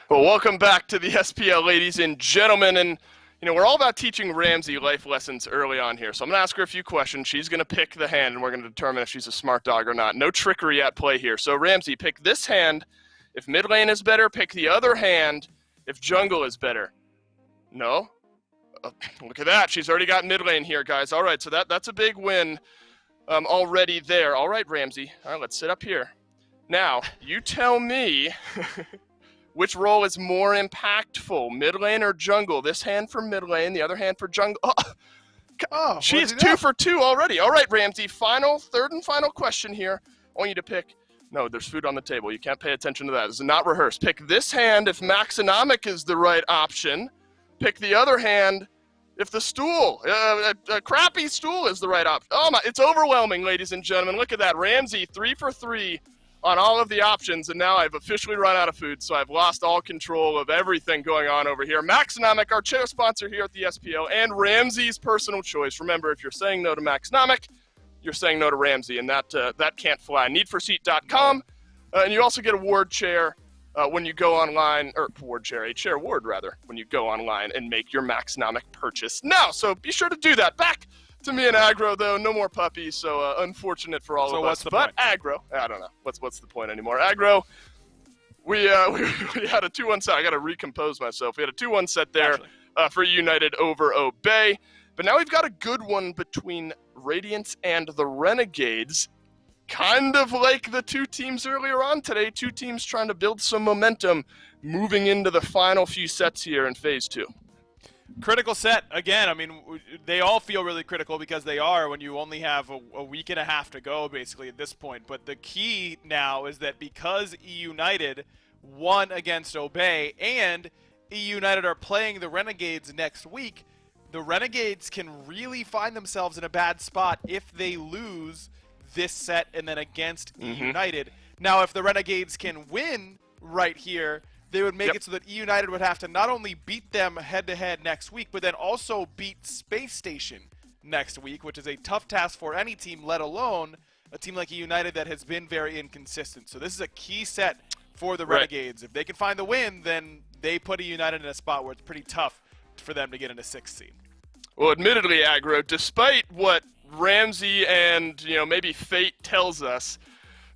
Well, welcome back to the SPL, ladies and gentlemen. And, we're all about teaching Ramsey life lessons early on here. So I'm going to ask her a few questions. She's going to pick the hand, and we're going to determine if she's a smart dog or not. No trickery at play here. So, Ramsey, pick this hand if mid lane is better. Pick the other hand if jungle is better. No? Look at that. She's already got mid lane here, guys. All right, so that's a big win already there. All right, Ramsey. All right, let's sit up here. Now, you tell me... Which role is more impactful, mid lane or jungle? This hand for mid lane, the other hand for jungle. Oh, she's 2 for 2 already. All right, Ramsey, third and final question here. I want you to pick. No, there's food on the table. You can't pay attention to that. This is not rehearsed. Pick this hand if Maxonomic is the right option. Pick the other hand if the stool, a crappy stool is the right option. Oh my, it's overwhelming, ladies and gentlemen. Look at that. Ramsey, 3 for 3. On all of the options, and now I've officially run out of food, so I've lost all control of everything going on over here. Maxonomic, our chair sponsor here at the SPO, and Ramsey's personal choice. Remember, if you're saying no to Maxonomic, you're saying no to Ramsey, and that can't fly. Needforseat.com, and you also get a ward chair when you go online, or a chair ward, rather, when you go online and make your Maxonomic purchase now. So be sure to do that. Back to me and Aggro, though, no more puppies, so unfortunate for all of us. So what's the point? Aggro, I don't know. What's the point anymore? Aggro, we had a 2-1 set. I got to recompose myself. We had a 2-1 set there for United over Obey. But now we've got a good one between Radiance and the Renegades. Kind of like the two teams earlier on today. Two teams trying to build some momentum moving into the final few sets here in Phase 2. Critical set, again, I mean, they all feel really critical because they are when you only have a week and a half to go, basically, at this point. But the key now is that because E United won against Obey and E United are playing the Renegades next week, the Renegades can really find themselves in a bad spot if they lose this set and then against E United. Now, if the Renegades can win right here, they would make it so that E United would have to not only beat them head-to-head next week, but then also beat Space Station next week, which is a tough task for any team, let alone a team like E United that has been very inconsistent. So this is a key set for the Renegades. If they can find the win, then they put E United in a spot where it's pretty tough for them to get into 6th seed. Well, admittedly, Aggro, despite what Ramsey and maybe fate tells us,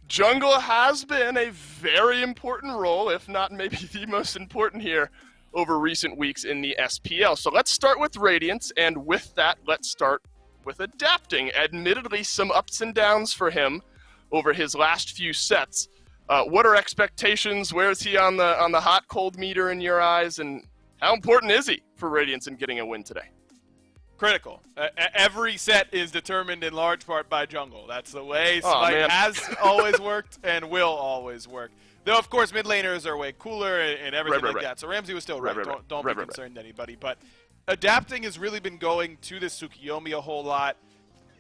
jungle has been a very important role, if not maybe the most important here over recent weeks in the SPL. So let's start with Radiance, and with that, let's start with adapting. Admittedly, some ups and downs for him over his last few sets. What are expectations? Where is he on the hot-cold meter in your eyes, and how important is he for Radiance in getting a win today? Critical. Every set is determined in large part by jungle. That's the way SMITE has always worked and will always work. Though, of course, mid laners are way cooler and everything like that. So Ramsey was still right. Don't be concerned, anybody. But adapting has really been going to the Tsukuyomi a whole lot.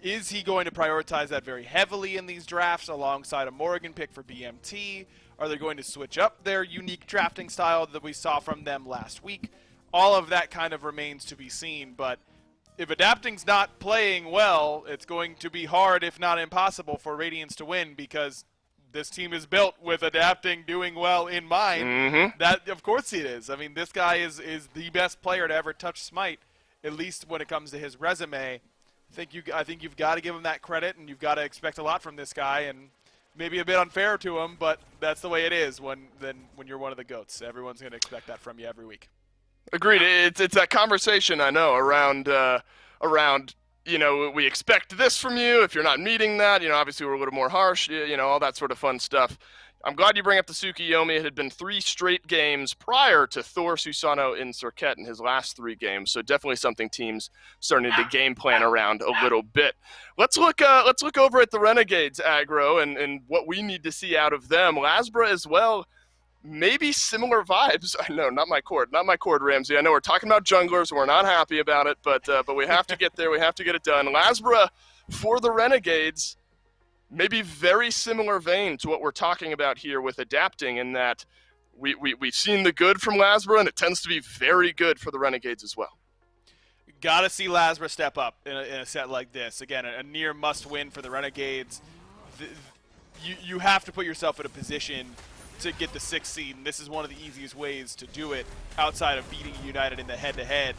Is he going to prioritize that very heavily in these drafts alongside a Morrigan pick for BMT? Are they going to switch up their unique drafting style that we saw from them last week? All of that kind of remains to be seen, but if adapting's not playing well, it's going to be hard, if not impossible, for Radiance to win because this team is built with adapting doing well in mind. That, of course it is. I mean, this guy is the best player to ever touch SMITE, at least when it comes to his resume. I think you've got to give him that credit, and you've got to expect a lot from this guy, and maybe a bit unfair to him, but that's the way it is when you're one of the GOATs. Everyone's going to expect that from you every week. Agreed. It's that conversation, I know, around we expect this from you. If you're not meeting that, obviously we're a little more harsh, all that sort of fun stuff. I'm glad you bring up the Tsukuyomi. It had been 3 straight games prior to Thor Susano in Circuit in his last 3 games, so definitely something teams starting to game plan around a little bit. Let's look over at the Renegades, Aggro, and what we need to see out of them. Lasbra as well. Maybe similar vibes. I know, not my chord, Ramsey. I know we're talking about junglers, and we're not happy about it, but we have to get there. We have to get it done. Lasbra for the Renegades, maybe very similar vein to what we're talking about here with adapting, in that we've seen the good from Lasbra, and it tends to be very good for the Renegades as well. Got to see Lasbra step up in a set like this. Again, a near must-win for the Renegades. You have to put yourself in a position to get the 6th seed, and this is one of the easiest ways to do it outside of beating United in the head-to-head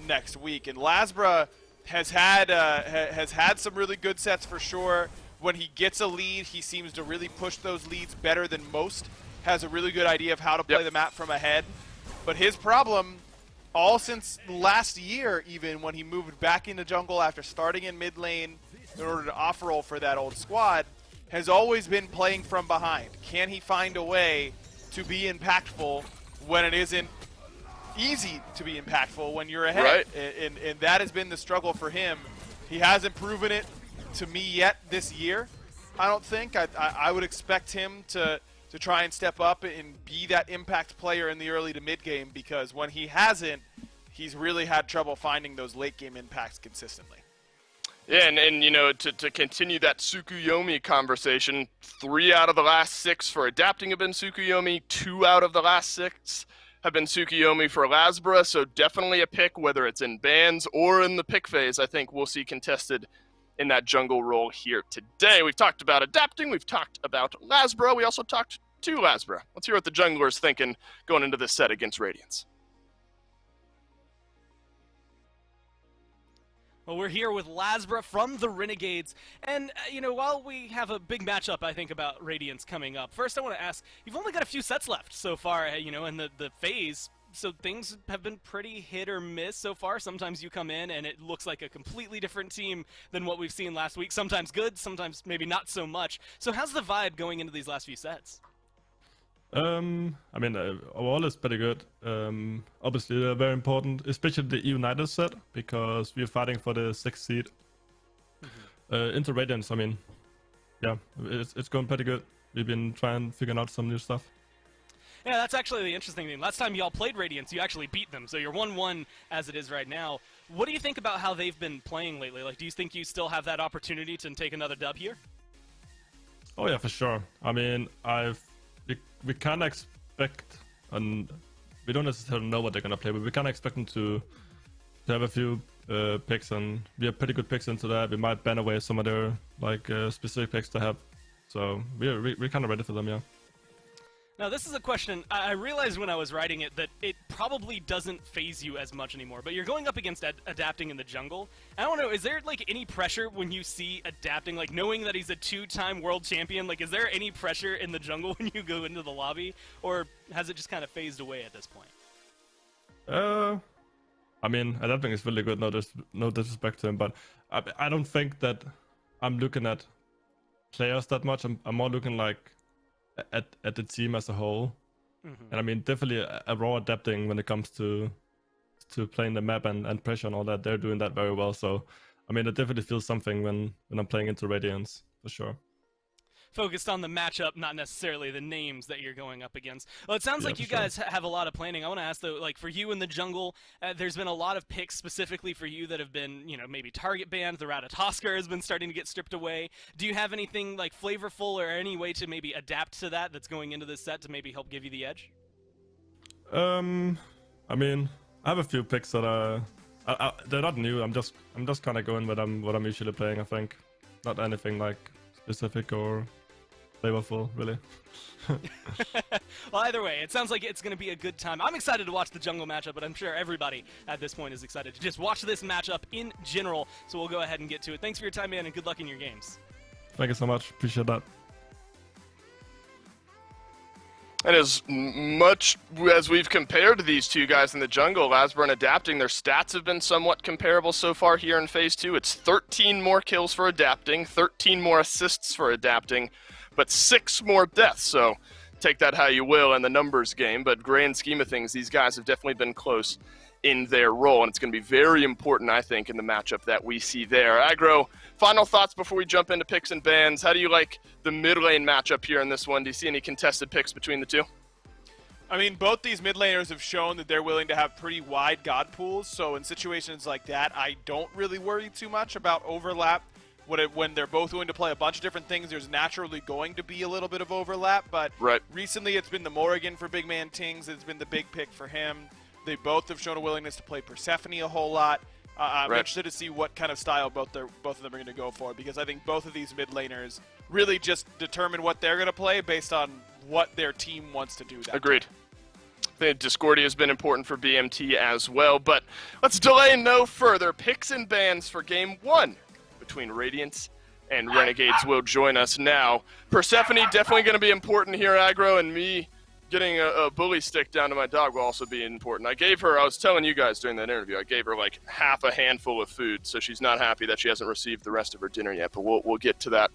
next week. And Lasbra has had some really good sets for sure. When he gets a lead, he seems to really push those leads better than most. Has a really good idea of how to play the map from ahead. But his problem, all since last year even, when he moved back into jungle after starting in mid lane in order to off-roll for that old squad, has always been playing from behind. Can he find a way to be impactful when it isn't easy to be impactful when you're ahead? Right. And that has been the struggle for him. He hasn't proven it to me yet this year, I don't think. I would expect him to try and step up and be that impact player in the early to mid game, because when he hasn't, he's really had trouble finding those late game impacts consistently. Yeah, and you know, to continue that Tsukuyomi conversation, 3 out of the last 6 for adapting have been Tsukuyomi, 2 out of the last 6 have been Tsukuyomi for Lasbra, so definitely a pick, whether it's in bans or in the pick phase, I think we'll see contested in that jungle role here today. We've talked about adapting, we've talked about Lasbra, we also talked to Lasbra. Let's hear what the jungler's thinking going into this set against Radiance. Well, we're here with Lasbra from the Renegades, and, you know, while we have a big matchup, I think, about Radiance coming up, first I want to ask, you've only got a few sets left so far, you know, in the phase, so things have been pretty hit or miss so far. Sometimes you come in and it looks like a completely different team than what we've seen last week. Sometimes good, sometimes maybe not so much. So how's the vibe going into these last few sets? I mean, overall it's pretty good. Obviously they're very important, especially the United set, because we're fighting for the 6th seed. Into Radiance, I mean, yeah, it's going pretty good. We've been trying to figure out some new stuff. Yeah, that's actually the interesting thing. Last time y'all played Radiance, you actually beat them, so you're 1-1 as it is right now. What do you think about how they've been playing lately? Like, do you think you still have that opportunity to take another dub here? Oh yeah, for sure. I mean, we can't expect, and we don't necessarily know what they're gonna play, but we can't expect them to have a few picks, and we have pretty good picks into that. We might ban away some of their specific picks to have, so we're kind of ready for them, yeah. Now, this is a question, I realized when I was writing it that it probably doesn't phase you as much anymore, but you're going up against adapting in the jungle. I don't know, is there, like, any pressure when you see adapting, like, knowing that he's a 2-time world champion? Like, is there any pressure in the jungle when you go into the lobby, or has it just kind of phased away at this point? I mean, adapting is really good, no disrespect to him, but I don't think that I'm looking at players that much. I'm more looking, like, at the team as a whole. And I mean, definitely a raw adapting when it comes to playing the map and pressure and all that. They're doing that very well, so I mean, I definitely feel something when I'm playing into Radiance, for sure. Focused on the matchup, not necessarily the names that you're going up against. Well, it sounds like you guys have a lot of planning. I want to ask, though, like, for you in the jungle, there's been a lot of picks specifically for you that have been, you know, maybe target banned. The Ratatoskr has been starting to get stripped away. Do you have anything, like, flavorful or any way to maybe adapt to that's going into this set to maybe help give you the edge? I mean, I have a few picks that are they're not new. I'm just kind of going with what I'm usually playing, I think. Not anything, like, specific or flavorful, really. Well, either way, it sounds like it's going to be a good time. I'm excited to watch the jungle matchup, but I'm sure everybody at this point is excited to just watch this matchup in general, so we'll go ahead and get to it. Thanks for your time, man, and good luck in your games. Thank you so much. Appreciate that. And as much as we've compared these two guys in the jungle, Lasbra and adapting, their stats have been somewhat comparable so far here in Phase 2. It's 13 more kills for adapting, 13 more assists for adapting, but 6 more deaths. So take that how you will in the numbers game, but grand scheme of things, these guys have definitely been close in their role, and it's going to be very important, I think, in the matchup that we see there. Aggro, final thoughts before we jump into picks and bans. How do you like the mid lane matchup here in this one? Do you see any contested picks between the two? I mean, both these mid laners have shown that they're willing to have pretty wide god pools, so in situations like that, I don't really worry too much about overlap. When they're both willing to play a bunch of different things, there's naturally going to be a little bit of overlap, but recently it's been the Morrigan for big man Tings, it's been the big pick for him. They both have shown a willingness to play Persephone a whole lot. I'm interested to see what kind of style both of them are going to go for, because I think both of these mid laners really just determine what they're going to play based on what their team wants to do. Agreed. I think Discordia has been important for BMT as well, but let's delay no further. Picks and bans for Game 1 between Radiance and Renegades will join us now. Persephone definitely going to be important here, aggro, and me getting a bully stick down to my dog will also be important. I was telling you guys during that interview, I gave her like half a handful of food, so she's not happy that she hasn't received the rest of her dinner yet, but we'll get to that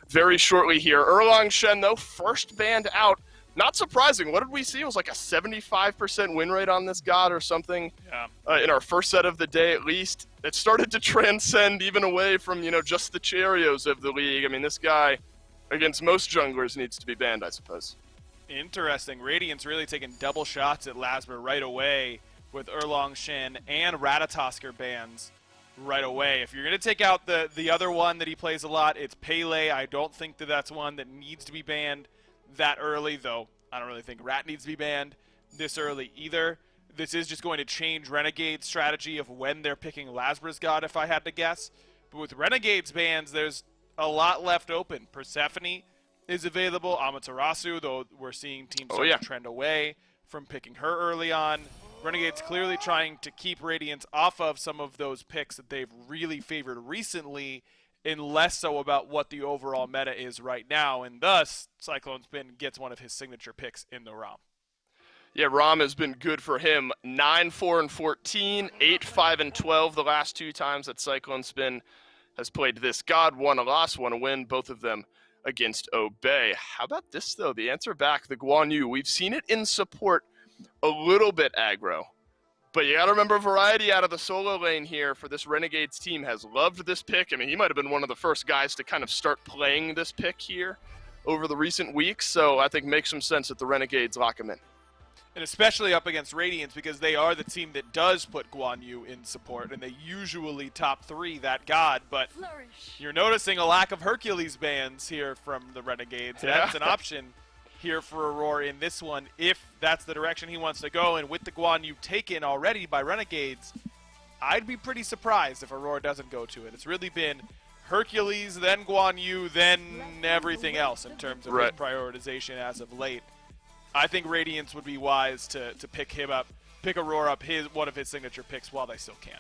very shortly here. Erlang Shen, though, first banned out. Not surprising. What did we see? It was like a 75% win rate on this god or something. Yeah. In our first set of the day, at least. It started to transcend even away from, just the Cheerios of the league. I mean, this guy, against most junglers, needs to be banned, I suppose. Interesting. Radiance really taking double shots at Lasber right away with Erlang Shen and Ratatosker bans right away. If you're going to take out the other one that he plays a lot, it's Pele. I don't think that's one that needs to be banned that early, though I don't really think Rat needs to be banned this early either. This is just going to change Renegade's strategy of when they're picking Lasber's god, if I had to guess. But with Renegade's bans, there's a lot left open. Persephone is available. Amaterasu, though we're seeing teams start to trend away from picking her early on. Renegade's clearly trying to keep Radiance off of some of those picks that they've really favored recently, and less so about what the overall meta is right now, and thus Cyclone Spin gets one of his signature picks in the ROM. Yeah, ROM has been good for him. 9-4-14, 8-5-12 the last 2 times that Cyclone Spin has played this god. 1 a loss, 1 a win, both of them against Obey. How about this, though? The answer back, the Guan Yu. We've seen it in support a little bit aggro. But you got to remember, Variety out of the solo lane here for this Renegades team has loved this pick. I mean, he might have been one of the first guys to kind of start playing this pick here over the recent weeks. So I think makes some sense that the Renegades lock him in. And especially up against Radiance, because they are the team that does put Guan Yu in support, and they usually top 3 that god. But you're noticing a lack of Hercules bans here from the Renegades. Yeah. That's an option here for Aurora in this one, if that's the direction he wants to go. And with the Guan Yu taken already by Renegades, I'd be pretty surprised if Aurora doesn't go to it. It's really been Hercules, then Guan Yu, then everything else in terms of his prioritization as of late. I think Radiance would be wise to pick him up, pick Aurora up, one of his signature picks while they still can.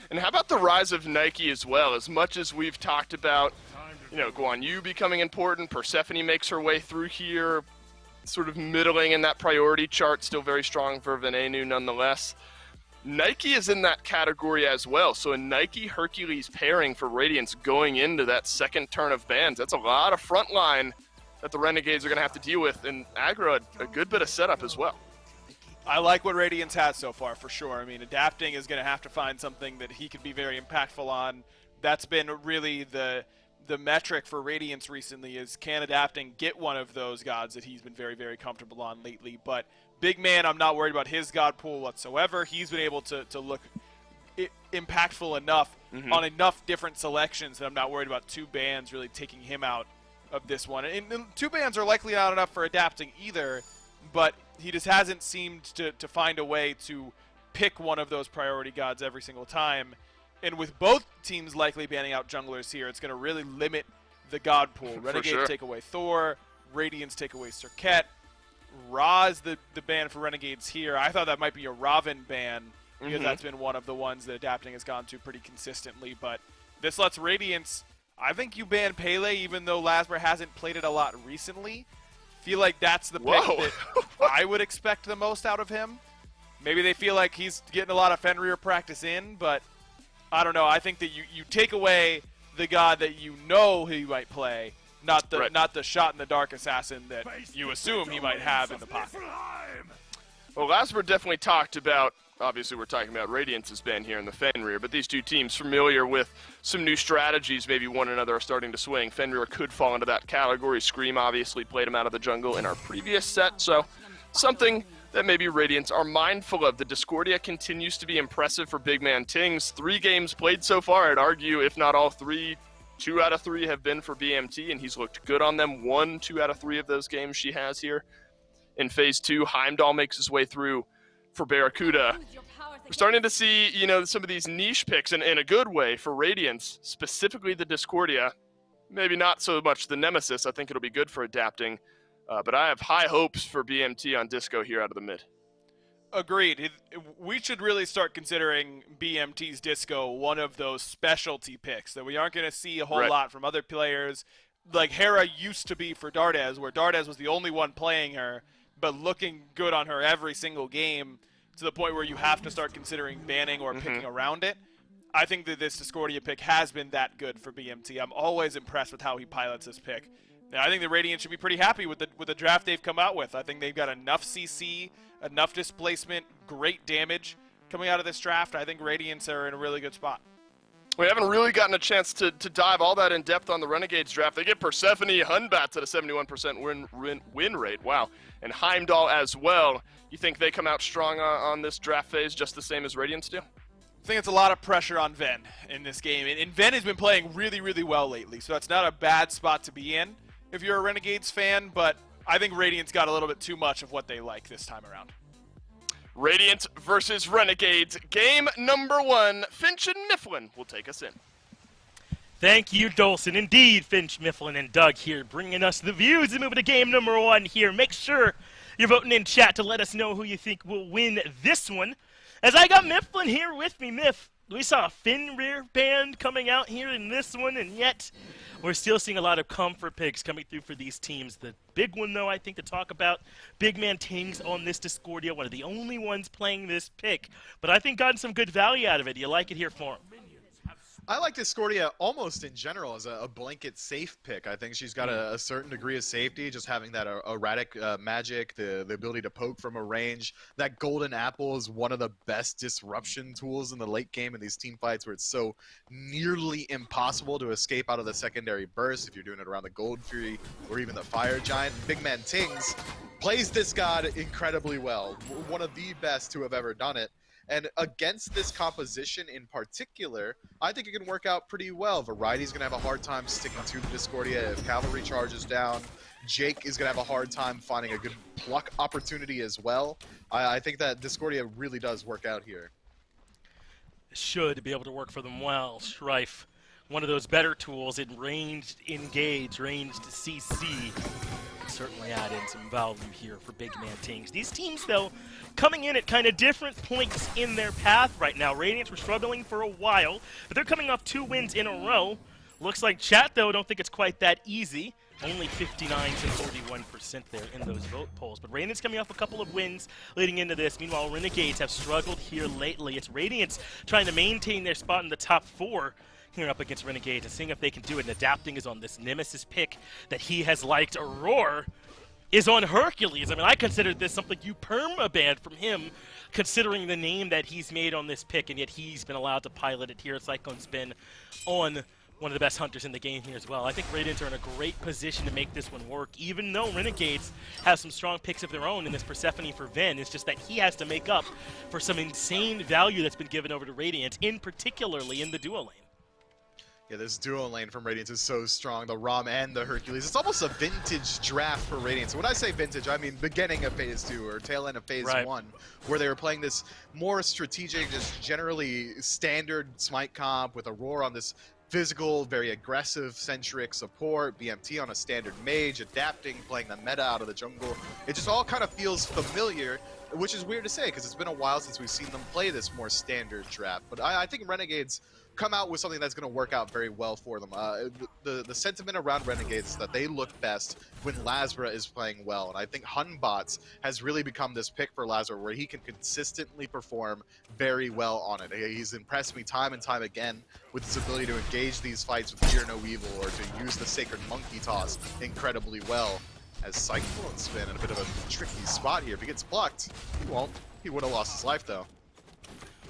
And how about the rise of Nike as well? As much as we've talked about, Guan Yu becoming important, Persephone makes her way through here, sort of middling in that priority chart, still very strong for Venenu nonetheless. Nike is in that category as well, so a Nike-Hercules pairing for Radiance going into that second turn of bans. That's a lot of front line that the Renegades are going to have to deal with, and aggro a good bit of setup as well. I like what Radiance has so far, for sure. I mean, adapting is going to have to find something that he can be very impactful on. That's been really the metric for Radiance recently, is can adapting get one of those gods that he's been very, very comfortable on lately. But Big Man, I'm not worried about his god pool whatsoever. He's been able to look impactful enough on enough different selections that I'm not worried about 2 bans really taking him out of this one. And 2 bans are likely not enough for adapting either, but he just hasn't seemed to find a way to pick one of those priority gods every single time. And with both teams likely banning out junglers here, it's going to really limit the god pool. Renegades take away Thor, Radiance take away Serket. Ra's the ban for Renegades here. I thought that might be a Raven ban, because that's been one of the ones that adapting has gone to pretty consistently. But this lets Radiance, I think you ban Pele, even though Lasber hasn't played it a lot recently. Feel like that's the pick that I would expect the most out of him. Maybe they feel like he's getting a lot of Fenrir practice in, but I don't know. I think that you take away the god that you know he might play, not the shot-in-the-dark assassin that you assume he might have in the pocket. Well, Lasber definitely talked about, obviously we're talking about Radiance's ban here in the Fenrir, but these 2 teams familiar with some new strategies maybe one another are starting to swing. Fenrir could fall into that category. Scream obviously played him out of the jungle in our previous set, so something that maybe Radiance are mindful of. The Discordia continues to be impressive for Big Man Tings. 3 games played so far, I'd argue, if not all 3, 2 out of 3 have been for BMT, and he's looked good on them. 1, 2 out of 3 of those games she has here. In Phase 2, Heimdall makes his way through for Barracuda. We're starting to see, some of these niche picks in a good way for Radiance, specifically the Discordia. Maybe not so much the Nemesis. I think it'll be good for adapting. But I have high hopes for BMT on Disco here out of the mid. Agreed. We should really start considering BMT's Disco one of those specialty picks that we aren't going to see a whole lot from other players. Like Hera used to be for Dardes, where Dardes was the only one playing her, but looking good on her every single game to the point where you have to start considering banning or picking around it. I think that this Discordia pick has been that good for BMT. I'm always impressed with how he pilots this pick. Now, I think the Radiance should be pretty happy with the draft they've come out with. I think they've got enough CC, enough displacement, great damage coming out of this draft. I think Radiance are in a really good spot. We haven't really gotten a chance to dive all that in depth on the Renegades draft. They get Persephone Hunbats at a 71% win rate. Wow. And Heimdall as well. You think they come out strong on this draft phase just the same as Radiance do? I think it's a lot of pressure on Ven in this game. And Ven has been playing really, really well lately, so that's not a bad spot to be in if you're a Renegades fan, but I think Radiance got a little bit too much of what they like this time around. Radiant versus Renegades. Game number 1. Finch and Mifflin will take us in. Thank you, Dolson. Indeed, Finch, Mifflin, and Doug here bringing us the views and moving to game number 1 here. Make sure you're voting in chat to let us know who you think will win this one. As I got Mifflin here with me, Miff, we saw a Fenrir band coming out here in this one, and yet we're still seeing a lot of comfort picks coming through for these teams. The big one, though, I think to talk about, Big Man Tings on this Discordia, one of the only ones playing this pick, but I think gotten some good value out of it. Do you like it here for him? I like Discordia almost in general as a blanket safe pick. I think she's got a certain degree of safety, just having that erratic magic, the ability to poke from a range. That golden apple is one of the best disruption tools in the late game in these team fights where it's so nearly impossible to escape out of the secondary burst if you're doing it around the Gold Fury or even the Fire Giant. Big Man Tings plays this god incredibly well, one of the best to have ever done it. And against this composition in particular, I think it can work out pretty well. Variety's going to have a hard time sticking to the Discordia if Cavalry charges down. Jake is going to have a hard time finding a good pluck opportunity as well. I think that Discordia really does work out here. Should be able to work for them well. Strife, one of those better tools in ranged engage, ranged CC. Certainly add in some value here for Big Man Tings. These teams, though, coming in at kind of different points in their path right now. Radiance were struggling for a while, but they're coming off 2 wins in a row. Looks like chat, though, don't think it's quite that easy. Only 59 to 41% there in those vote polls. But Radiance coming off a couple of wins leading into this. Meanwhile, Renegades have struggled here lately. It's Radiance trying to maintain their spot in the top 4 here up against Renegades and seeing if they can do it. And Adapting is on this Nemesis pick that he has liked. Aurora is on Hercules. I mean, I considered this something you perma-banned from him, considering the name that he's made on this pick, and yet he's been allowed to pilot it here. Cyclone's been on one of the best hunters in the game here as well. I think Radiant are in a great position to make this one work, even though Renegades have some strong picks of their own in this Persephone for Ven. It's just that he has to make up for some insane value that's been given over to Radiant, in particularly in the duo lane. Yeah, this duo lane from Radiance is so strong, the Rom and the Hercules. It's almost a vintage draft for Radiance. When I say vintage, I mean beginning of Phase 2 or tail end of Phase 1, where they were playing this more strategic, just generally standard Smite comp with Aurora on this physical, very aggressive-centric support, BMT on a standard mage, adapting, playing the meta out of the jungle. It just all kind of feels familiar, which is weird to say because it's been a while since we've seen them play this more standard draft. But I think Renegades come out with something that's going to work out very well for them. The sentiment around Renegades is that they look best when Lazra is playing well, and I think Hunbots has really become this pick for Lazra where he can consistently perform very well on it. He's impressed me time and time again with his ability to engage these fights with Fear No Evil or to use the Sacred Monkey Toss incredibly well. As Cyclone Spin in a bit of a tricky spot here. If he gets plucked, he won't. He would have lost his life though.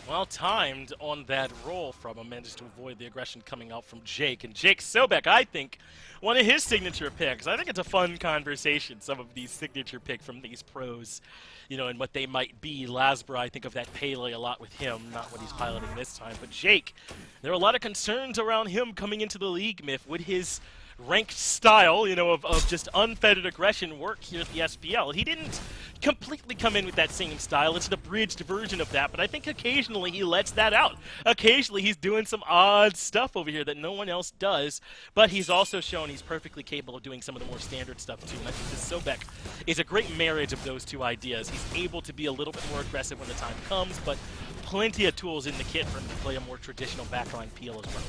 Well timed on that roll from him, managed to avoid the aggression coming out from Jake. And Jake Sobek, I think, one of his signature picks. I think it's a fun conversation, some of these signature picks from these pros, you know, and what they might be. Lasbra, I think of that Pele a lot with him, not what he's piloting this time. But Jake, there are a lot of concerns around him coming into the league, Myth. Would his ranked style, you know, of just unfettered aggression work here at the SPL. He didn't completely come in with that same style. It's an abridged version of that, but I think occasionally he lets that out. Occasionally he's doing some odd stuff over here that no one else does, but he's also shown he's perfectly capable of doing some of the more standard stuff too, and I think this Sobek is a great marriage of those two ideas. He's able to be a little bit more aggressive when the time comes, but plenty of tools in the kit for him to play a more traditional backline peel as well.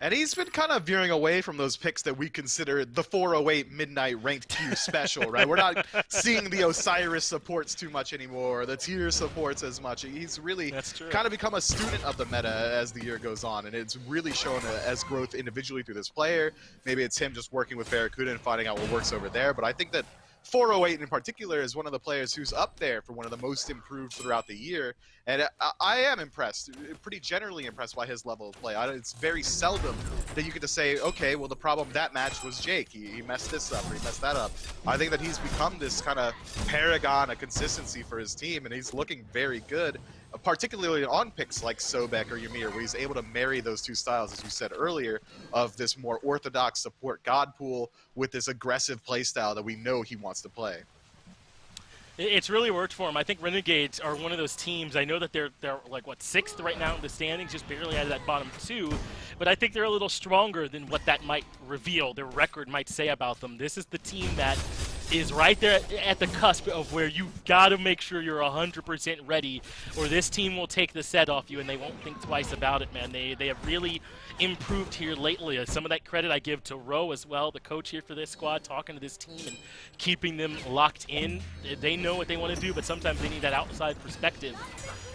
And he's been kind of veering away from those picks that we consider the 408 Midnight Ranked Q special, right? We're not seeing the Osiris supports too much anymore, the tier supports as much. He's really kind of become a student of the meta as the year goes on, and it's really shown as growth individually through this player. Maybe it's him just working with Barracuda and finding out what works over there, but I think that 408 in particular is one of the players who's up there for one of the most improved throughout the year, and I am impressed, pretty generally impressed by his level of play. It's very seldom that you get to say, okay, well the problem that match was Jake, he messed this up or he messed that up. I think that he's become this kind of paragon of consistency for his team, and he's looking very good, particularly on picks like Sobek or Ymir, where he's able to marry those two styles, as you said earlier, of this more orthodox support god pool with this aggressive playstyle that we know he wants to play. It's really worked for him. I think Renegades are one of those teams. I know that they're like, what, 6th right now in the standings, just barely out of that bottom 2. But I think they're a little stronger than what that might reveal, their record might say about them. This is the team that is right there at the cusp of where you got to make sure you're 100% ready, or this team will take the set off you and they won't think twice about it, man. They have really improved here lately. Some of that credit I give to Ro as well, the coach here for this squad, talking to this team and keeping them locked in. They know what they want to do, but sometimes they need that outside perspective.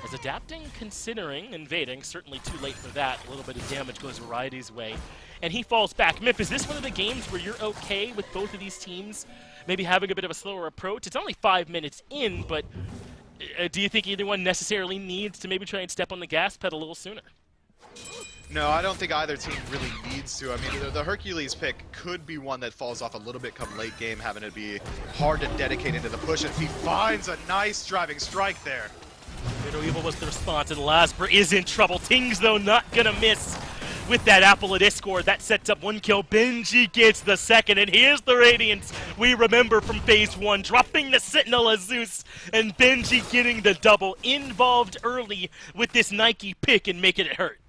As adapting, considering, invading, certainly too late for that. A little bit of damage goes Variety's way, and he falls back. Myth, is this one of the games where you're okay with both of these teams maybe having a bit of a slower approach? It's only 5 minutes in, but do you think either one necessarily needs to maybe try and step on the gas pedal a little sooner? No, I don't think either team really needs to. I mean, the Hercules pick could be one that falls off a little bit come late game, having it be hard to dedicate into the push, and he finds a nice driving strike there. Little Evil was the response, and Lasper is in trouble. Tings, though, not gonna miss with that Apple of Discord. That sets up 1 kill. Benji gets the second, and here's the Radiance we remember from Phase 1, dropping the Sentinel of Zeus, and Benji getting the double, involved early with this Nike pick and making it hurt.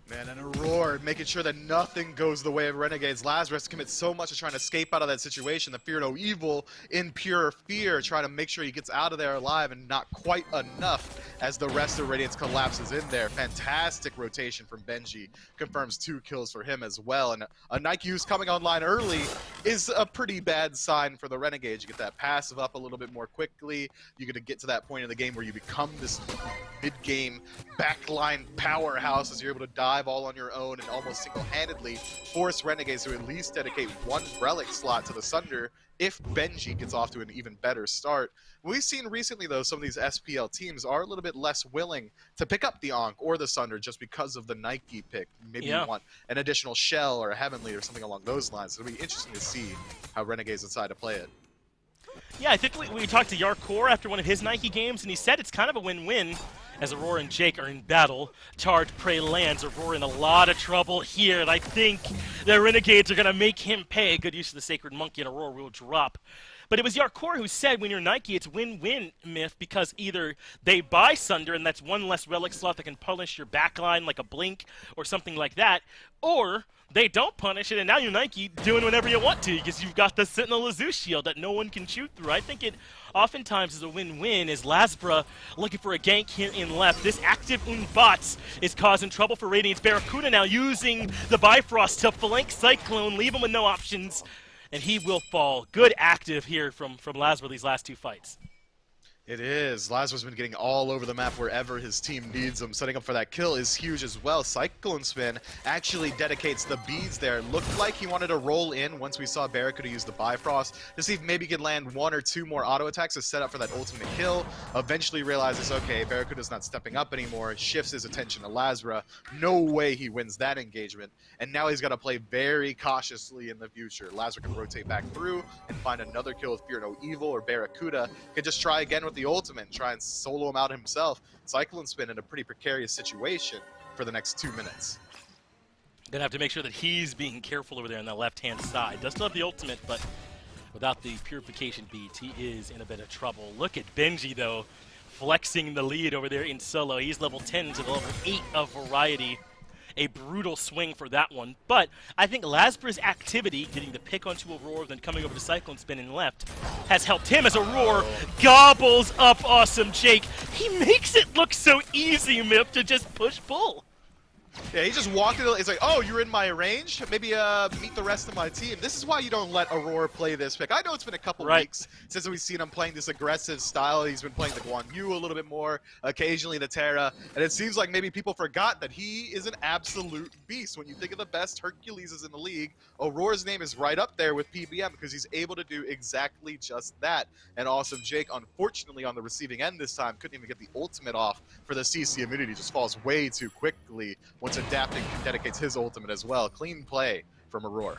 Man, and a roar, making sure that nothing goes the way of Renegades. Lazarus commits so much to trying to escape out of that situation. The Fear No Evil in pure fear, trying to make sure he gets out of there alive, and not quite enough as the rest of Radiance collapses in there. Fantastic rotation from Benji. Confirms 2 kills for him as well. And a Nike who's coming online early is a pretty bad sign for the Renegades. You get that passive up a little bit more quickly. You're going to get to that point in the game where you become this mid-game backline powerhouse as you're able to dive all on your own and almost single-handedly force Renegades to at least dedicate 1 relic slot to the Sunder if Benji gets off to an even better start. We've seen recently, though, some of these SPL teams are a little bit less willing to pick up the Ankh or the Sunder just because of the Nike pick. Maybe you want an additional Shell or a Heavenly or something along those lines. It'll be interesting to see how Renegades decide to play it. Yeah, I think we talked to Yarkor after one of his Nike games, and he said it's kind of a win-win as Aurora and Jake are in battle. Charged Prey lands. Aurora in a lot of trouble here, and I think the Renegades are going to make him pay. Good use of the Sacred Monkey, and Aurora will drop. But it was Yarkor who said when you're Nike, it's win-win, Myth, because either they buy Sunder, and that's 1 less relic slot that can punish your backline like a Blink or something like that, or they don't punish it, and now you're Nike doing whatever you want to because you've got the Sentinel of Zeus shield that no one can shoot through. I think it oftentimes is a win-win as Lasbra looking for a gank here in left. This active Unbots is causing trouble for Radiance. Barracuda now using the Bifrost to flank Cyclone, leave him with no options, and he will fall. Good active here from Lasbra these last 2 fights. It is. Lazarus been getting all over the map wherever his team needs him. Setting up for that kill is huge as well. Cyclone Spin actually dedicates the beads there. Looked like he wanted to roll in once we saw Barracuda use the Bifrost to see if maybe he could land 1 or 2 more auto attacks to set up for that ultimate kill. Eventually realizes, okay, Barracuda's not stepping up anymore. Shifts his attention to Lazra. No way he wins that engagement. And now he's got to play very cautiously in the future. Lazra can rotate back through and find another kill with Fear No Evil, or Barracuda can just try again with the ultimate and try and solo him out himself. Cyclone Spin in a pretty precarious situation for the next 2 minutes. Gonna have to make sure that he's being careful over there on the left-hand side. Does still have the ultimate, but without the purification beads, he is in a bit of trouble. Look at Benji, though, flexing the lead over there in solo. He's level 10 to the level 8 of Variety. A brutal swing for that one. But I think Lasbra's activity, getting the pick onto Aurora, then coming over to Cyclone Spin and left, has helped him as Aurora gobbles up Awesome Jake. He makes it look so easy, Mip, to just push pull. Yeah, he just walked in. It's like, oh, you're in my range? Maybe meet the rest of my team. This is why you don't let Aurora play this pick. I know it's been a couple weeks since we've seen him playing this aggressive style. He's been playing the Guan Yu a little bit more, occasionally the Terra, and it seems like maybe people forgot that he is an absolute beast. When you think of the best Herculeses in the league, Aurora's name is right up there with PBM because he's able to do exactly just that. And Awesome Jake, unfortunately, on the receiving end this time, couldn't even get the ultimate off for the CC immunity. Just falls way too quickly once Adapting dedicates his ultimate as well. Clean play from Aurora.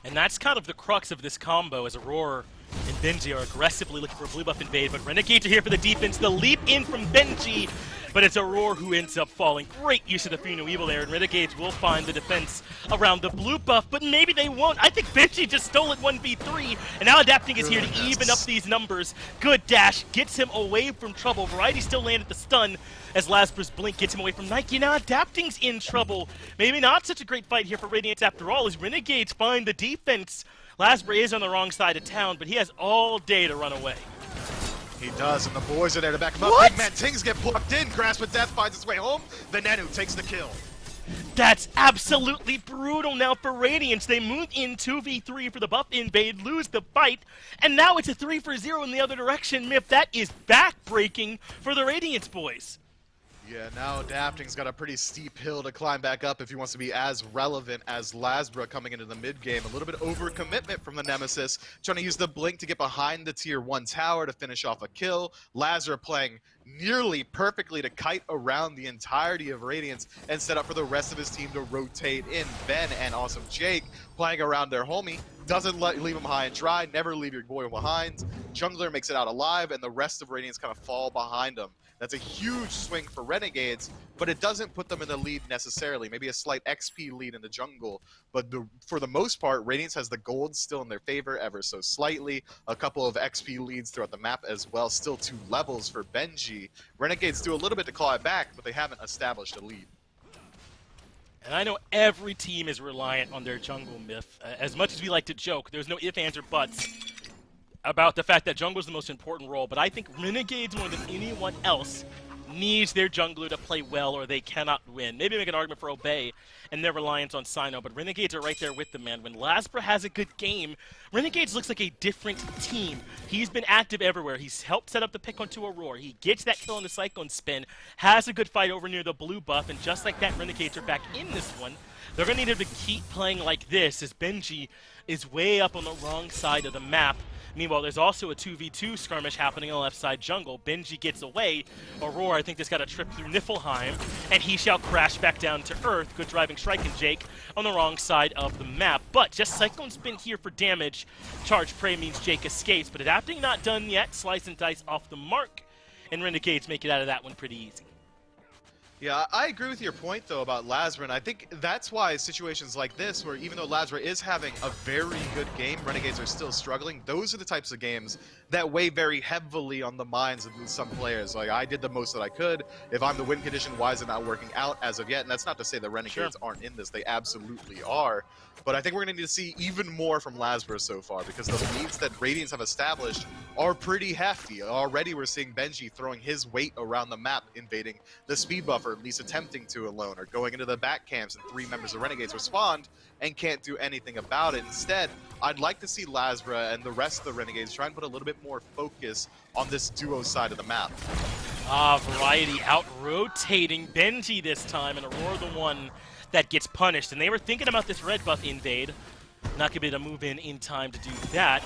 And that's kind of the crux of this combo, as Aurora and Benji are aggressively looking for a blue buff invade, but Renegades are here for the defense. The leap in from Benji, but it's Aurora who ends up falling. Great use of the Fino Evil there, and Renegades will find the defense around the blue buff, but maybe they won't. I think Benji just stole it 1v3, and now Adapting is here to even up these numbers. Good dash, gets him away from trouble. Variety still landed the stun, as Lasbra's blink gets him away from Nike. Now Adapting's in trouble. Maybe not such a great fight here for Radiance after all, as Renegades find the defense. Lasbra is on the wrong side of town, but he has all day to run away. He does, and the boys are there to back him up. Big man Tings get plucked in. Grasp of Death finds its way home. The Nenu takes the kill. That's absolutely brutal now for Radiance. They move in 2v3 for the buff invade, lose the fight, and now it's a 3-for-0 in the other direction. Mip, that is back-breaking for the Radiance boys. Yeah, now Adapting's got a pretty steep hill to climb back up if he wants to be as relevant as Lasbra coming into the mid-game. A little bit overcommitment from the Nemesis, trying to use the blink to get behind the tier 1 tower to finish off a kill. Lasbra playing nearly perfectly to kite around the entirety of Radiance and set up for the rest of his team to rotate in. Ben and Awesome Jake playing around their homie. Doesn't leave him high and dry, never leave your boy behind. Jungler makes it out alive, and the rest of Radiance kind of fall behind him. That's a huge swing for Renegades, but it doesn't put them in the lead necessarily. Maybe a slight XP lead in the jungle, but for the most part, Radiance has the gold still in their favor ever so slightly. A couple of XP leads throughout the map as well. Still 2 levels for Benji. Renegades do a little bit to claw it back, but they haven't established a lead. And I know every team is reliant on their jungle myth. As much as we like to joke, there's no ifs, ands, or buts about the fact that jungle is the most important role, but I think Renegades, more than anyone else, needs their jungler to play well or they cannot win. Maybe make an argument for Obey and their reliance on Sino, but Renegades are right there with them, man. When Lasbra has a good game, Renegades looks like a different team. He's been active everywhere. He's helped set up the pick onto Aurora. He gets that kill on the Cyclone Spin, has a good fight over near the blue buff, and just like that, Renegades are back in this one. They're going to need him to keep playing like this, as Benji is way up on the wrong side of the map. Meanwhile, there's also a 2v2 skirmish happening on the left side jungle. Benji gets away. Aurora, I think, just got a trip through Niflheim, and he shall crash back down to Earth. Good driving strike and Jake on the wrong side of the map. But just Cyclone Spin here for damage. Charge Prey means Jake escapes, but Adapting not done yet. Slice and dice off the mark, and Renegades make it out of that one pretty easy. Yeah, I agree with your point, though, about Lasbra, and I think that's why situations like this, where even though Lasbra is having a very good game, Renegades are still struggling, those are the types of games that weigh very heavily on the minds of some players. Like, I did the most that I could. If I'm the win condition, why is it not working out as of yet? And that's not to say that Renegades aren't in this. They absolutely are. But I think we're going to need to see even more from Lasbra so far, because the leads that Radiance have established are pretty hefty. Already we're seeing Benji throwing his weight around the map, invading the speed buffer, at least attempting to alone, or going into the back camps, and 3 members of Renegades respond and can't do anything about it. Instead, I'd like to see Lasbra and the rest of the Renegades try and put a little bit more focus on this duo side of the map. Variety out-rotating Benji this time, and Aurora the one that gets punished. And they were thinking about this red buff invade. Not going to be able to move in time to do that.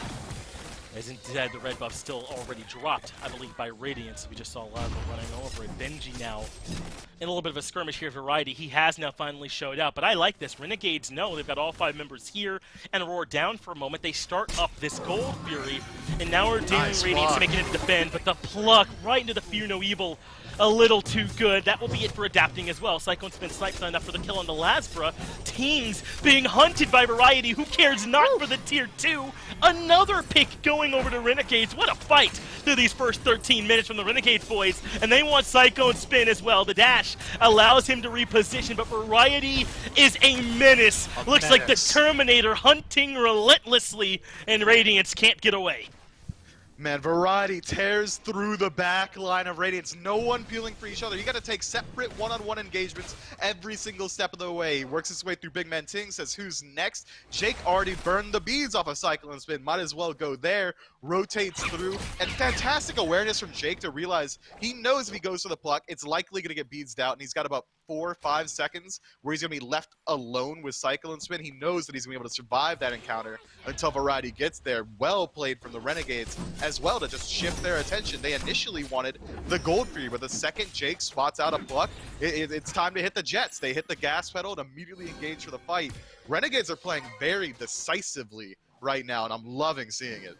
As instead, the red buff still already dropped, I believe, by Radiance. We just saw Lazarus running over it. Benji now in a little bit of a skirmish here. Variety, he has now finally showed out. But I like this. Renegades know they've got all 5 members here, and Aurora down for a moment. They start up this Gold Fury, and now we're dealing Radiance to make it defend. But the pluck right into the Fear No Evil, a little too good. That will be it for adapting as well. Cyclone Spin snipes on enough for the kill on the Lasbra. Teams being hunted by Variety. Who cares? Not for the tier 2. Another pick going over to Renegades. What a fight through these first 13 minutes from the Renegades boys. And they want Cyclone Spin as well. The dash allows him to reposition, but Variety is a menace. Looks like the Terminator hunting relentlessly, and Radiance can't get away. Man, Variety tears through the back line of Radiance. No one peeling for each other. You got to take separate one-on-one engagements every single step of the way. He works his way through Big Man Ting, says who's next. Jake already burned the beads off of Cyclone Spin. Might as well go there. Rotates through. And fantastic awareness from Jake to realize he knows if he goes for the pluck, it's likely going to get beads out. And he's got about 4 or 5 seconds where he's going to be left alone with Cyclone Spin. He knows that he's going to be able to survive that encounter until Variety gets there. Well played from the Renegades as well to just shift their attention. They initially wanted the Gold Fury, but the second Jake spots out a pluck, it's time to hit the jets. They hit the gas pedal and immediately engage for the fight. Renegades are playing very decisively right now, and I'm loving seeing it.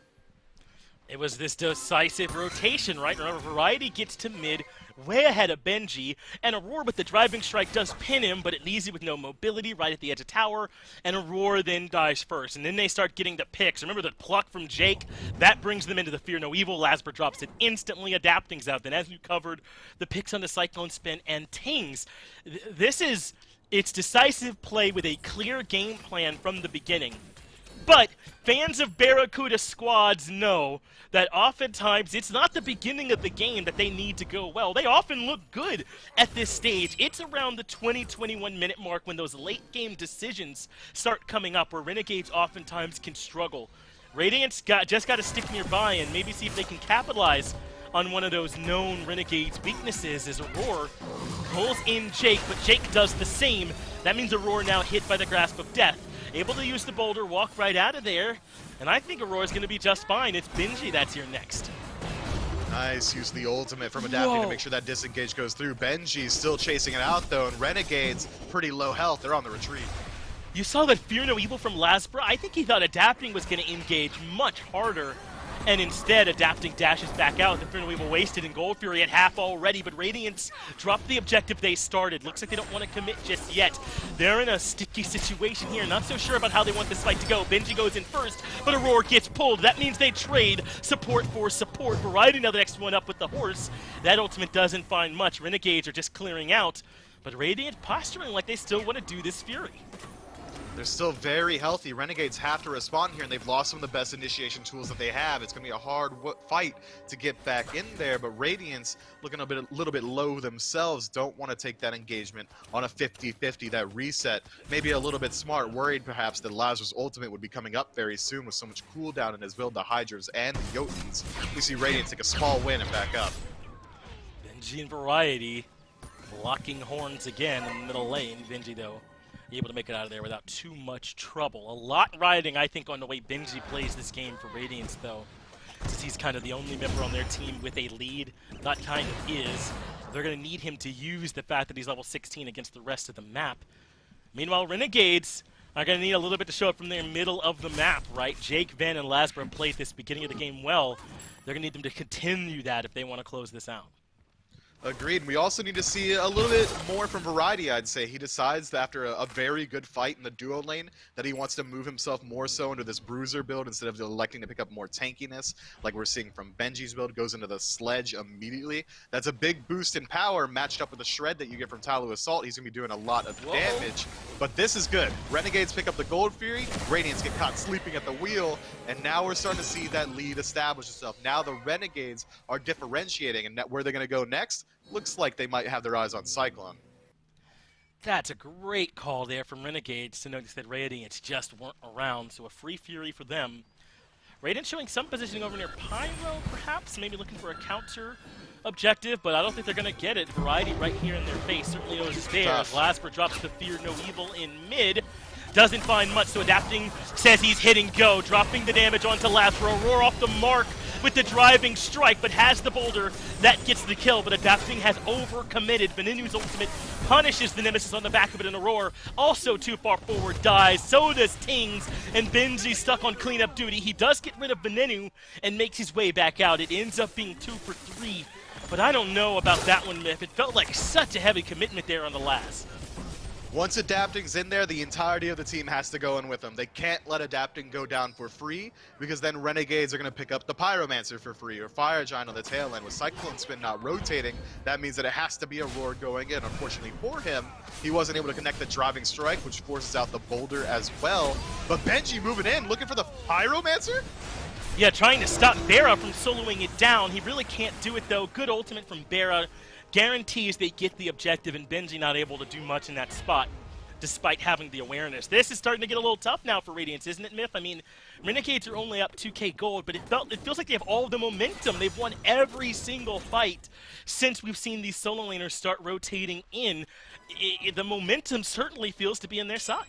It was this decisive rotation, right? Remember, Variety gets to mid, way ahead of Benji, and Aurora with the driving strike does pin him, but it leaves you with no mobility right at the edge of tower, and Aurora then dies first. And then they start getting the picks. Remember the pluck from Jake? That brings them into the Fear No Evil. Lasper drops it instantly, adapting's out. Then as you covered, the picks on the Cyclone Spin and Tings. It's decisive play with a clear game plan from the beginning. But fans of Barracuda squads know that oftentimes it's not the beginning of the game that they need to go well. They often look good at this stage. It's around the 20-21 minute mark when those late game decisions start coming up where Renegades oftentimes can struggle. Radiance just got to stick nearby and maybe see if they can capitalize on one of those known Renegades weaknesses as Aurora pulls in Jake, but Jake does the same. That means Aurora now hit by the grasp of death. Able to use the boulder, walk right out of there, and I think Aurora's going to be just fine. It's Benji that's here next. Nice, use the ultimate from adapting to make sure that disengage goes through. Benji's still chasing it out though, and Renegades, pretty low health, they're on the retreat. You saw that Fear No Evil from Lasbra? I think he thought adapting was going to engage much harder, and instead adapting dashes back out. The Fear No Evil wasted in Gold Fury at half already, but Radiance dropped the objective they started. Looks like they don't want to commit just yet. They're in a sticky situation here. Not so sure about how they want this fight to go. Benji goes in first, but Aurora gets pulled. That means they trade support for support. Variety now the next one up with the horse. That ultimate doesn't find much. Renegades are just clearing out, but Radiant posturing like they still want to do this Fury. They're still very healthy. Renegades have to respond here, and they've lost some of the best initiation tools that they have. It's going to be a hard fight to get back in there, but Radiance, looking a little bit low themselves, don't want to take that engagement on a 50-50, that reset. Maybe a little bit smart, worried perhaps that Lazarus' ultimate would be coming up very soon with so much cooldown in his build, the hi-rez and the Jotuns. We see Radiance take a small win and back up. Benji and Variety locking horns again in the middle lane. Benji, though, able to make it out of there without too much trouble. A lot riding, I think, on the way Benji plays this game for Radiance, though, since he's kind of the only member on their team with a lead. Not kind of is. They're going to need him to use the fact that he's level 16 against the rest of the map. Meanwhile, Renegades are going to need a little bit to show up from their middle of the map, right? Jake, Van, and Lasbra played this beginning of the game well. They're going to need them to continue that if they want to close this out. Agreed. We also need to see a little bit more from Variety, I'd say. He decides that after a very good fight in the duo lane that he wants to move himself more so into this bruiser build instead of electing to pick up more tankiness like we're seeing from Benji's build. Goes into the sledge immediately. That's a big boost in power matched up with the shred that you get from Talu Assault. He's going to be doing a lot of damage, but this is good. Renegades pick up the Gold Fury. Radiance get caught sleeping at the wheel, and now we're starting to see that lead establish itself. Now the Renegades are differentiating, and where they're going to go next looks like they might have their eyes on Cyclone. That's a great call there from Renegades to notice that Radiance just weren't around, so a free Fury for them. Radiance showing some positioning over near Pyro, perhaps, maybe looking for a counter objective, but I don't think they're going to get it. Variety right here in their face certainly knows it's there. Lasper drops the Fear No Evil in mid. doesn't find much, so Adapting says he's hitting go, dropping the damage onto Lazaro. Roar off the mark with the driving strike, but has the boulder. That gets the kill, but Adapting has overcommitted. Venenu's ultimate punishes the Nemesis on the back of it, and Aurora, also too far forward, dies. So does Tings, and Benji stuck on cleanup duty. He does get rid of Venenu and makes his way back out. It ends up being 2 for 3, but I don't know about that one, Myth. It felt like such a heavy commitment there on the last. Once Adapting's in there, the entirety of the team has to go in with them. They can't let Adapting go down for free, because then Renegades are going to pick up the Pyromancer for free, or Fire Giant on the tail end. With Cyclone Spin not rotating, that means that it has to be a Roar going in. Unfortunately for him, he wasn't able to connect the driving strike, which forces out the boulder as well. But Benji moving in, looking for the Pyromancer? Yeah, trying to stop Bera from soloing it down. He really can't do it, though. Good ultimate from Bera. Guarantees they get the objective, and Benji not able to do much in that spot despite having the awareness. This is starting to get a little tough now for Radiance, isn't it, Myth? I mean, Renegades are only up 2k gold, but it feels like they have all the momentum. They've won every single fight since we've seen these solo laners start rotating in. The momentum certainly feels to be in their side.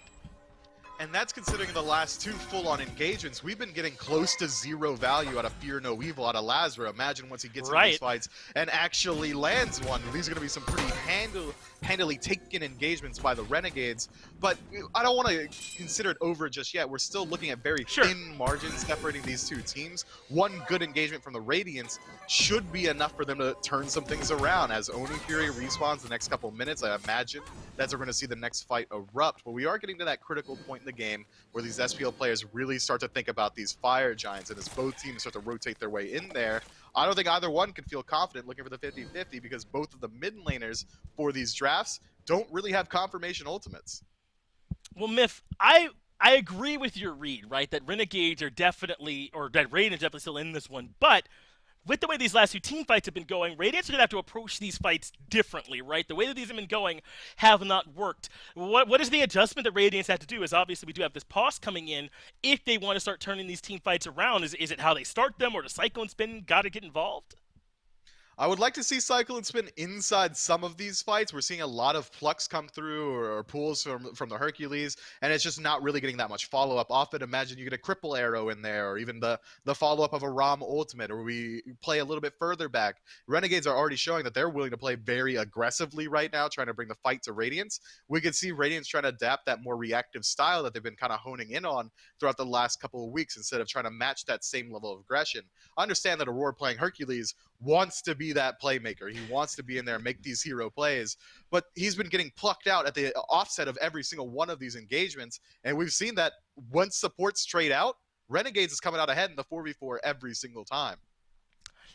And that's considering the last 2 full-on engagements. We've been getting close to 0 value out of Fear No Evil, out of Lazaro. Imagine once he gets into these fights and actually lands one. These are going to be some pretty handily taken engagements by the Renegades. But I don't want to consider it over just yet. We're still looking at very thin margins separating these two teams. One good engagement from the Radiance should be enough for them to turn some things around. As Oni Fury respawns the next couple of minutes, I imagine that's where we're going to see the next fight erupt. But we are getting to that critical point in the game where these SPL players really start to think about these Fire Giants, and as both teams start to rotate their way in there, I don't think either one can feel confident looking for the 50-50, because both of the mid laners for these drafts don't really have confirmation ultimates. Well, Myth, I agree with your read, right? That Renegades are definitely, or that Radiance definitely still in this one, but with the way these last 2 team fights have been going, Radiance are going to have to approach these fights differently, right? The way that these have been going have not worked. What is the adjustment that Radiance have to do? Is obviously we do have this pause coming in. If they want to start turning these team fights around, is it how they start them, or does Cyclone Spin got to get involved? I would like to see Cyclone Spin inside some of these fights. We're seeing a lot of plucks come through, or pulls from the Hercules, and it's just not really getting that much follow-up. Often imagine you get a cripple arrow in there, or even the follow-up of a Rom ultimate, or we play a little bit further back. Renegades are already showing that they're willing to play very aggressively right now, trying to bring the fight to Radiance. We could see Radiance trying to adapt that more reactive style that they've been kind of honing in on throughout the last couple of weeks, instead of trying to match that same level of aggression. I understand that Aurora playing Hercules wants to be that playmaker. He wants to be in there and make these hero plays, but he's been getting plucked out at the offset of every single one of these engagements, and we've seen that once supports trade out, Renegades is coming out ahead in the 4v4 every single time.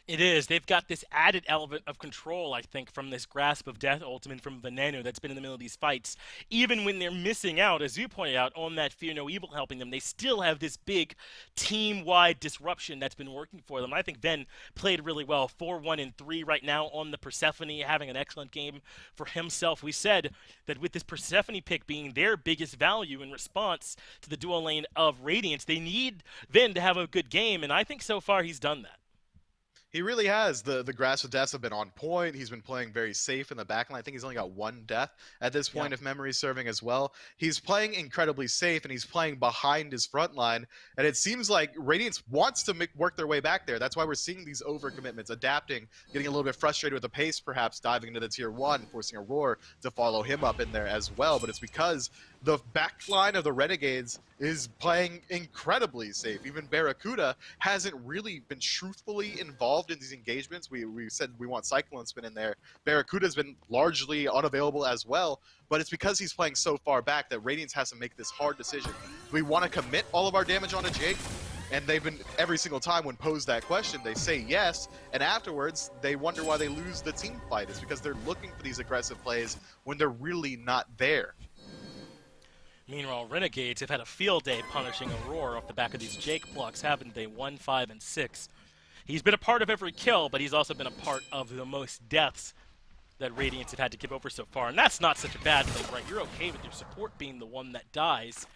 It is. They've got this added element of control, I think, from this Grasp of Death ultimate from Veneno that's been in the middle of these fights. Even when they're missing out, as you pointed out, on that Fear No Evil helping them, they still have this big team-wide disruption that's been working for them. I think Ven played really well. 4-1-3 right now on the Persephone, having an excellent game for himself. We said that with this Persephone pick being their biggest value in response to the dual lane of Radiance, they need Ven to have a good game, and I think so far he's done that. He really has. The Grasp of Deaths have been on point. He's been playing very safe in the backline. I think he's only got 1 death at this point, if memory's serving as well. He's playing incredibly safe, and he's playing behind his front line. And it seems like Radiance wants to work their way back there. That's why we're seeing these overcommitments, adapting, getting a little bit frustrated with the pace, perhaps diving into the tier 1, forcing a Roar to follow him up in there as well. But it's because the backline of the Renegades is playing incredibly safe. Even Barracuda hasn't really been truthfully involved in these engagements. We said we want Cyclone Spin in there. Barracuda's been largely unavailable as well, but it's because he's playing so far back that Radiance has to make this hard decision. Do we want to commit all of our damage onto Jake? And they've been, every single time when posed that question, they say yes, and afterwards they wonder why they lose the team fight. It's because they're looking for these aggressive plays when they're really not there. Meanwhile, Renegades have had a field day punishing Aurora off the back of these Jake blocks, haven't they? 1, 5, and 6. He's been a part of every kill, but he's also been a part of the most deaths that Radiance have had to give over so far. And that's not such a bad thing, right? You're okay with your support being the one that dies.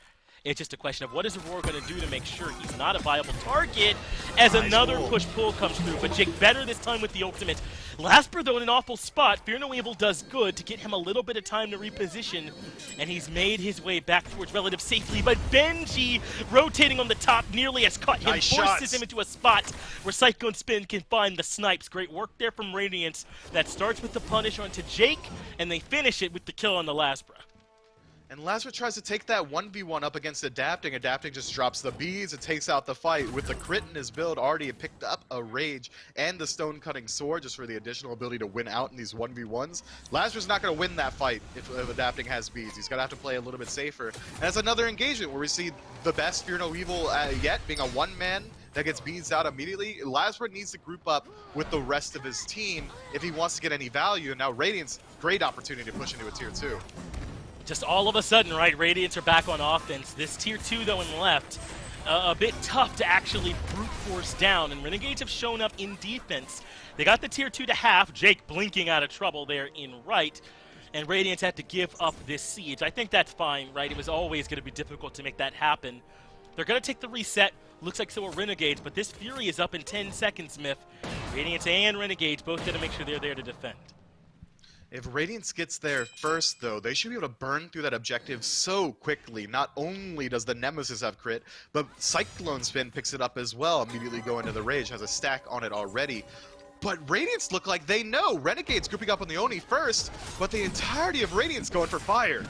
It's just a question of what is Aurora going to do to make sure he's not a viable target as another push-pull comes through. But Jake better this time with the ultimate. Lasper, though, in an awful spot. Fear No Evil does good to get him a little bit of time to reposition, and he's made his way back towards relative safety. But Benji, rotating on the top, nearly has caught him, forces him into a spot where Cyclone Spin can find the snipes. Great work there from Radiance. That starts with the punish onto Jake, and they finish it with the kill on the Lasper. And Lasper tries to take that 1v1 up against Adapting. Adapting just drops the beads. It takes out the fight. With the crit in his build, already picked up a Rage and the Stone Cutting Sword just for the additional ability to win out in these 1v1s. Lasper's not going to win that fight if Adapting has beads. He's going to have to play a little bit safer. And that's another engagement where we see the best Fear No Evil yet, being a one-man that gets beads out immediately. Lasper needs to group up with the rest of his team if he wants to get any value. And now Radiance, great opportunity to push into a tier 2. Just all of a sudden, right, Radiance are back on offense. This tier 2, though, in left, a bit tough to actually brute force down, and Renegades have shown up in defense. They got the tier 2 to half, Jake blinking out of trouble there in right, and Radiance had to give up this siege. I think that's fine, right? It was always going to be difficult to make that happen. They're going to take the reset. Looks like so are Renegades, but this Fury is up in 10 seconds, Myth. Radiance and Renegades both got to make sure they're there to defend. If Radiance gets there first, though, they should be able to burn through that objective so quickly. Not only does the Nemesis have crit, but Cyclone Spin picks it up as well, immediately going to the Rage, has a stack on it already. But Radiance look like they know. Renegades grouping up on the Oni first, but the entirety of Radiance going for fire.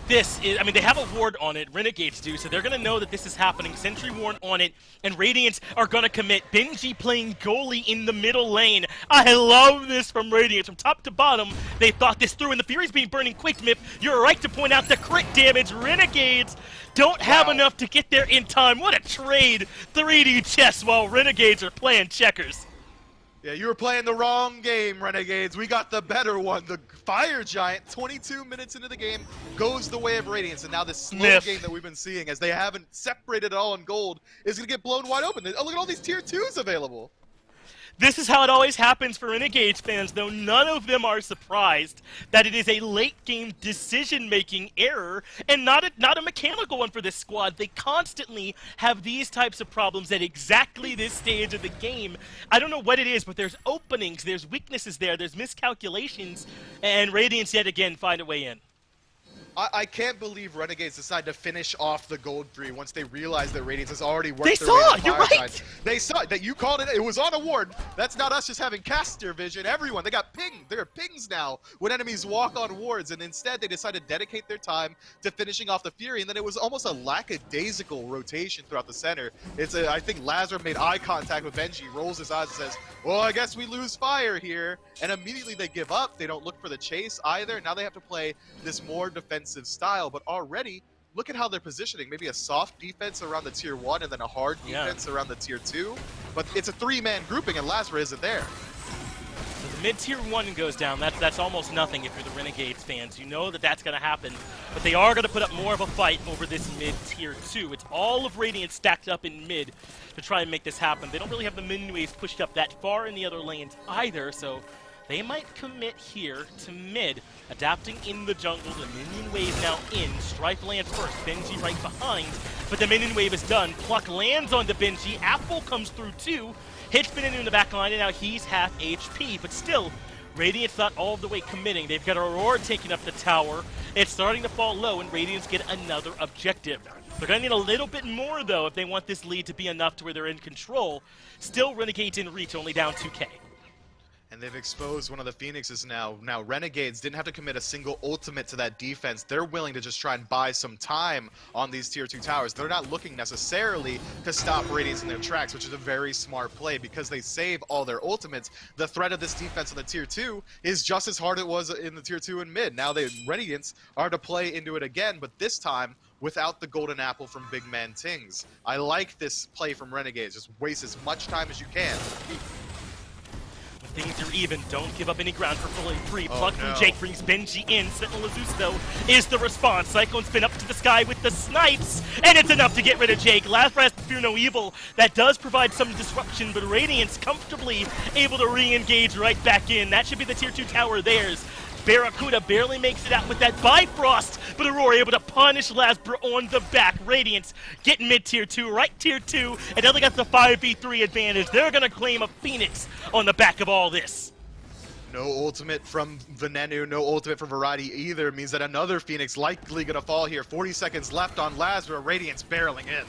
This is, I mean, they have a ward on it, Renegades do, so they're going to know that this is happening. Sentry Warren on it, and Radiance are going to commit. Benji playing goalie in the middle lane. I love this from Radiance. From top to bottom, they thought this through, and the Fury's being burning quick, Myth. You're right to point out the crit damage. Renegades don't have enough to get there in time. What a trade. 3D chess while Renegades are playing checkers. Yeah, you were playing the wrong game, Renegades. We got the better one. The Fire Giant, 22 minutes into the game, goes the way of Radiance. And now this slow game that we've been seeing, as they haven't separated at all in gold, is going to get blown wide open. Oh, look at all these tier 2s available. This is how it always happens for Renegades fans, though none of them are surprised that it is a late-game decision-making error and not a mechanical one for this squad. They constantly have these types of problems at exactly this stage of the game. I don't know what it is, but there's openings, there's weaknesses there, there's miscalculations, and Radiance yet again find a way in. I can't believe Renegades decided to finish off the gold 3 once they realized that Radiance has already worked They their way saw, to you're Fire right. Giants. They saw that you called it. It was on a ward. That's not us just having caster vision. Everyone, they got pinged. There are pings now when enemies walk on wards, and instead they decided to dedicate their time to finishing off the Fury, and then it was almost a lackadaisical rotation throughout the center. I think Lazar made eye contact with Benji, rolls his eyes and says, well, I guess we lose fire here. And immediately they give up. They don't look for the chase either. Now they have to play this more defensive style, but already, look at how they're positioning. Maybe a soft defense around the tier 1 and then a hard defense around the tier 2. But it's a 3-man grouping and Lazar isn't there. So the mid-tier 1 goes down. That's almost nothing if you're the Renegades fans. You know that that's going to happen. But they are going to put up more of a fight over this mid-tier 2. It's all of Radiance stacked up in mid to try and make this happen. They don't really have the minion waves pushed up that far in the other lanes either, so they might commit here to mid. Adapting in the jungle, the minion wave now in. Strife lands first, Benji right behind, but the minion wave is done. Pluck lands on the Benji, Apple comes through too. Hits Beninu in the back line, and now he's half HP, but still, Radiance not all the way committing. They've got Aurora taking up the tower. It's starting to fall low, and Radiance get another objective. They're going to need a little bit more, though, if they want this lead to be enough to where they're in control. Still, Renegades in reach, only down 2K. And they've exposed one of the Phoenixes now. Now, Renegades didn't have to commit a single ultimate to that defense. They're willing to just try and buy some time on these tier 2 towers. They're not looking necessarily to stop Radiance in their tracks, which is a very smart play because they save all their ultimates. The threat of this defense on the tier 2 is just as hard as it was in the tier 2 and mid. Now, the Radiance are to play into it again, but this time without the golden apple from Big Man Tings. I like this play from Renegades. Just waste as much time as you can. Things are even. Don't give up any ground for fully free. Pluck from Jake brings Benji in. Sentinel Azus, though, is the response. Cyclone Spin up to the sky with the snipes, and it's enough to get rid of Jake. Last Rest, Fear No Evil. That does provide some disruption, but Radiance comfortably able to re-engage right back in. That should be the tier 2 tower theirs. Barracuda barely makes it out with that Bifrost, but Aurora able to punish Lasbra on the back. Radiance getting mid tier 2, right tier 2, and now they got the 5v3 advantage. They're gonna claim a Phoenix on the back of all this. No ultimate from Venenu, no ultimate from Variety either, means that another Phoenix likely gonna fall here. 40 seconds left on Lasbra, Radiance barreling in.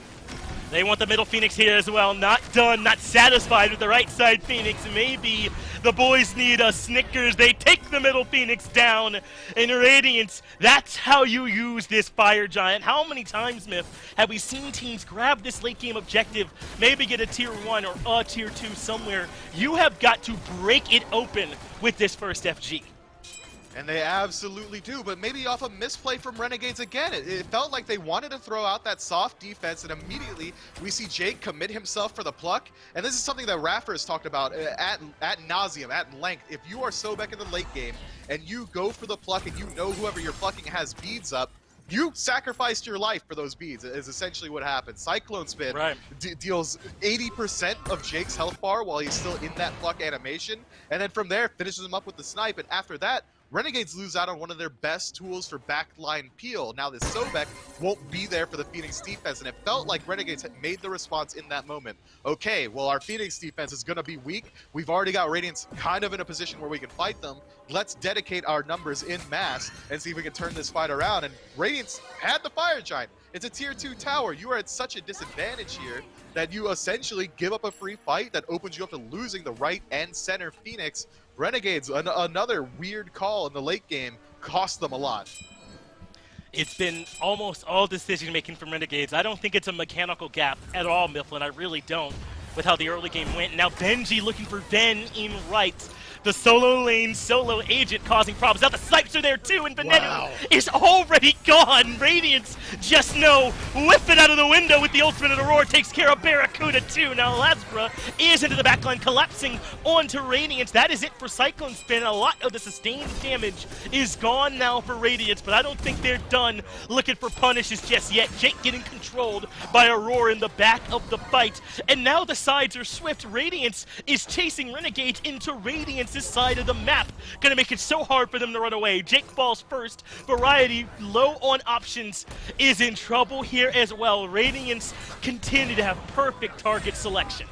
They want the middle Phoenix here as well. Not done, not satisfied with the right side Phoenix. Maybe the boys need a Snickers. They take the middle Phoenix down. And Radiance, that's how you use this Fire Giant. How many times, Myth, have we seen teams grab this late game objective, maybe get a tier 1 or a tier 2 somewhere? You have got to break it open with this first FG. And they absolutely do, but maybe off a misplay from Renegades again. It felt like they wanted to throw out that soft defense, and immediately we see Jake commit himself for the pluck. And this is something that Raffer has talked about at nauseum, at length. If you are Sobek in the late game, and you go for the pluck, and you know whoever you're plucking has beads up, you sacrificed your life for those beads, is essentially what happens. Cyclone Spin deals 80% of Jake's health bar while he's still in that pluck animation, and then from there finishes him up with the snipe, and after that, Renegades lose out on one of their best tools for backline peel. Now this Sobek won't be there for the Phoenix defense, and it felt like Renegades had made the response in that moment. Okay, well our Phoenix defense is gonna be weak. We've already got Radiance kind of in a position where we can fight them. Let's dedicate our numbers in mass and see if we can turn this fight around. And Radiance had the Fire Giant. It's a tier 2 tower. You are at such a disadvantage here that you essentially give up a free fight that opens you up to losing the right and center Phoenix. Renegades, another weird call in the late game, cost them a lot. It's been almost all decision-making from Renegades. I don't think it's a mechanical gap at all, Mifflin. I really don't, with how the early game went. Now Benji looking for Ven in right. The solo lane, solo agent causing problems. Now the snipes are there too, and Venenu is already gone. Radiance just whip it out of the window with the ultimate, and Aurora takes care of Barracuda too. Now Lasbra is into the backline, collapsing onto Radiance. That is it for Cyclone Spin. A lot of the sustained damage is gone now for Radiance, but I don't think they're done looking for punishes just yet. Jake getting controlled by Aurora in the back of the fight, and now the sides are swift. Radiance is chasing Renegades into Radiance's side of the map. Gonna make it so hard for them to run away. Jake falls first. Variety, low on options, is in trouble here as well. Radiance continue to have perfect target selection.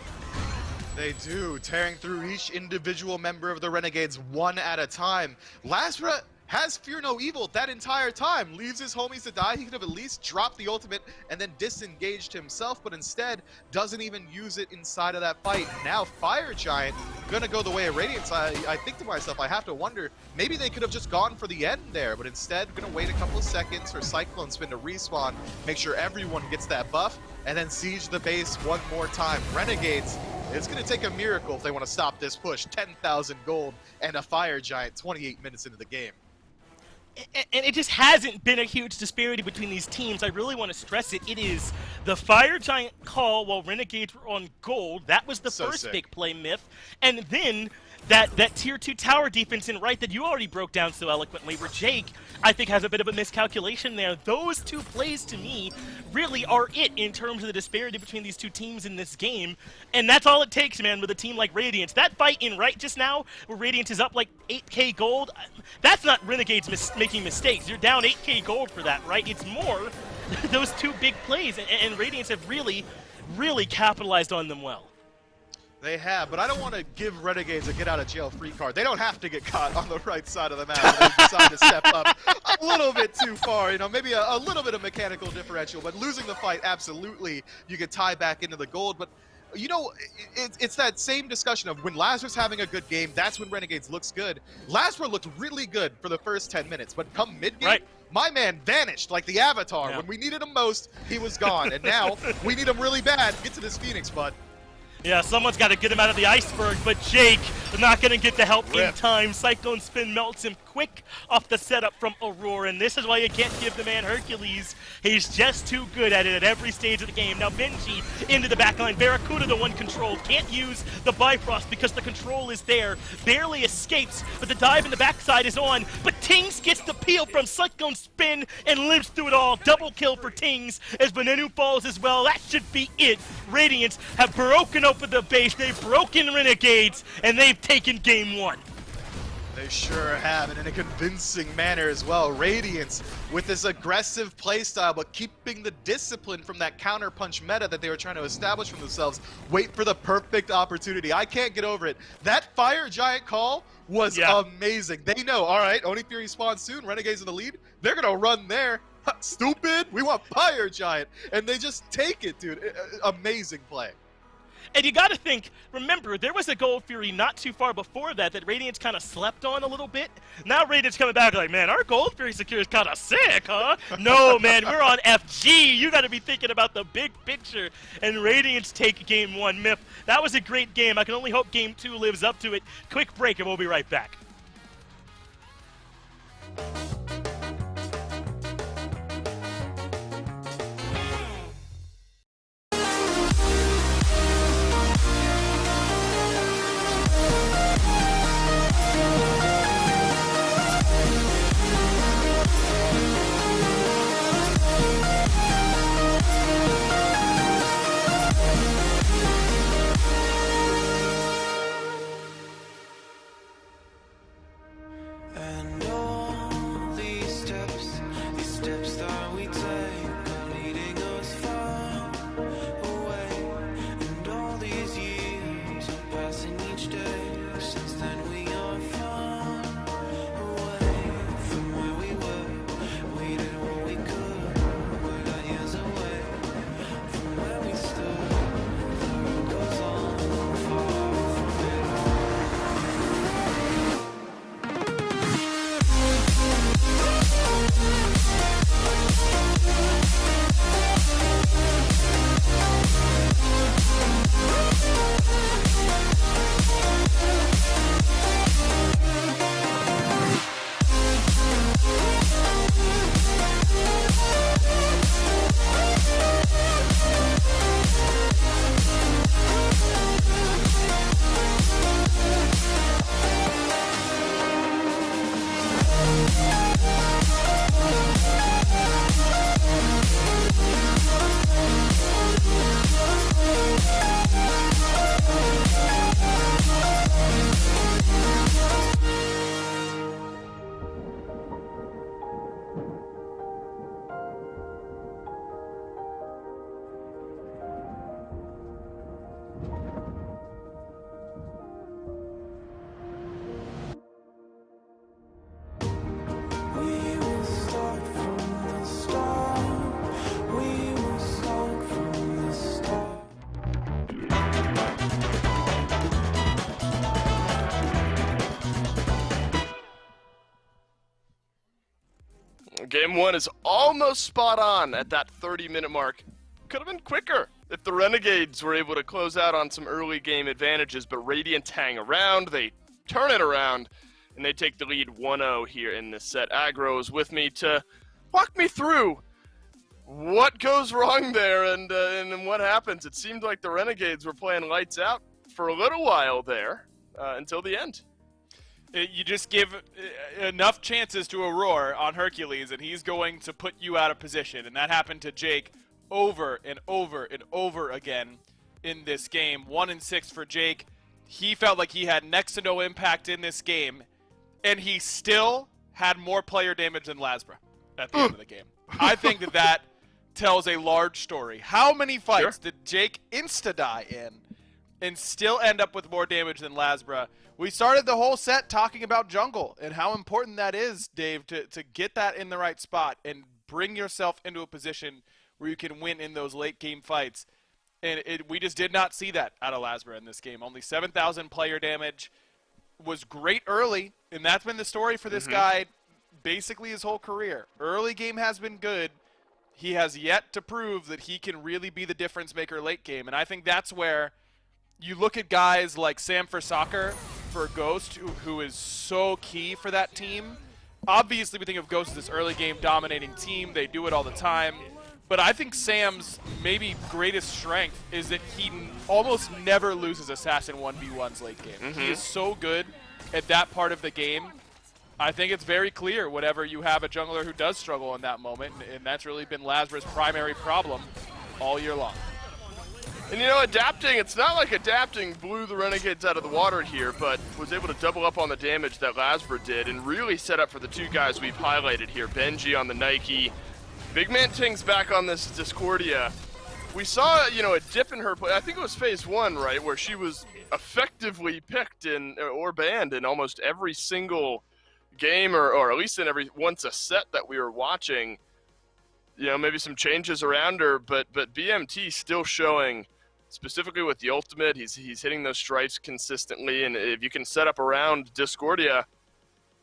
They do, tearing through each individual member of the Renegades one at a time. Lasbra has Fear No Evil that entire time, leaves his homies to die. He could have at least dropped the ultimate and then disengaged himself, but instead doesn't even use it inside of that fight. Now Fire Giant gonna go the way of Radiance. I think to myself, I have to wonder, maybe they could have just gone for the end there, but instead gonna wait a couple of seconds for Cyclone Spin to respawn, make sure everyone gets that buff, and then siege the base one more time. Renegades, it's gonna take a miracle if they want to stop this push. 10,000 gold and a Fire Giant 28 minutes into the game. And it just hasn't been a huge disparity between these teams. I really want to stress it. It is the Fire Giant call while Renegades were on gold. That was the first big play, Myth. And then that tier 2 tower defense in right that you already broke down so eloquently, where Jake, I think, has a bit of a miscalculation there. Those two plays, to me, really are it in terms of the disparity between these two teams in this game. And that's all it takes, man, with a team like Radiance. That fight in right just now, where Radiance is up like 8k gold, that's not Renegades making mistakes. You're down 8k gold for that, right? It's more those two big plays, and Radiance have really, really capitalized on them well. They have, but I don't want to give Renegades a get-out-of-jail-free card. They don't have to get caught on the right side of the map. They decide to step up a little bit too far, you know, maybe a little bit of mechanical differential, but losing the fight, absolutely, you could tie back into the gold. But, you know, it's that same discussion of when Lazarus having a good game, that's when Renegades looks good. Lazarus looked really good for the first 10 minutes, but come mid-game, my man vanished like the Avatar. Yeah. When we needed him most, he was gone, and now we need him really bad. Get to this Phoenix, bud. Yeah, someone's got to get him out of the iceberg, but Jake not going to get the help in time. Cyclone Spin melts him quick off the setup from Aurora, and this is why you can't give the man Hercules. He's just too good at it at every stage of the game. Now Benji into the backline. Barracuda, the one controlled. Can't use the Bifrost because the control is there. Barely escapes, but the dive in the backside is on. But Tings gets the peel from Cyclone Spin and lives through it all. Double kill for Tings as Venenu falls as well. That should be it. Radiance have broken open the base. They've broken Renegades, and they've taken game one. They sure have, and in a convincing manner as well. Radiance with this aggressive playstyle, but keeping the discipline from that counterpunch meta that they were trying to establish for themselves. Wait for the perfect opportunity. I can't get over it. That Fire Giant call was amazing. They know, all right, Oni Fury spawns soon, Renegades in the lead. They're going to run there. Stupid, we want Fire Giant. And they just take it, dude. Amazing play. And you got to think, remember, there was a Gold Fury not too far before that Radiance kind of slept on a little bit. Now Radiance coming back like, man, our Gold Fury secure is kind of sick, huh? No, man, we're on FG. You got to be thinking about the big picture. And Radiance take game 1, Myth. That was a great game. I can only hope game 2 lives up to it. Quick break, and we'll be right back. Game 1 is almost spot on at that 30-minute mark. Could have been quicker if the Renegades were able to close out on some early game advantages, but Radiant hang around, they turn it around, and they take the lead 1-0 here in this set. Aggro is with me to walk me through what goes wrong there and what happens. It seemed like the Renegades were playing lights out for a little while there until the end. You just give enough chances to Aurora on Hercules, and he's going to put you out of position. And that happened to Jake over and over and over again in this game. 1-6 for Jake. He felt like he had next to no impact in this game, and he still had more player damage than Lasbra at the end of the game. I think that tells a large story. How many fights did Jake insta-die in and still end up with more damage than Lasbra? We started the whole set talking about jungle and how important that is, Dave, to get that in the right spot and bring yourself into a position where you can win in those late game fights. And we just did not see that out of Lasbra in this game. Only 7,000 player damage. Was great early, and that's been the story for this guy basically his whole career. Early game has been good. He has yet to prove that he can really be the difference maker late game. And I think that's where you look at guys like Sam for Soccer, for Ghost, who is so key for that team. Obviously, we think of Ghost as this early game dominating team. They do it all the time. But I think Sam's maybe greatest strength is that he almost never loses Assassin 1v1s late game. He is so good at that part of the game. I think it's very clear whenever you have a jungler who does struggle in that moment, and that's really been Lasbra's primary problem all year long. And you know, adapting, it's not like adapting blew the Renegades out of the water here, but was able to double up on the damage that Lasbra did and really set up for the two guys we've highlighted here. Benji on the Nike. Big Man Ting's back on this Discordia. We saw, you know, a dip in her play. I think it was phase 1, right, where she was effectively picked in or banned in almost every single game, or at least in every once a set that we were watching. You know, maybe some changes around her, but BMT still showing, specifically with the ultimate, he's hitting those strikes consistently, and if you can set up around Discordia,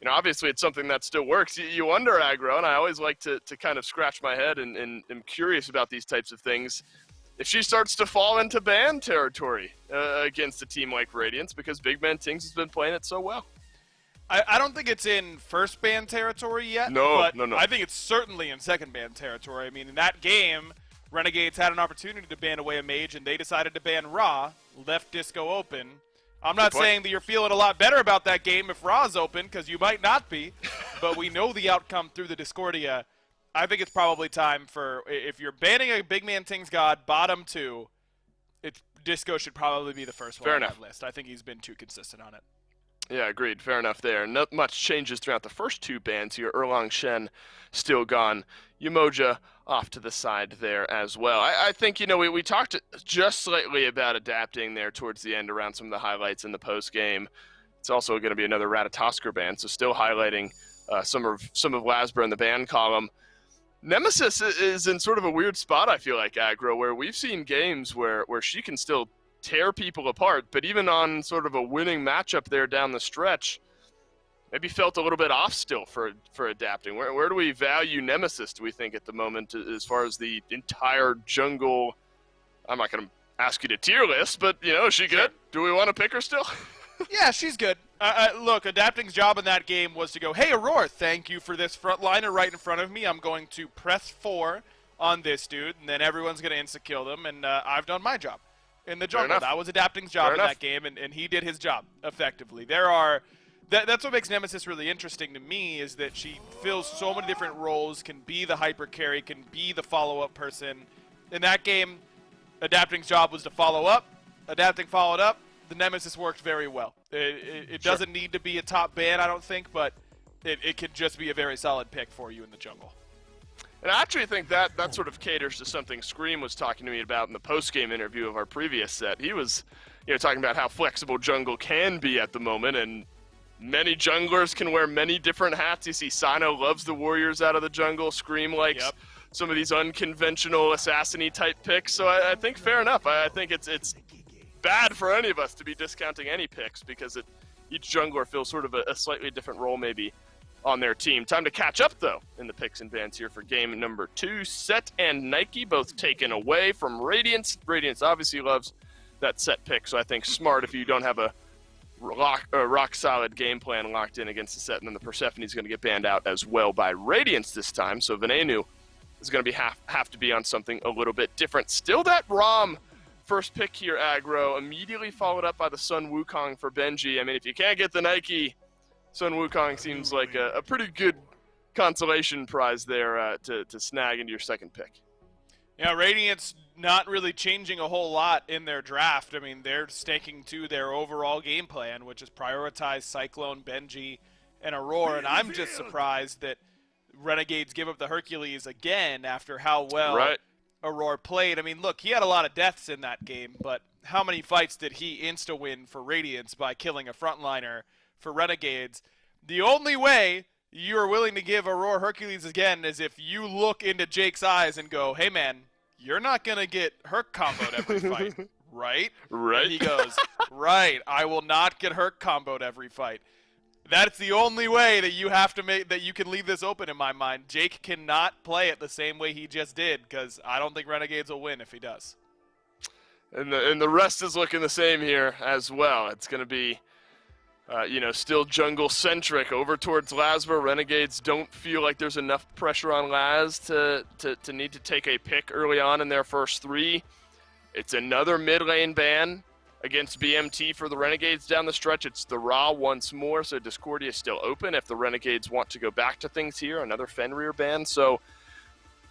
you know, obviously it's something that still works. You wonder, Aggro, and I always like to kind of scratch my head and am curious about these types of things. If she starts to fall into ban territory against a team like Radiance, because Big Man Tings has been playing it so well. I don't think it's in first ban territory yet. No. I think it's certainly in second ban territory. I mean, in that game, Renegades had an opportunity to ban away a mage, and they decided to ban Ra, left Disco open. I'm not saying that you're feeling a lot better about that game if Ra's open, because you might not be, but we know the outcome through the Discordia. I think it's probably time for, if you're banning a Big Man Ting's God, bottom 2, Disco should probably be the first one on that list. I think he's been too consistent on it. Yeah, agreed. Fair enough there. Not much changes throughout the first 2 bans here. Erlang Shen still gone. Umoja off to the side there as well. I think, you know, we talked just slightly about adapting there towards the end around some of the highlights in the post-game. It's also going to be another Ratatosker ban, so still highlighting some of Lasbra in the ban column. Nemesis is in sort of a weird spot, I feel like, Aggro, where we've seen games where she can still tear people apart, but even on sort of a winning matchup there down the stretch, maybe felt a little bit off still for adapting. Where do we value Nemesis, do we think, at the moment, as far as the entire jungle? I'm not going to ask you to tier list, but, you know, is she good? Do we want to pick her still? Yeah, she's good. Look, Adapting's job in that game was to go, hey, Aurora, thank you for this frontliner right in front of me. I'm going to press 4 on this dude, and then everyone's going to insta-kill them, and I've done my job in the jungle. That was Adapting's job in that game, and he did his job effectively. That's what makes Nemesis really interesting to me, is that she fills so many different roles, can be the hyper carry, can be the follow-up person. In that game, Adapting's job was to follow up. Adapting followed up. The Nemesis worked very well. It doesn't need to be a top ban, I don't think, but it can just be a very solid pick for you in the jungle. And I actually think that sort of caters to something Scream was talking to me about in the post-game interview of our previous set. He was, you know, talking about how flexible jungle can be at the moment, and many junglers can wear many different hats. You see Sino loves the warriors out of the jungle. Scream likes some of these unconventional assassin-y type picks. So I think fair enough. I think it's bad for any of us to be discounting any picks, because each jungler fills sort of a slightly different role maybe on their team. Time to catch up, though, in the picks and bans here for game number 2. Set and Nike both taken away from Radiance. Radiance obviously loves that set pick, so I think smart if you don't have a rock-solid game plan locked in against the set, and then the Persephone is going to get banned out as well by Radiance this time, so Venenu is going to be have to be on something a little bit different. Still that Rom first pick here, Aggro, immediately followed up by the Sun Wukong for Benji. I mean, if you can't get the Nike, Sun Wukong seems like a pretty good consolation prize there to snag into your second pick. Yeah, Radiance not really changing a whole lot in their draft. I mean, they're sticking to their overall game plan, which is prioritize Cyclone, Benji, and Aurora. And I'm just surprised that Renegades give up the Hercules again after how well Aurora played. I mean, look, he had a lot of deaths in that game, but how many fights did he insta-win for Radiance by killing a frontliner for Renegades? The only way you are willing to give Aurora Hercules again is if you look into Jake's eyes and go, hey, man, you're not going to get Herc comboed every fight, right? Right. And he goes, right, I will not get Herc comboed every fight. That's the only way that you have to make, that you can leave this open in my mind. Jake cannot play it the same way he just did, because I don't think Renegades will win if he does. And the rest is looking the same here as well. It's going to be, you know, still jungle-centric over towards Lasbra. Renegades don't feel like there's enough pressure on Laz to need to take a pick early on in their first 3. It's another mid-lane ban against BMT for the Renegades down the stretch. It's the Ra once more, so Discordia is still open if the Renegades want to go back to things here. Another Fenrir ban. So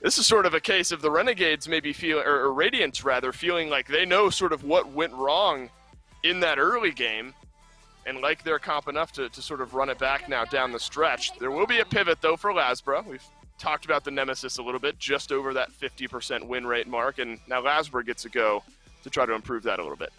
This is sort of a case of the Renegades maybe or Radiance rather, feeling like they know sort of what went wrong in that early game and like their comp enough to sort of run it back now down the stretch. There will be a pivot, though, for Lasbra. We've talked about the Nemesis a little bit, just over that 50% win rate mark, and now Lasbra gets a go to try to improve that a little bit.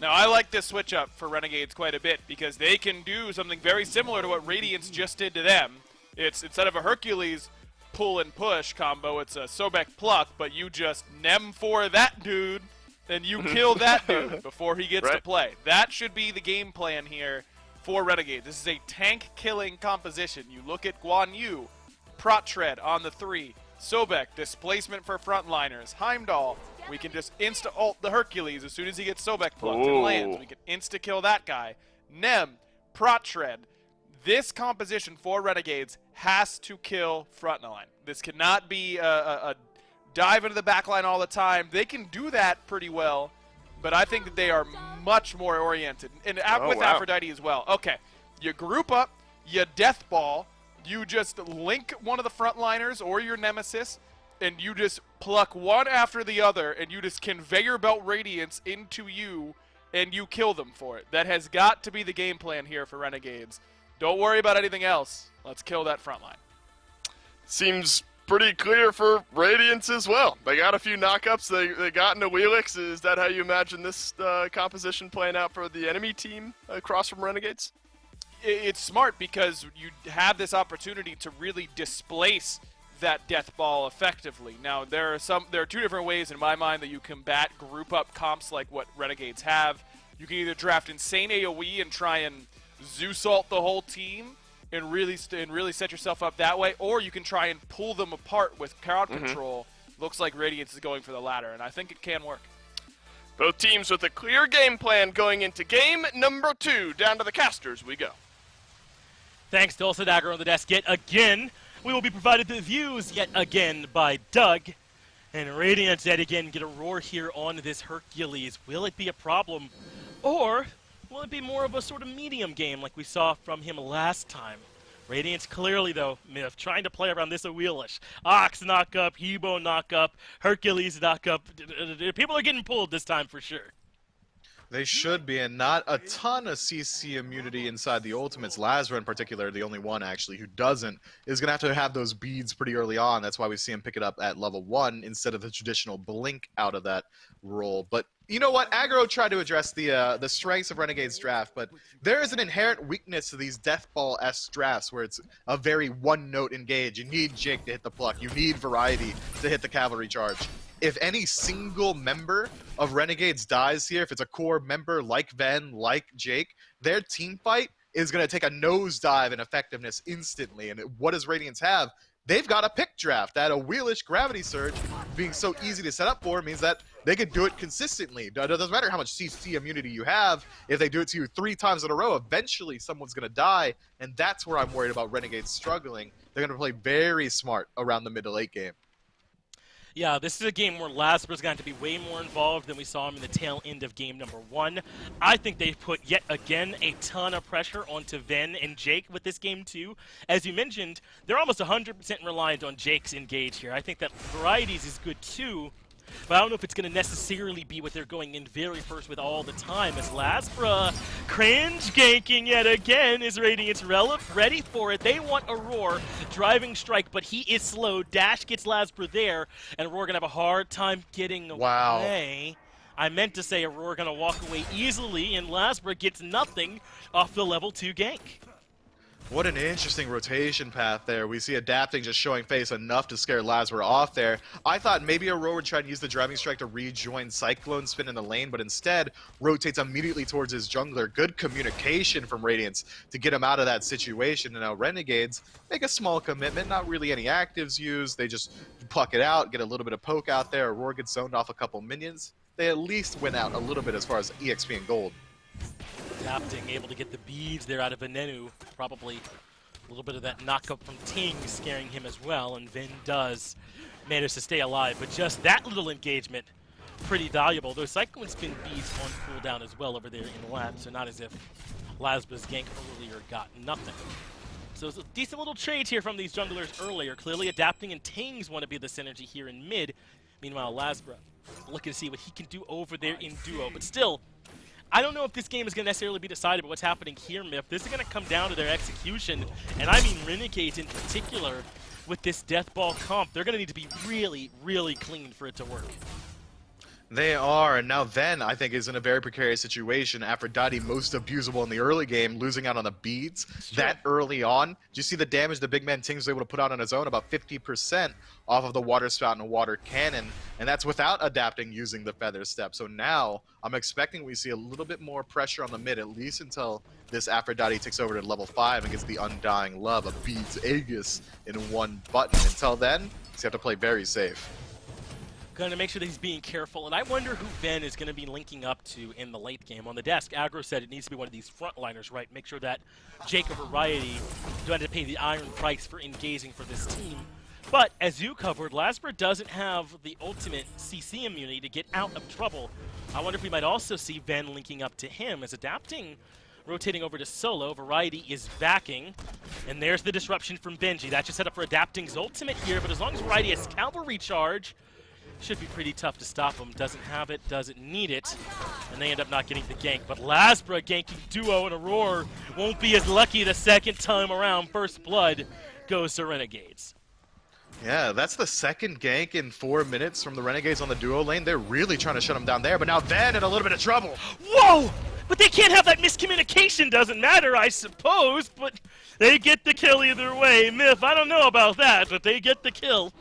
Now, I like this switch up for Renegades quite a bit because they can do something very similar to what Radiance just did to them. It's instead of a Hercules pull and push combo, it's a Sobek pluck, but you just nem for that dude and you kill that dude before he gets to play. That should be the game plan here for Renegades. This is a tank killing composition. You look at Guan Yu, Prot Tread on the 3, Sobek, displacement for frontliners, Heimdall, we can just insta-ult the Hercules as soon as he gets Sobek plucked and lands. We can insta-kill that guy. Nem, Prot Tread. This composition for Renegades has to kill frontline. This cannot be a dive into the backline all the time. They can do that pretty well, but I think that they are much more oriented. And with Aphrodite as well. Okay, you group up, you death ball, you just link one of the frontliners or your nemesis, and you just pluck one after the other, and you just conveyor belt Radiance into you, and you kill them for it. That has got to be the game plan here for Renegades. Don't worry about anything else. Let's kill that front line. Seems pretty clear for Radiance as well. They got a few knockups. They got into Wheelix. Is that how you imagine this composition playing out for the enemy team across from Renegades? It's smart because you have this opportunity to really displace that death ball effectively. Now, there are two different ways in my mind that you combat group up comps like what Renegades have. You can either draft insane AoE and try and Zeus ult the whole team and really set yourself up that way, or you can try and pull them apart with crowd control. Looks like Radiance is going for the latter, and I think it can work. Both teams with a clear game plan going into game number 2. Down to the casters we go. Thanks to Also Dagger on the desk yet again. We will be provided the views yet again by Doug. And Radiance yet again get a roar here on this Hercules. Will it be a problem? Or will it be more of a sort of medium game like we saw from him last time? Radiance clearly, though, trying to play around this Wheelish. Ox knock up, Hebo knock up, Hercules knock up. People are getting pulled this time for sure. They should be, and not a ton of CC immunity inside the ultimates. Lasbra in particular, the only one actually who doesn't, is going to have those beads pretty early on. That's why we see him pick it up at level 1 instead of the traditional blink out of that role. But you know what? Aggro tried to address the strengths of Renegade's draft, but there is an inherent weakness to these Death Ball-esque drafts where it's a very one-note engage. You need Jake to hit the pluck. You need variety to hit the cavalry charge. If any single member of Renegades dies here, if it's a core member like Ven, like Jake, their team fight is going to take a nosedive in effectiveness instantly. And what does Radiance have? They've got a pick draft. That a Wheelish Gravity Surge being so easy to set up for means that they can do it consistently. It doesn't matter how much CC immunity you have. If they do it to you 3 times in a row, eventually someone's going to die. And that's where I'm worried about Renegades struggling. They're going to play very smart around the mid to late game. Yeah, this is a game where Lasbra's going to be way more involved than we saw him in the tail end of game number 1. I think they've put, yet again, a ton of pressure onto Ven and Jake with this game, too. As you mentioned, they're almost 100% reliant on Jake's engage here. I think that Varieties is good, too. But I don't know if it's going to necessarily be what they're going in very first with all the time, as Lasbra cringe ganking yet again. Is Radiance ready for it? They want Aurora driving strike, but he is slow. Dash gets Lasbra there, and Aurora going to have a hard time getting away. I meant to say Aurora going to walk away easily, and Lasbra gets nothing off the level 2 gank. What an interesting rotation path there. We see Adapting just showing face enough to scare Lasbra off there. I thought maybe Aurora would try to use the driving strike to rejoin Cyclone Spin in the lane, but instead rotates immediately towards his jungler. Good communication from Radiance to get him out of that situation. And now Renegades make a small commitment, not really any actives used. They just pluck it out, get a little bit of poke out there. Aurora gets zoned off a couple minions. They at least win out a little bit as far as EXP and gold. Adapting, able to get the beads there out of Venenu. Probably a little bit of that knockup from Ting scaring him as well, and Ven does manage to stay alive. But just that little engagement, pretty valuable. Those Cyclone Spin beads on cooldown as well over there in the lab, so not as if Lasbra's gank earlier got nothing. So it's a decent little trade here from these junglers earlier. Clearly adapting, and Tangs want to be the synergy here in mid. Meanwhile, Lasbra looking to see what he can do over there in duo. But still, I don't know if this game is going to necessarily be decided by what's happening here, Myth. This is going to come down to their execution, and I mean Renegades in particular with this Death Ball comp. They're going to need to be really, really clean for it to work. They are, and now Ven, I think, is in a very precarious situation. Aphrodite, most abusable in the early game, losing out on the beads that early on. Do you see the damage the big man Ting was able to put out on his own? About 50% off of the water spout and water cannon, and that's without adapting using the feather step. So now, I'm expecting we see a little bit more pressure on the mid, at least until this Aphrodite takes over to level 5 and gets the Undying Love of Beads Aegis in one button. Until then, you have to play very safe. Going to make sure that he's being careful, and I wonder who Ven is going to be linking up to in the late game. On the desk, Aggro said it needs to be one of these frontliners, right? Make sure that Jake of Variety don't have to pay the iron price for engaging for this team. But, as you covered, Lasbra doesn't have the ultimate CC immunity to get out of trouble. I wonder if we might also see Ven linking up to him as adapting, rotating over to solo. Variety is backing, and there's the disruption from Benji. That should set up for adapting's ultimate here, but as long as Variety has cavalry charge, should be pretty tough to stop him. Doesn't have it, doesn't need it, and they end up not getting the gank. But Lasbra ganking duo and Aurora won't be as lucky the second time around. First blood goes to Renegades. Yeah, that's the second gank in 4 minutes from the Renegades on the duo lane. They're really trying to shut him down there, but now Ven in a little bit of trouble. Whoa! But they can't have that miscommunication, doesn't matter, I suppose, but they get the kill either way. Myth, I don't know about that, but they get the kill.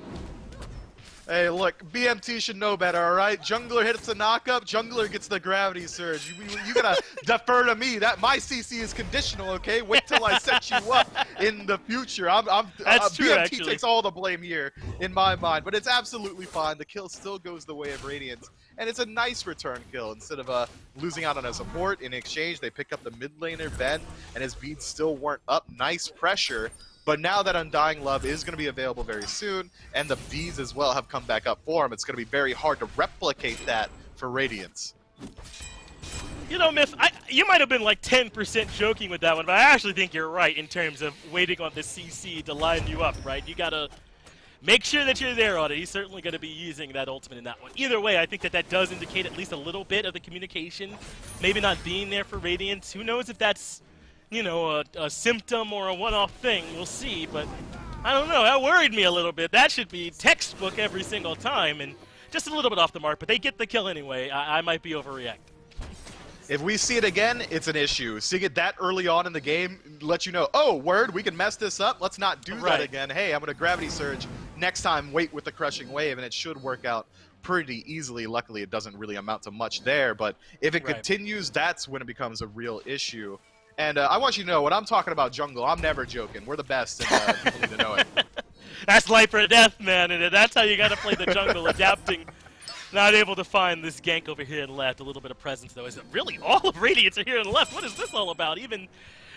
Hey, look, BMT should know better, all right? Jungler hits the knockup, jungler gets the gravity surge. You gotta defer to me. That my CC is conditional, okay? Wait till I set you up in the future. That's true, BMT actually. takes all the blame here in my mind, but it's absolutely fine. The kill still goes the way of Radiance, and it's a nice return kill. Instead of losing out on a support, in exchange they pick up the mid laner Ben, and his beats still weren't up. Nice pressure. But now that Undying Love is going to be available very soon, and the bees as well have come back up for him, it's going to be very hard to replicate that for Radiance. You know, Myth, you might have been like 10% joking with that one, but I actually think you're right in terms of waiting on the CC to line you up, right? You got to make sure that you're there on it. He's certainly going to be using that ultimate in that one. Either way, I think that that does indicate at least a little bit of the communication, maybe not being there for Radiance. Who knows if that's, you know, a symptom or a one-off thing. We'll see, but I don't know. That worried me a little bit. That should be textbook every single time, and just a little bit off the mark, but they get the kill anyway. I might be overreacting. If we see it again, it's an issue. Seeing it that early on in the game lets you know, oh, word, we can mess this up. Let's not do that again. Hey, I'm going to gravity surge. Next time, wait with the crushing wave, and it should work out pretty easily. Luckily, it doesn't really amount to much there, but if it continues, that's when it becomes a real issue. And I want you to know, when I'm talking about jungle, I'm never joking. We're the best, and people need to know it. That's life or death, man, and that's how you got to play the jungle, adapting. Not able to find this gank over here and left. A little bit of presence, though. Is it really all of Radiance are here and left? What is this all about? Even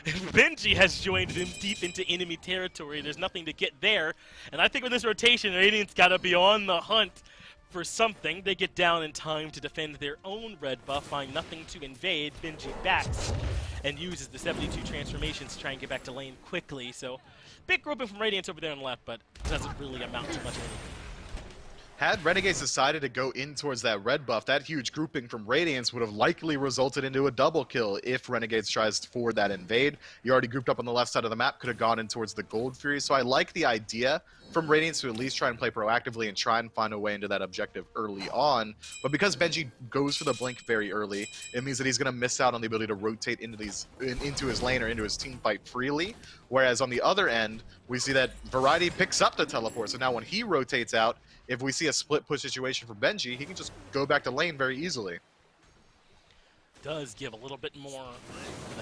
Benji has joined him deep into enemy territory. There's nothing to get there. And I think with this rotation, Radiance got to be on the hunt for something. They get down in time to defend their own red buff, find nothing to invade. Benji backs and uses the 72 transformations to try and get back to lane quickly. So, big grouping from Radiance over there on the left, but doesn't really amount to much of anything. Had Renegades decided to go in towards that red buff, that huge grouping from Radiance would have likely resulted into a double kill if Renegades tries for that invade. You already grouped up on the left side of the map, could have gone in towards the Gold Fury. So I like the idea from Radiance to at least try and play proactively and try and find a way into that objective early on. But because Benji goes for the blink very early, it means that he's going to miss out on the ability to rotate into his lane or into his team fight freely. Whereas on the other end, we see that Variety picks up the teleport. So now when he rotates out, if we see a split push situation for Benji, he can just go back to lane very easily. Does give a little bit more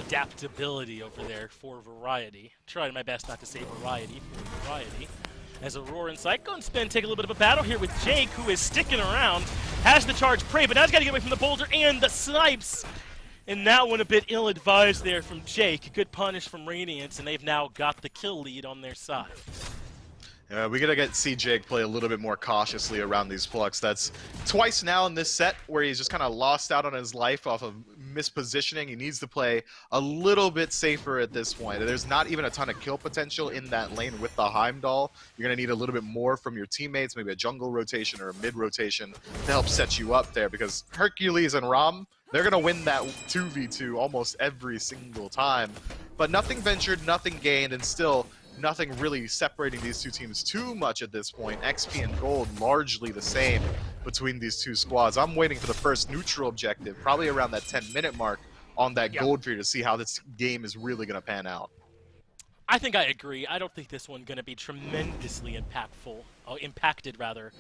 adaptability over there for Variety. Tried my best not to say Variety for Variety. As Aurora and Psycho and Spin take a little bit of a battle here with Jake, who is sticking around, has the charge prey, but now he's got to get away from the boulder and the snipes. And that one a bit ill-advised there from Jake. Good punish from Radiance, and they've now got the kill lead on their side. We gotta see Jake play a little bit more cautiously around these plucks. That's twice now in this set where he's just kind of lost out on his life off of mispositioning. He needs to play a little bit safer at this point. There's not even a ton of kill potential in that lane with the Heimdall. You're going to need a little bit more from your teammates, maybe a jungle rotation or a mid rotation to help set you up there, because Hercules and Ram, they're going to win that 2v2 almost every single time. But nothing ventured, nothing gained, and still nothing really separating these two teams too much at this point. XP and gold largely the same between these two squads. I'm waiting for the first neutral objective, probably around that 10-minute mark on that gold for you to see how this game is really going to pan out. I think I agree. I don't think this one's going to be tremendously impacted rather,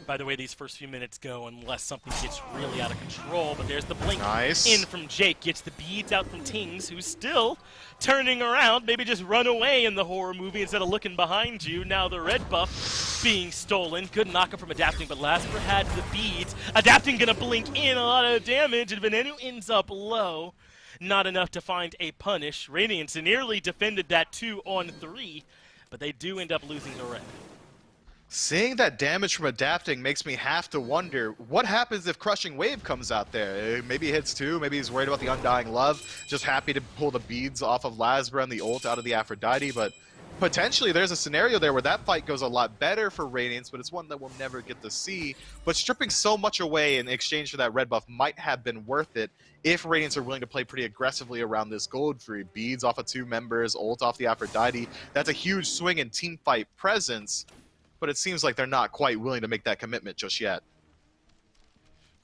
by the way these first few minutes go, unless something gets really out of control. But there's the blink in from Jake, gets the beads out from Tings, who's still turning around, maybe just run away in the horror movie instead of looking behind you. Now the red buff being stolen. Good knockup from Adapting, but Lasper had the beads. Adapting gonna blink in, a lot of damage, and Venenu ends up low. Not enough to find a punish. Radiance nearly defended that 2-on-3, but they do end up losing the red. Seeing that damage from Adapting makes me have to wonder, what happens if Crushing Wave comes out there? Maybe he hits 2, maybe he's worried about the Undying Love, just happy to pull the beads off of Lasbra and the ult out of the Aphrodite, but potentially there's a scenario there where that fight goes a lot better for Radiance, but it's one that we'll never get to see. But stripping so much away in exchange for that red buff might have been worth it if Radiance are willing to play pretty aggressively around this gold free. Beads off of 2 members, ult off the Aphrodite. That's a huge swing in teamfight presence, but it seems like they're not quite willing to make that commitment just yet.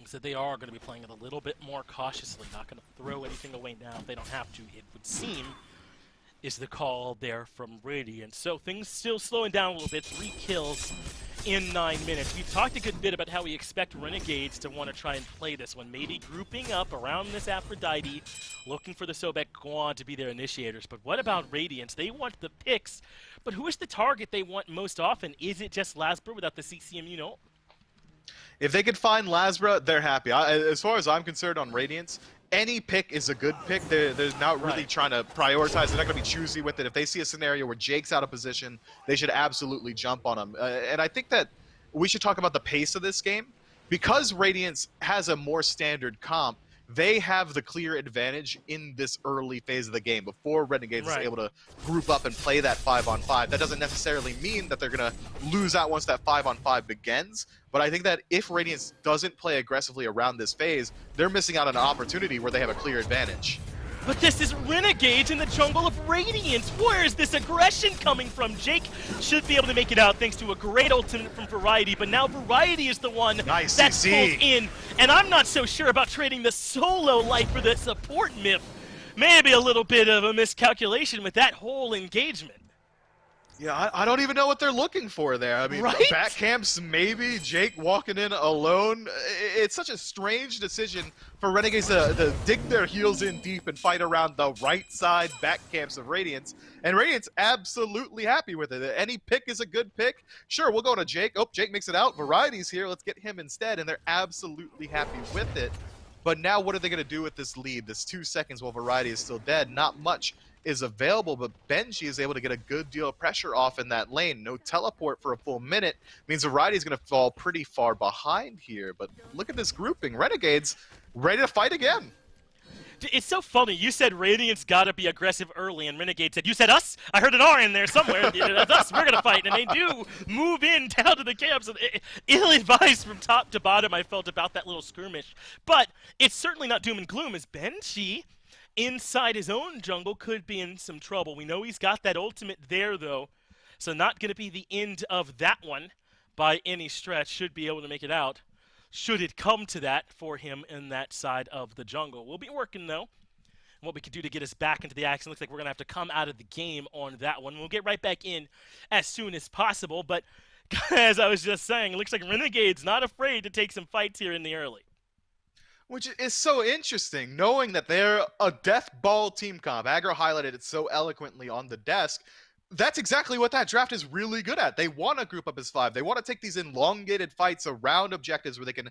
So they are going to be playing it a little bit more cautiously, not going to throw anything away now if they don't have to, it would seem, is the call there from Radiance. So things still slowing down a little bit. 3 kills in 9 minutes. We've talked a good bit about how we expect Renegades to want to try and play this one. Maybe grouping up around this Aphrodite, looking for the Sobek Guan to be their initiators. But what about Radiance? They want the picks, but who is the target they want most often? Is it just Lasper without the CCMU ult? If they could find Lasbra, they're happy. As far as I'm concerned on Radiance, any pick is a good pick. They're not really trying to prioritize. They're not going to be choosy with it. If they see a scenario where Jake's out of position, they should absolutely jump on him. And I think that we should talk about the pace of this game. Because Radiance has a more standard comp, they have the clear advantage in this early phase of the game before Renegades is able to group up and play that 5-on-5. That doesn't necessarily mean that they're going to lose out once that 5-on-5 begins, but I think that if Radiance doesn't play aggressively around this phase, they're missing out on an opportunity where they have a clear advantage. But this is Renegades in the jungle of Radiance. Where is this aggression coming from? Jake should be able to make it out thanks to a great ultimate from Variety, but now Variety is the one that's pulled in. And I'm not so sure about trading the solo life for the support myth. Maybe a little bit of a miscalculation with that whole engagement. Yeah, I don't even know what they're looking for there. I mean, back camps maybe, Jake walking in alone. It's such a strange decision for Renegades to dig their heels in deep and fight around the right side back camps of Radiance. And Radiance absolutely happy with it. Any pick is a good pick. Sure, we'll go to Jake. Oh, Jake makes it out. Variety's here. Let's get him instead. And they're absolutely happy with it. But now what are they going to do with this lead? This 2 seconds while Variety is still dead. Not much is available, but Benji is able to get a good deal of pressure off in that lane. No teleport for a full minute means Variety is going to fall pretty far behind here. But look at this grouping. Renegades ready to fight again. It's so funny. You said Radiance got to be aggressive early, and Renegade said, you said us? I heard an R in there somewhere. That's us. We're going to fight. And they do move in down to the camps. Ill-advised from top to bottom, I felt, about that little skirmish. But it's certainly not doom and gloom, as Benji inside his own jungle could be in some trouble. We know he's got that ultimate there, though, so not going to be the end of that one by any stretch. Should be able to make it out, should it come to that for him in that side of the jungle. We'll be working, though, what we can do to get us back into the action. Looks like we're going to have to come out of the game on that one. We'll get right back in as soon as possible, but as I was just saying, it looks like Renegade's not afraid to take some fights here in the early. Which is so interesting, knowing that they're a death ball team comp. Aggro highlighted it so eloquently on the desk. That's exactly what that draft is really good at. They want to group up as 5. They want to take these elongated fights around objectives where they can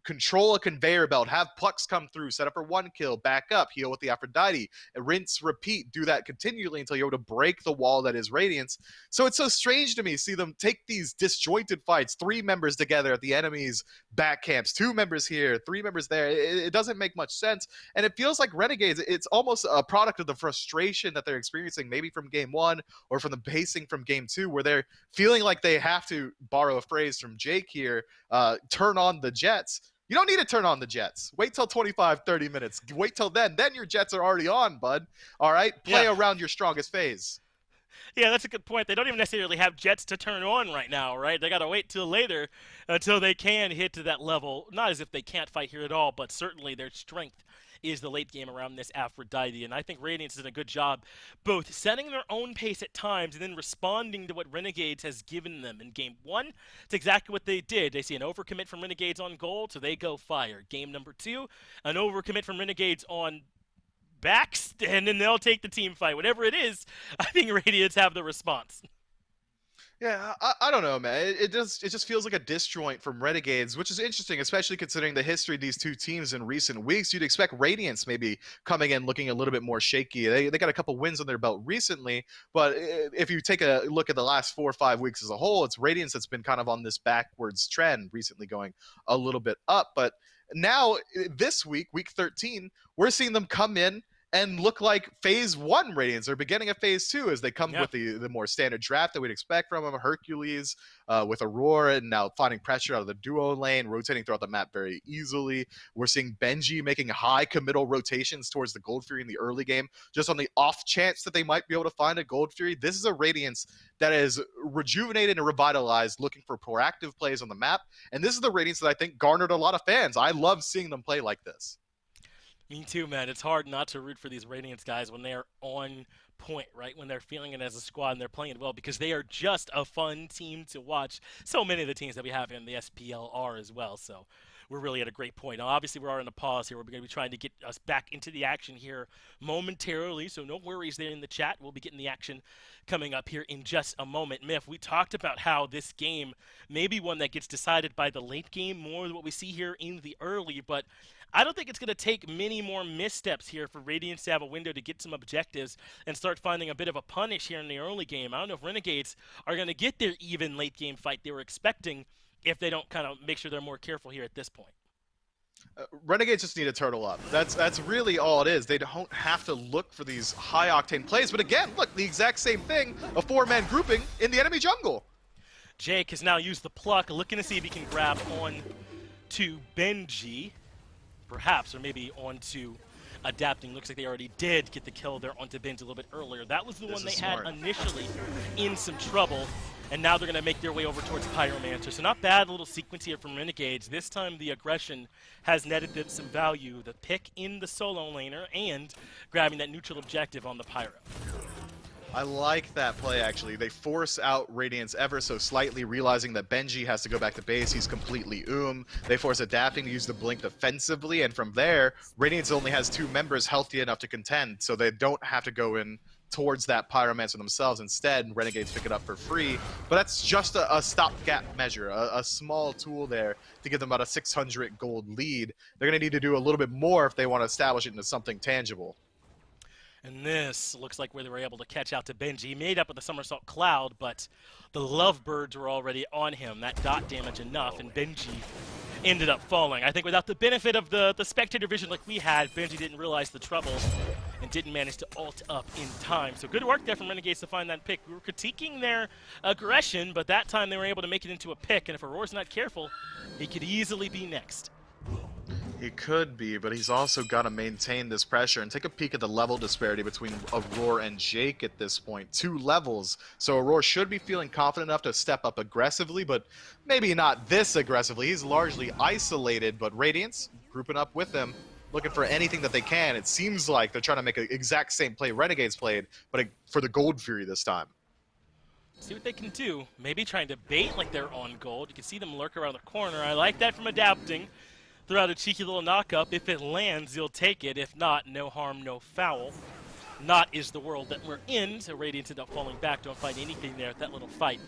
control a conveyor belt, have Plucks come through, set up for 1 kill, back up, heal with the Aphrodite, rinse, repeat, do that continually until you're able to break the wall that is Radiance. So it's so strange to me see them take these disjointed fights, 3 members together at the enemy's back camps, 2 members here, 3 members there. It doesn't make much sense. And it feels like Renegades, it's almost a product of the frustration that they're experiencing maybe from game 1 or from the pacing from game 2, where they're feeling like they have to, borrow a phrase from Jake here, turn on the jets. You don't need to turn on the jets. Wait till 25, 30 minutes. Wait till then. Then your jets are already on, bud. All right? Play around your strongest phase. Yeah, that's a good point. They don't even necessarily have jets to turn on right now, right? They got to wait till later until they can hit to that level. Not as if they can't fight here at all, but certainly their strength is the late game around this Aphrodite. And I think Radiance did a good job both setting their own pace at times and then responding to what Renegades has given them. In game 1, it's exactly what they did. They see an overcommit from Renegades on gold, so they go fire. Game number 2, an overcommit from Renegades on backs, and then they'll take the team fight. Whatever it is, I think Radiance have the response. Yeah, I don't know, man. It just feels like a disjoint from Renegades, which is interesting, especially considering the history of these two teams in recent weeks. You'd expect Radiance maybe coming in looking a little bit more shaky. They got a couple wins on their belt recently, but if you take a look at the last 4 or 5 weeks as a whole, it's Radiance that's been kind of on this backwards trend, recently going a little bit up. But now, this week, week 13, we're seeing them come in and look like phase 1 Radiance or beginning of phase 2 as they come with the more standard draft that we'd expect from them. Hercules with Aurora, and now finding pressure out of the duo lane, rotating throughout the map very easily. We're seeing Benji making high committal rotations towards the Gold Fury in the early game, just on the off chance that they might be able to find a Gold Fury. This is a Radiance that is rejuvenated and revitalized, looking for proactive plays on the map. And this is the Radiance that I think garnered a lot of fans. I love seeing them play like this. Me too, man. It's hard not to root for these Radiance guys when they're on point, right? When they're feeling it as a squad and they're playing it well, because they are just a fun team to watch. So many of the teams that we have in the SPL are as well, so we're really at a great point. Now, obviously, we are in a pause here. We're going to be trying to get us back into the action here momentarily, so no worries there in the chat. We'll be getting the action coming up here in just a moment. Myth, we talked about how this game may be one that gets decided by the late game more than what we see here in the early, but I don't think it's going to take many more missteps here for Radiance to have a window to get some objectives and start finding a bit of a punish here in the early game. I don't know if Renegades are going to get their even late game fight they were expecting if they don't kind of make sure they're more careful here at this point. Renegades just need to turtle up. That's really all it is. They don't have to look for these high-octane plays. But again, look, the exact same thing, a 4-man grouping in the enemy jungle. Jake has now used the pluck, looking to see if he can grab on to Benji, perhaps, or maybe onto adapting. Looks like they already did get the kill there onto Benji a little bit earlier. That was the one they had initially in some trouble, and now they're going to make their way over towards Pyromancer. So not bad little sequence here from Renegades. This time the aggression has netted them some value. The pick in the solo laner and grabbing that neutral objective on the Pyro. I like that play, actually. They force out Radiance ever so slightly, realizing that Benji has to go back to base. He's completely They force adapting to use the blink defensively, and from there, Radiance only has 2 members healthy enough to contend, so they don't have to go in towards that Pyromancer themselves. Instead, Renegades pick it up for free. But that's just a stopgap measure, a small tool there to give them about a 600 gold lead. They're going to need to do a little bit more if they want to establish it into something tangible. And this looks like where they were able to catch out to Benji. He made up with the Somersault Cloud, but the Lovebirds were already on him. That dot damage enough, and Benji ended up falling. I think without the benefit of the spectator vision like we had, Benji didn't realize the trouble and didn't manage to ult up in time. So good work there from Renegades to find that pick. We were critiquing their aggression, but that time they were able to make it into a pick, and if Aurora's not careful, he could easily be next. He could be, but he's also got to maintain this pressure and take a peek at the level disparity between Aurora and Jake at this point. 2 levels. So Aurora should be feeling confident enough to step up aggressively, but maybe not this aggressively. He's largely isolated, but Radiance grouping up with him, looking for anything that they can. It seems like they're trying to make an exact same play Renegades played, but for the Gold Fury this time. See what they can do. Maybe trying to bait like they're on gold. You can see them lurk around the corner. I like that from adapting. Throw out a cheeky little knock-up. If it lands, you'll take it. If not, no harm, no foul. not is the world that we're in, so Radiance end up falling back, don't find anything there at that little fight.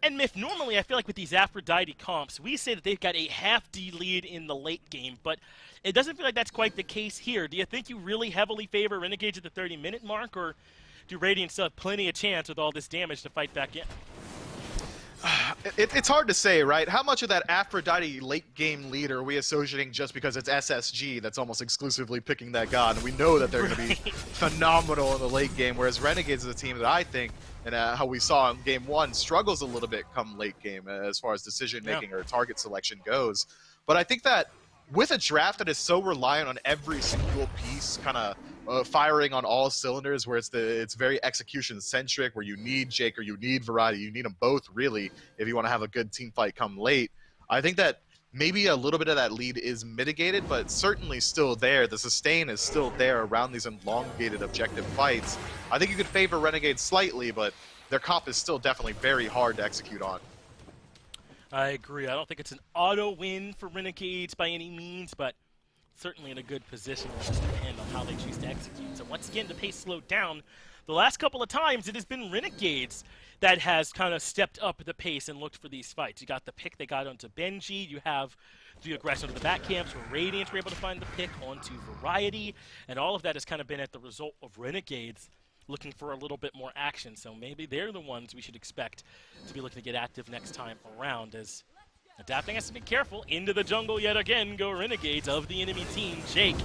And Myth, normally I feel like with these Aphrodite comps, we say that they've got a half-D lead in the late game, but it doesn't feel like that's quite the case here. Do you think you really heavily favor Renegades at the 30-minute mark, or do Radiance still have plenty of chance with all this damage to fight back in? It's hard to say, right? How much of that Aphrodite late game lead are we associating just because it's SSG that's almost exclusively picking that god, and we know that they're going to be phenomenal in the late game, whereas Renegades is a team that I think, and how we saw in game 1, struggles a little bit come late game as far as decision making or target selection goes. But I think that with a draft that is so reliant on every single piece kind of firing on all cylinders, where it's very execution centric, where you need Jake or you need Variety, you need them both really if you want to have a good team fight come late. I think that maybe a little bit of that lead is mitigated, but certainly still there. The sustain is still there around these elongated objective fights. I think you could favor Renegades slightly, but their comp is still definitely very hard to execute on. I agree. I don't think it's an auto win for Renegades by any means, but certainly in a good position. It'll just depend on how they choose to execute. So once again, the pace slowed down. The last couple of times, it has been Renegades that has kind of stepped up the pace and looked for these fights. You got the pick they got onto Benji. You have the aggression to the back camps where Radiance were able to find the pick onto Variety. And all of that has kind of been at the result of Renegades looking for a little bit more action. So maybe they're the ones we should expect to be looking to get active next time around, as Adapting has to be careful. Into the jungle yet again go Renegades of the enemy team. Jake,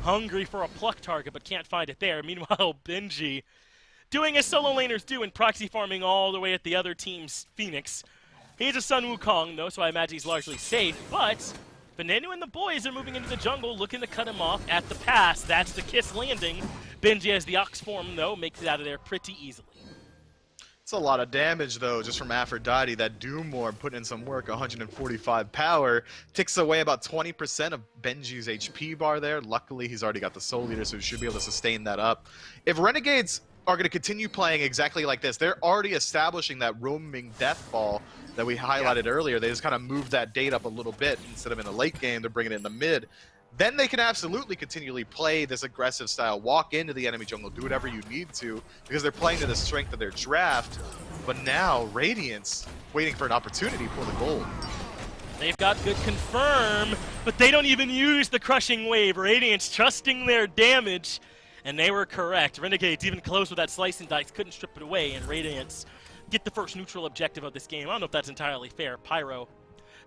hungry for a pluck target, but can't find it there. Meanwhile, Benji, doing as solo laners do and proxy farming all the way at the other team's Phoenix. He's a Sun Wukong, though, so I imagine he's largely safe, but Veneno and the boys are moving into the jungle, looking to cut him off at the pass. That's the Kiss landing. Benji, as the Ox form, though, makes it out of there pretty easily. It's a lot of damage, though, just from Aphrodite. That Doom Orb putting in some work, 145 power, ticks away about 20% of Benji's HP bar there. Luckily, he's already got the Soul Eater, so he should be able to sustain that up. If Renegades are going to continue playing exactly like this, they're already establishing that roaming death ball that we highlighted earlier. They just kind of moved that date up a little bit. Instead of in the late game, they're bringing it in the mid. Then they can absolutely continually play this aggressive style, walk into the enemy jungle, do whatever you need to, because they're playing to the strength of their draft. But now, Radiance, waiting for an opportunity for the gold. They've got good confirm, but they don't even use the crushing wave. Radiance trusting their damage, and they were correct. Renegades even close with that slice and dice, couldn't strip it away, and Radiance get the first neutral objective of this game. I don't know if that's entirely fair. Pyro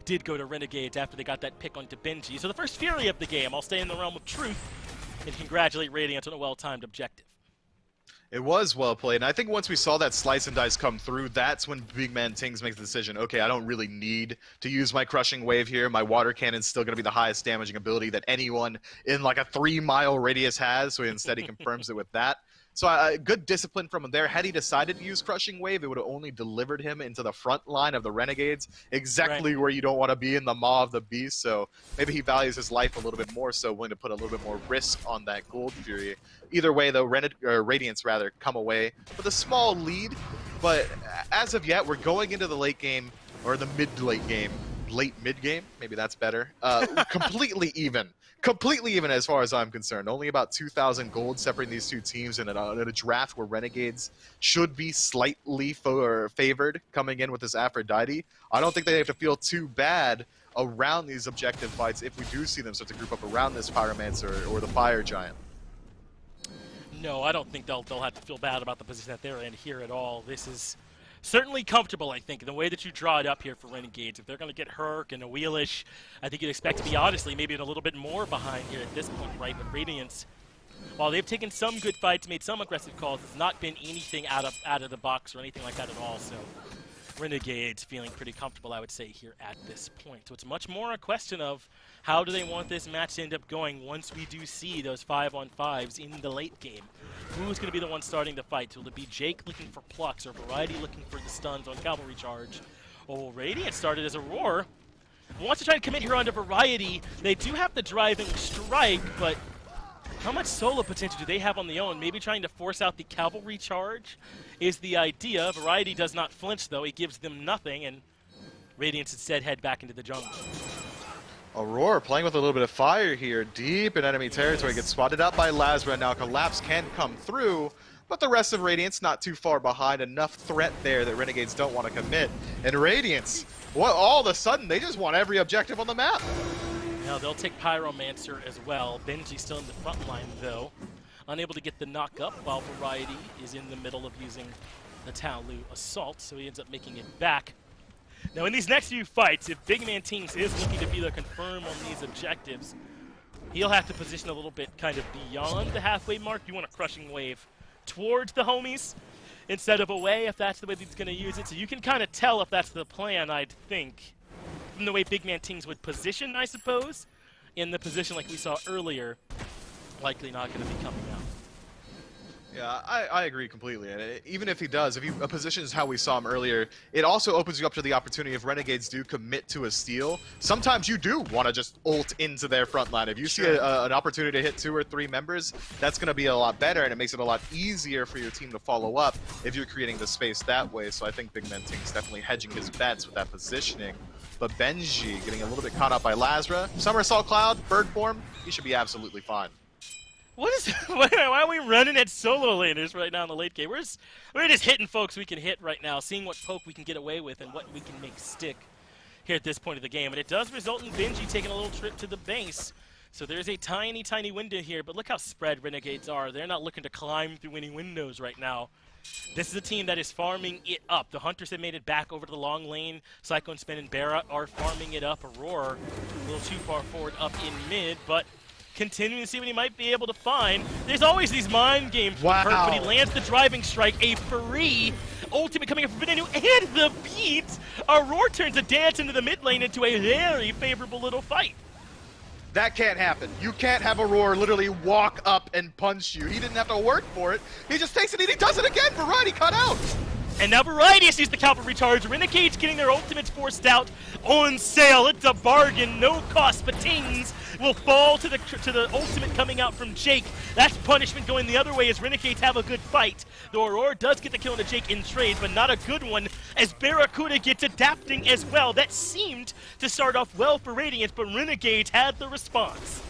did go to Renegades after they got that pick onto Benji. So the first Fury of the game. I'll stay in the realm of truth and congratulate Radiance on a well-timed objective. It was well played, and I think once we saw that slice and dice come through, that's when Big Man Tings makes the decision, okay, I don't really need to use my crushing wave here. My water cannon's still going to be the highest damaging ability that anyone in like a 3-mile radius has, so instead he confirms it with that. So good discipline from him there. Had he decided to use Crushing Wave, it would have only delivered him into the front line of the Renegades, exactly where you don't want to be in the maw of the beast. So maybe he values his life a little bit more, so willing to put a little bit more risk on that Gold Fury. Either way, though, Radiance rather come away with a small lead. But as of yet, we're going into the late game, or the mid-late game, late mid-game, maybe that's better, completely even. Completely even as far as I'm concerned. Only about 2,000 gold separating these two teams in a draft where Renegades should be slightly favored coming in with this Aphrodite. I don't think they have to feel too bad around these objective fights if we do see them start to group up around this Pyromancer or the Fire Giant. No, I don't think they'll have to feel bad about the position that they're in here at all. This is certainly comfortable, I think, in the way that you draw it up here for Renegades. If they're going to get Herc and a Wheelish, I think you'd expect to be, honestly, maybe a little bit more behind here at this point, right? But Radiance, while they've taken some good fights, made some aggressive calls, it's not been anything out of the box or anything like that at all. So Renegades feeling pretty comfortable, I would say, here at this point. So it's much more a question of how do they want this match to end up going once we do see those 5-on-5s in the late game. Who's going to be the one starting the fight? Will it be Jake looking for plucks or Variety looking for the stuns on Cavalry Charge? Oh, Radiant started as a Roar. Wants to try to commit here onto Variety. They do have the driving strike, but how much solo potential do they have on the own? Maybe trying to force out the Cavalry Charge is the idea. Variety does not flinch, though. He gives them nothing, and Radiance instead head back into the jungle. Aurora playing with a little bit of fire here, deep in enemy territory, gets spotted out by Lazra. Now Collapse can come through, but the rest of Radiance not too far behind. Enough threat there that Renegades don't want to commit. And Radiance, well, all of a sudden, they just want every objective on the map. Now they'll take Pyromancer as well. Benji still in the front line though. Unable to get the knock up while Variety is in the middle of using the Taolu Assault, so he ends up making it back. Now in these next few fights, if Big Man Teams is looking to be the confirm on these objectives, he'll have to position a little bit kind of beyond the halfway mark. You want a crushing wave towards the homies instead of away, if that's the way he's going to use it. So you can kind of tell if that's the plan, I'd think, from the way Big Man Teams would position, I suppose, in the position like we saw earlier. Likely not going to be coming out. Yeah, I agree completely. And even if he does, if he positions how we saw him earlier, it also opens you up to the opportunity if Renegades do commit to a steal. Sometimes you do want to just ult into their front line. If you see an opportunity to hit 2 or 3 members, that's going to be a lot better, and it makes it a lot easier for your team to follow up if you're creating the space that way. So I think Big Man Team's definitely hedging his bets with that positioning. But Benji getting a little bit caught up by Lazra. Somersault Cloud, bird form, he should be absolutely fine. Why are we running at solo laners right now in the late game? We're just hitting folks we can hit right now, seeing what poke we can get away with and what we can make stick here at this point of the game. And it does result in Benji taking a little trip to the base. So there's a tiny, tiny window here, but look how spread Renegades are. They're not looking to climb through any windows right now. This is a team that is farming it up. The Hunters have made it back over to the long lane. Cyclone Spin and Barra are farming it up. Aurora a little too far forward up in mid, but continuing to see what he might be able to find. There's always these mind games from Kurt, but he lands the driving strike, a free ultimate coming up from Venenu, and the beat! Aurora turns a dance into the mid lane into a very favorable little fight. That can't happen. You can't have Aurora literally walk up and punch you. He didn't have to work for it. He just takes it and he does it again. Variety cut out. And now Variety sees the cavalry charge. Renegades getting their ultimates forced out on sale. It's a bargain, no cost, but Tings will fall to the ultimate coming out from Jake. That's punishment going the other way as Renegades have a good fight. Though Aurora does get the kill into Jake in trade, but not a good one as Barracuda gets adapting as well. That seemed to start off well for Radiance, but Renegades had the response.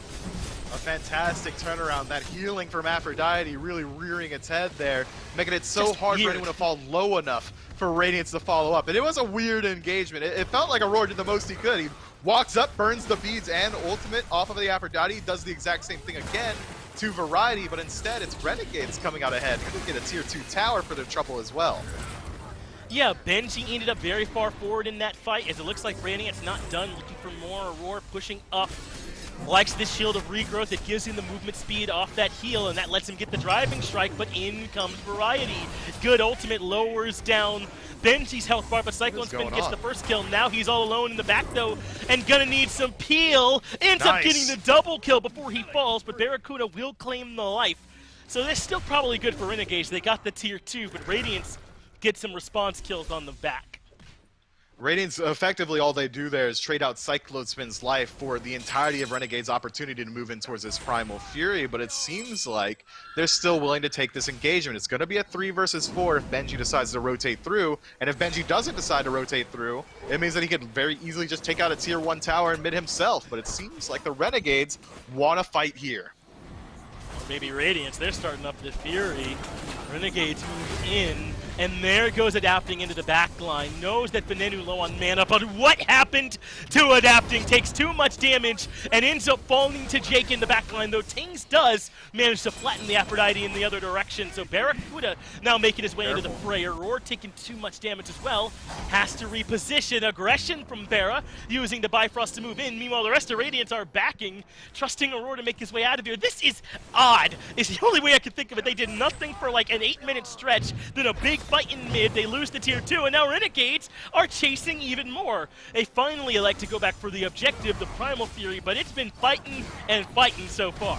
A fantastic turnaround. That healing from Aphrodite really rearing its head there, making it so hard for anyone to fall low enough for Radiance to follow up. And it was a weird engagement. It felt like Aurora did the most he could. He walks up, burns the beads and ultimate off of the Aphrodite, does the exact same thing again to Variety, but instead it's Renegades coming out ahead. He could get a tier 2 tower for their trouble as well. Yeah, Benji ended up very far forward in that fight as it looks like Radiance not done, looking for more. Aurora pushing up. Likes this shield of regrowth. It gives him the movement speed off that heal, and that lets him get the driving strike, but in comes Variety. Good ultimate lowers down Benji's health bar, but Cyclone Spin gets the first kill. Now he's all alone in the back, though, and gonna need some peel. Ends up getting the double kill before he falls, but Barracuda will claim the life. So they're still probably good for Renegades. They got the tier 2, but Radiance gets some response kills on the back. Radiance, effectively all they do there is trade out Cyclone Spin's life for the entirety of Renegade's opportunity to move in towards this Primal Fury, but it seems like they're still willing to take this engagement. It's going to be a 3 versus 4 if Benji decides to rotate through, and if Benji doesn't decide to rotate through, it means that he can very easily just take out a tier 1 tower and mid himself, but it seems like the Renegades want to fight here. Or maybe Radiance, they're starting up the Fury. Renegades move in. And there goes adapting into the back line. Knows that Venenu low on mana, but what happened to adapting? Takes too much damage and ends up falling to Jake in the back line, though Tings does manage to flatten the Aphrodite in the other direction. So Barracuda now making his way into the fray. Aurora taking too much damage as well. Has to reposition. Aggression from Barra, using the Bifrost to move in. Meanwhile, the rest of Radiance are backing, trusting Aurora to make his way out of here. This is odd. It's the only way I can think of it. They did nothing for like an 8-minute stretch, then a big fight in mid, they lose the tier 2, and now Renegades are chasing even more. They finally elect to go back for the objective, the Primal Fury, but it's been fighting and fighting so far.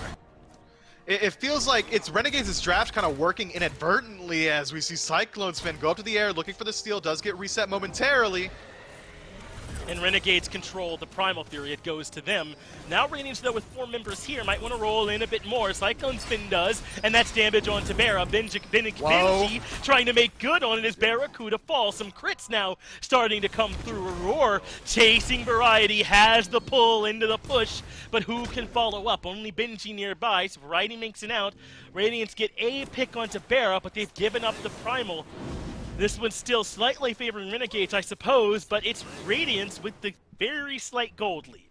It feels like it's Renegades' draft kind of working inadvertently as we see Cyclone Spin go up to the air looking for the steal, does get reset momentarily. and Renegades control the Primal Fury. It goes to them. Now Radiance, though, with 4 members here, might want to roll in a bit more. Cyclone Spin does, and that's damage onto Barra. Benji trying to make good on it as Barracuda falls. Some crits now starting to come through. Aurora chasing Variety, has the pull into the push, but who can follow up? Only Benji nearby, so Variety makes it out. Radiance get a pick onto Barra, but they've given up the Primal. This one's still slightly favoring Renegades, I suppose, but it's Radiance with the very slight gold lead.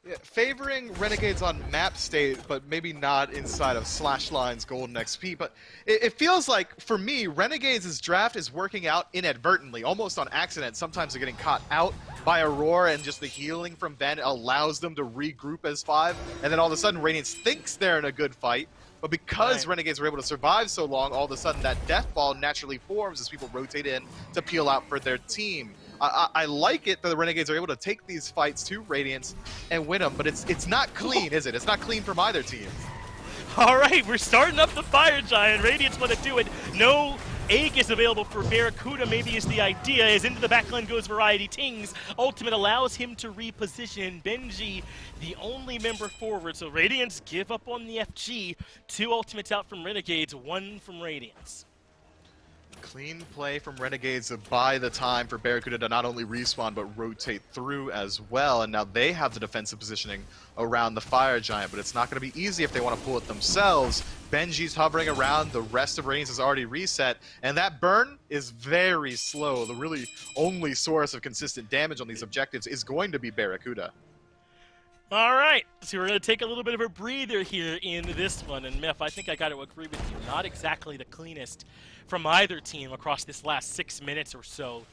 Yeah, favoring Renegades on map state, but maybe not inside of Slashline's golden XP. But it feels like, for me, Renegades' draft is working out inadvertently, almost on accident. Sometimes they're getting caught out by Aurora, and just the healing from Ben allows them to regroup as 5. And then all of a sudden, Radiance thinks they're in a good fight. But because Renegades were able to survive so long, all of a sudden that death ball naturally forms as people rotate in to peel out for their team. I like it that the Renegades are able to take these fights to Radiance and win them, but it's not clean, is it? It's not clean from either team. All right, we're starting up the Fire Giant. Radiance want to do it. No Egg is available for Barracuda, maybe is the idea, as into the backline goes Variety. Tings ultimate allows him to reposition. Benji, the only member forward, so Radiance give up on the FG. 2 ultimates out from Renegades, 1 from Radiance. Clean play from Renegades to buy the time for Barracuda to not only respawn, but rotate through as well. And now they have the defensive positioning around the Fire Giant, but it's not going to be easy if they want to pull it themselves. Benji's hovering around, the rest of Radiance is already reset, and that burn is very slow. The really only source of consistent damage on these objectives is going to be Barracuda. All right, so we're going to take a little bit of a breather here in this one, and Meph, I think I got to agree with you. Not exactly the cleanest from either team across this last 6 minutes or so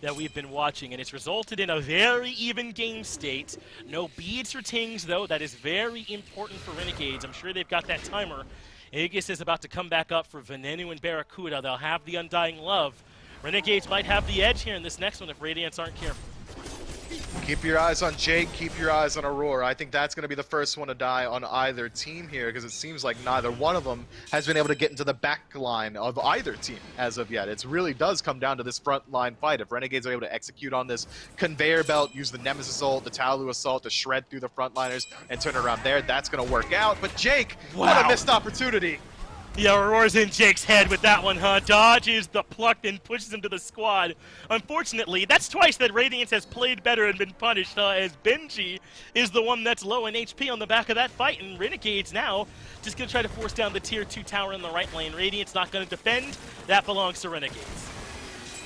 that we've been watching, and it's resulted in a very even game state. No beads or tings, though. That is very important for Renegades. I'm sure they've got that timer. Aegis is about to come back up for Venenu and Barracuda. They'll have the Undying Love. Renegades might have the edge here in this next one if Radiance aren't careful. Keep your eyes on Jake, keep your eyes on Aurora. I think that's going to be the first one to die on either team here, because it seems like neither one of them has been able to get into the back line of either team as of yet. It really does come down to this front line fight. If Renegades are able to execute on this conveyor belt, use the Nemesis Assault, the Taolu Assault to shred through the frontliners and turn around there, that's going to work out. But Jake, what a missed opportunity. Yeah, Aurora's in Jake's head with that one, huh? Dodges the pluck and pushes him to the squad. Unfortunately, that's twice that Radiance has played better and been punished, as Benji is the one that's low in HP on the back of that fight, and Renegades now just going to try to force down the tier 2 tower in the right lane. Radiance not going to defend. That belongs to Renegades.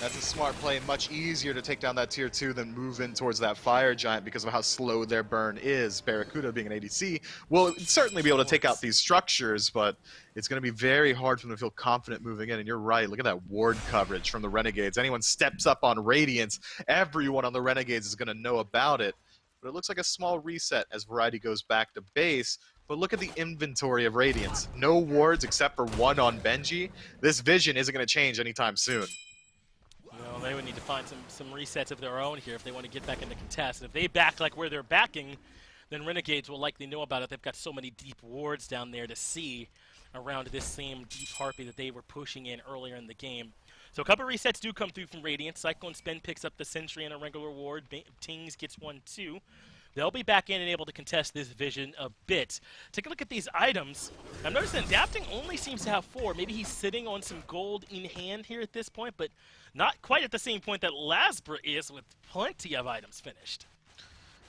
That's a smart play. Much easier to take down that tier 2 than move in towards that Fire Giant because of how slow their burn is. Barracuda, being an ADC, will certainly be able to take out these structures, but it's going to be very hard for them to feel confident moving in. And you're right, look at that ward coverage from the Renegades. Anyone steps up on Radiance, everyone on the Renegades is going to know about it. But it looks like a small reset as Variety goes back to base. But look at the inventory of Radiance. No wards except for 1 on Benji. This vision isn't going to change anytime soon. Well, they would need to find some resets of their own here if they want to get back into contest. And if they back like where they're backing, then Renegades will likely know about it. They've got so many deep wards down there to see around this same deep harpy that they were pushing in earlier in the game. So a couple resets do come through from Radiance. Cyclone Spin picks up the Sentry and a regular ward. Tings gets 1 too. They'll be back in and able to contest this vision a bit. Take a look at these items. I'm noticing Adapting only seems to have 4. Maybe he's sitting on some gold in hand here at this point, but not quite at the same point that Lasbra is, with plenty of items finished.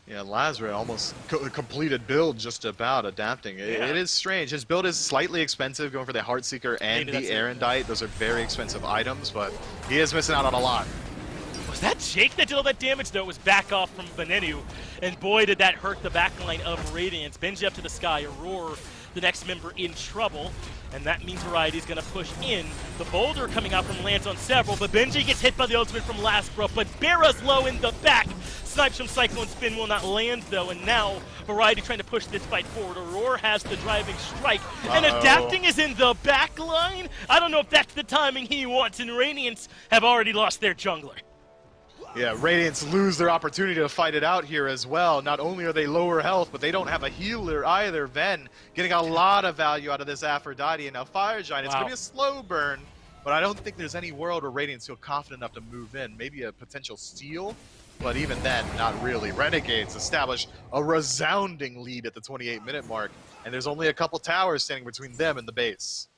Yeah, Lasbra almost completed build just about. Adapting. It is strange. His build is slightly expensive, going for the Heartseeker and the Erendite. Those are very expensive items, but he is missing out on a lot. Was that Jake that did all that damage? No, it was back off from Venenu. And boy, did that hurt the backline of Radiance. Benji up to the sky. Aurora, the next member, in trouble. And that means Variety's going to push in. The boulder coming out from lands on several, but Benji gets hit by the ultimate from Lasbra. But Barra's low in the back. Snipes from Cyclone Spin will not land, though. And now Variety trying to push this fight forward. Aurora has the driving strike. And Adapting is in the back line. I don't know if that's the timing he wants. And Radiance have already lost their jungler. Yeah, Radiance lose their opportunity to fight it out here as well. Not only are they lower health, but they don't have a healer either. Ven getting a lot of value out of this Aphrodite. And now Fire Giant, it's going to be a slow burn, but I don't think there's any world where Radiance feel confident enough to move in. Maybe a potential steal but even then, not really. Renegades establish a resounding lead at the 28-minute mark, and there's only a couple towers standing between them and the base.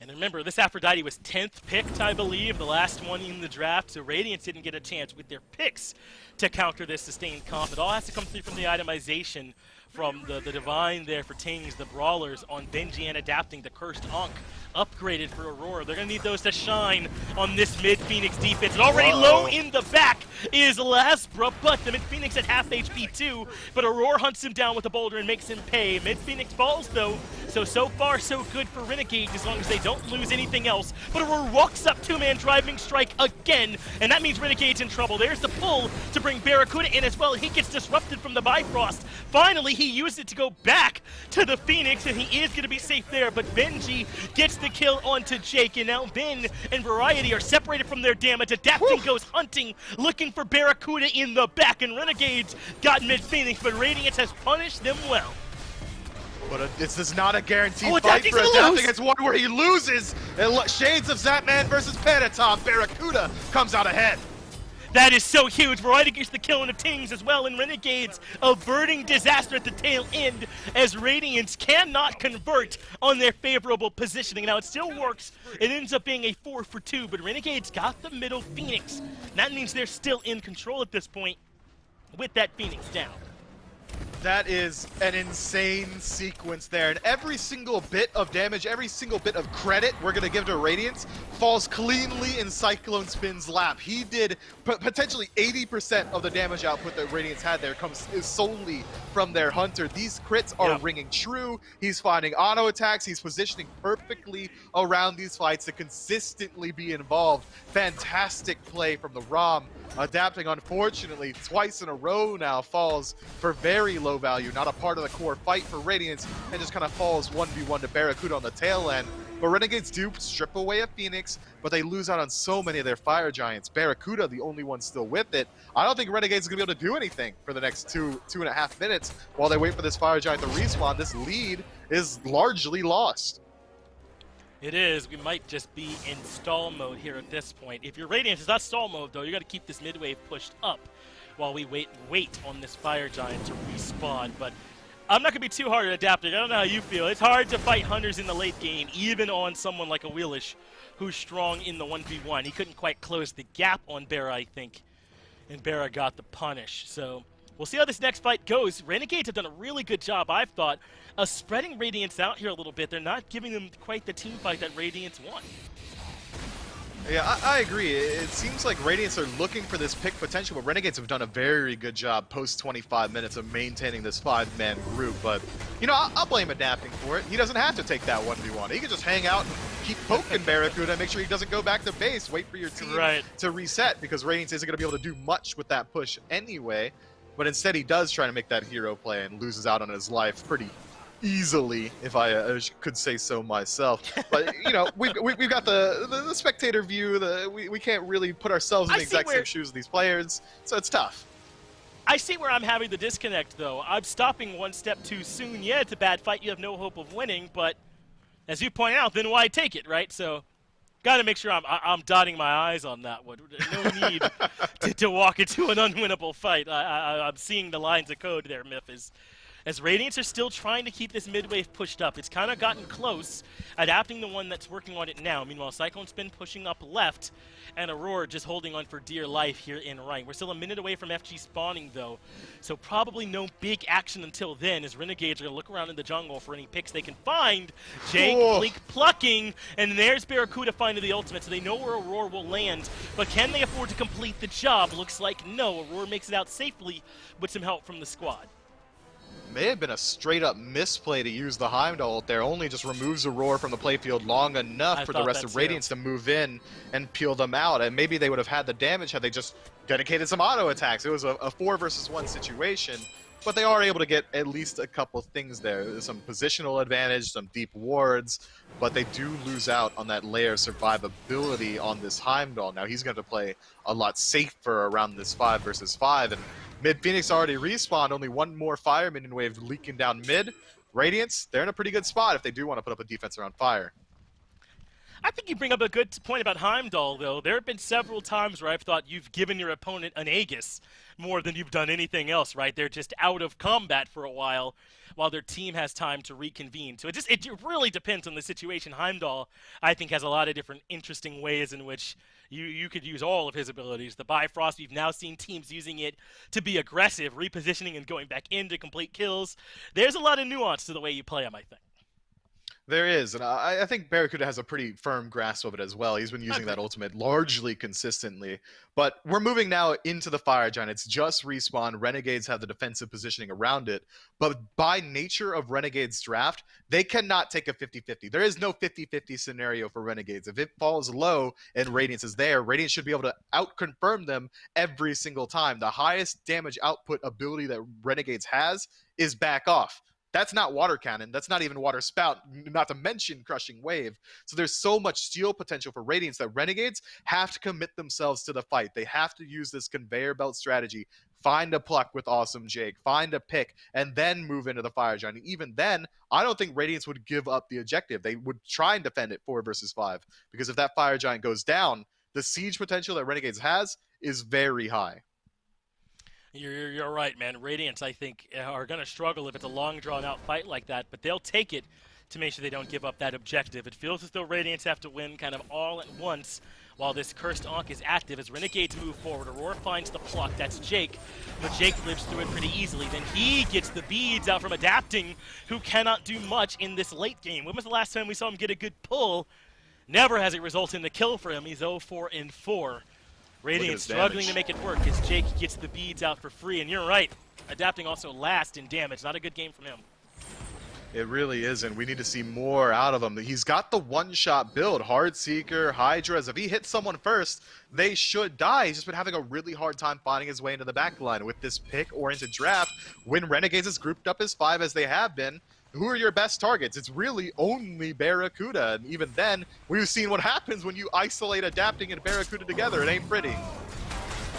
And remember, this Aphrodite was 10th picked, I believe, the last one in the draft, so Radiance didn't get a chance with their picks to counter this sustained comp. It all has to come through from the itemization from the Divine there for Tings, the Brawlers on Benji, and adapting the Cursed Ankh. Upgraded for Aurora. They're going to need those to shine on this mid-Phoenix defense. And already low in the back is Lasbra, but the mid-Phoenix at half HP too. But Aurora hunts him down with a boulder and makes him pay. Mid-Phoenix falls though, so far so good for Renegades as long as they don't lose anything else. But Aurora walks up, two-man driving strike again, and that means Renegades in trouble. There's the pull to bring Barracuda in as well. He gets disrupted from the Bifrost. Finally, he used it to go back to the Phoenix, and he is going to be safe there. But Benji gets the kill onto Jake, and now Ben and Variety are separated from their damage. Adapting goes hunting, looking for Barracuda in the back, and Renegades got mid-Phoenix, but Radiance has punished them well. But this is not a guaranteed fight for Adapting. It's one where he loses. Shades of Zapman versus Panatom. Barracuda comes out ahead. That is so huge. Variety gets the kill on the Tings as well, and Renegades averting disaster at the tail end as Radiance cannot convert on their favorable positioning. Now, it still works. It ends up being a 4 for 2, but Renegades got the middle Phoenix. That means they're still in control at this point with that Phoenix down. That is an insane sequence there, and every single bit of damage, every single bit of credit we're going to give to Radiance falls cleanly in Cyclone Spin's lap. He did potentially 80% of the damage output that Radiance had there is solely from their Hunter. These crits are ringing true. He's finding auto attacks. He's positioning perfectly around these fights to consistently be involved. Fantastic play from the ROM. Adapting, unfortunately, twice in a row now falls for very low value, not a part of the core fight for Radiance, and just kind of falls 1v1 to Barracuda on the tail end. But Renegades do strip away a Phoenix, but they lose out on so many of their Fire Giants. Barracuda, the only one still with it. I don't think Renegades is going to be able to do anything for the next two and a half minutes while they wait for this Fire Giant to respawn. This lead is largely lost. It is. We might just be in stall mode here at this point. If your Radiance is not stall mode, though, you got to keep this mid-wave pushed up while we wait on this Fire Giant to respawn. But I'm not going to be too hard at Adapting. I don't know how you feel. It's hard to fight Hunters in the late game, even on someone like a Wheelish who's strong in the 1v1. He couldn't quite close the gap on Barra, I think, and Barra got the punish. So we'll see how this next fight goes. Renegades have done a really good job, I've thought, of spreading Radiance out here a little bit. They're not giving them quite the team fight that Radiance won. Yeah, I agree. It seems like Radiance are looking for this pick potential, but Renegades have done a very good job post 25 minutes of maintaining this 5-man group. But, you know, I'll blame Adapting for it. He doesn't have to take that 1v1. He can just hang out and keep poking Barracuda and make sure he doesn't go back to base, wait for your team to reset, because Radiance isn't going to be able to do much with that push anyway. But instead, he does try to make that hero play and loses out on his life pretty easily, if I could say so myself. But, you know, we've got the spectator view. We can't really put ourselves in the exact same shoes of these players, so it's tough. I see where I'm having the disconnect, though. I'm stopping one step too soon. Yeah, it's a bad fight. You have no hope of winning, but as you point out, then why take it, right? So got to make sure I'm dotting my I's on that one. No need to walk into an unwinnable fight. I'm seeing the lines of code there, Myth, as Radiance are still trying to keep this mid-wave pushed up. It's kind of gotten close, Adapting the one that's working on it now. Meanwhile, Cyclone Spin pushing up left, and Aurora just holding on for dear life here in right. We're still a minute away from FG spawning, though, so probably no big action until then, as Renegades are going to look around in the jungle for any picks they can find. Jake, Blink plucking, and there's Barracuda finding the ultimate, so they know where Aurora will land, but can they afford to complete the job? Looks like no. Aurora makes it out safely with some help from the squad. May have been a straight-up misplay to use the Heimdall there. Only just removes Aurora from the playfield long enough for the rest of Radiance to move in and peel them out. And maybe they would have had the damage had they just dedicated some auto attacks. It was a 4 versus 1 situation, but they are able to get at least a couple of things there. There's some positional advantage, some deep wards, but they do lose out on that layer of survivability on this Heimdall. Now he's going to play a lot safer around this 5 versus 5, and mid-Phoenix already respawned, only one more Fire Minion wave leaking down mid. Radiance, they're in a pretty good spot if they do want to put up a defense around Fire. I think you bring up a good point about Heimdall, though. There have been several times where I've thought you've given your opponent an Aegis more than you've done anything else, right? They're just out of combat for a while their team has time to reconvene. So it really depends on the situation. Heimdall, I think, has a lot of different interesting ways in which you could use all of his abilities. The Bifrost, we've now seen teams using it to be aggressive, repositioning and going back in to complete kills. There's a lot of nuance to the way you play him, I think. There is, and I think Barracuda has a pretty firm grasp of it as well. He's been using that ultimate largely consistently. But we're moving now into the Fire Giant. It's just respawn. Renegades have the defensive positioning around it. But by nature of Renegades' draft, they cannot take a 50-50. There is no 50-50 scenario for Renegades. If it falls low and Radiance is there, Radiance should be able to out-confirm them every single time. The highest damage output ability that Renegades has is back off. That's not water cannon. That's not even water spout, not to mention crushing wave. So there's so much steal potential for Radiance that Renegades have to commit themselves to the fight. They have to use this conveyor belt strategy. Find a pluck with Awesome Jake, find a pick, and then move into the Fire Giant. And even then, I don't think Radiance would give up the objective. They would try and defend it 4 versus 5. Because if that Fire Giant goes down, the siege potential that Renegades has is very high. You're right, man. Radiance, I think, are going to struggle if it's a long, drawn-out fight like that, but they'll take it to make sure they don't give up that objective. It feels as though Radiance have to win kind of all at once while this Cursed Ankh is active. As Renegades move forward, Aurora finds the pluck. That's Jake, but Jake lives through it pretty easily. Then he gets the beads out from Adapting, who cannot do much in this late game. When was the last time we saw him get a good pull? Never has it resulted in the kill for him. He's 0-4-4. Radiance struggling to make it work as Jake gets the beads out for free. And you're right, Adapting also last in damage. Not a good game from him. It really is, and we need to see more out of him. He's got the one-shot build. Heartseeker, hi-rez. If he hits someone first, they should die. He's just been having a really hard time finding his way into the backline. With this pick-oriented draft, when Renegades is grouped up as 5 as they have been, who are your best targets? It's really only Barracuda, and even then, we've seen what happens when you isolate Adapting and Barracuda together. It ain't pretty.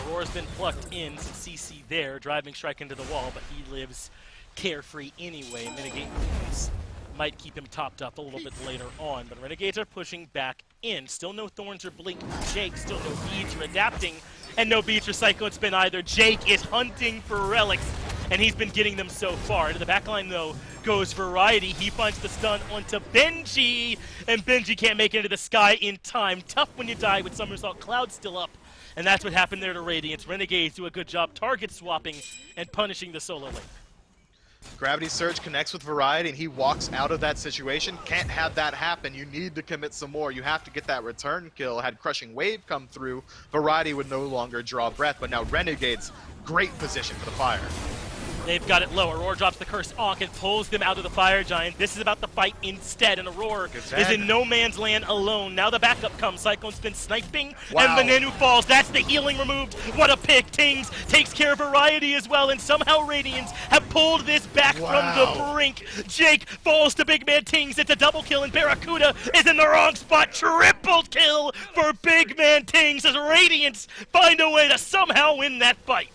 Aurora's been plucked in, some CC there, driving strike into the wall, but he lives carefree anyway. Renegade might keep him topped up a little bit later on, but Renegades are pushing back in. Still no Thorns or Blink for Jake, still no beads for Adapting, and no beads for Cyclone Spin either. Jake is hunting for relics, and he's been getting them so far. Into the backline, though, goes Variety. He finds the stun onto Benji, and Benji can't make it into the sky in time. Tough when you die with Somersault Cloud still up, and that's what happened there to Radiance. Renegades do a good job target swapping and punishing the solo lane. Gravity Surge connects with Variety, and he walks out of that situation. Can't have that happen. You need to commit some more. You have to get that return kill. Had Crushing Wave come through, Variety would no longer draw breath, but now Renegades, great position for the fire. They've got it low. Aurora drops the Cursed Ankh and pulls them out of the Fire Giant. This is about the fight instead, and Aurora is in no man's land alone. Now the backup comes. Cyclone's been sniping, and Venenu falls. That's the healing removed. What a pick. Tings takes care of Variety as well, and somehow Radiance have pulled this back from the brink. Jake falls to Big Man Tings. It's a double kill, and Barracuda is in the wrong spot. Triple kill for Big Man Tings as Radiance find a way to somehow win that fight.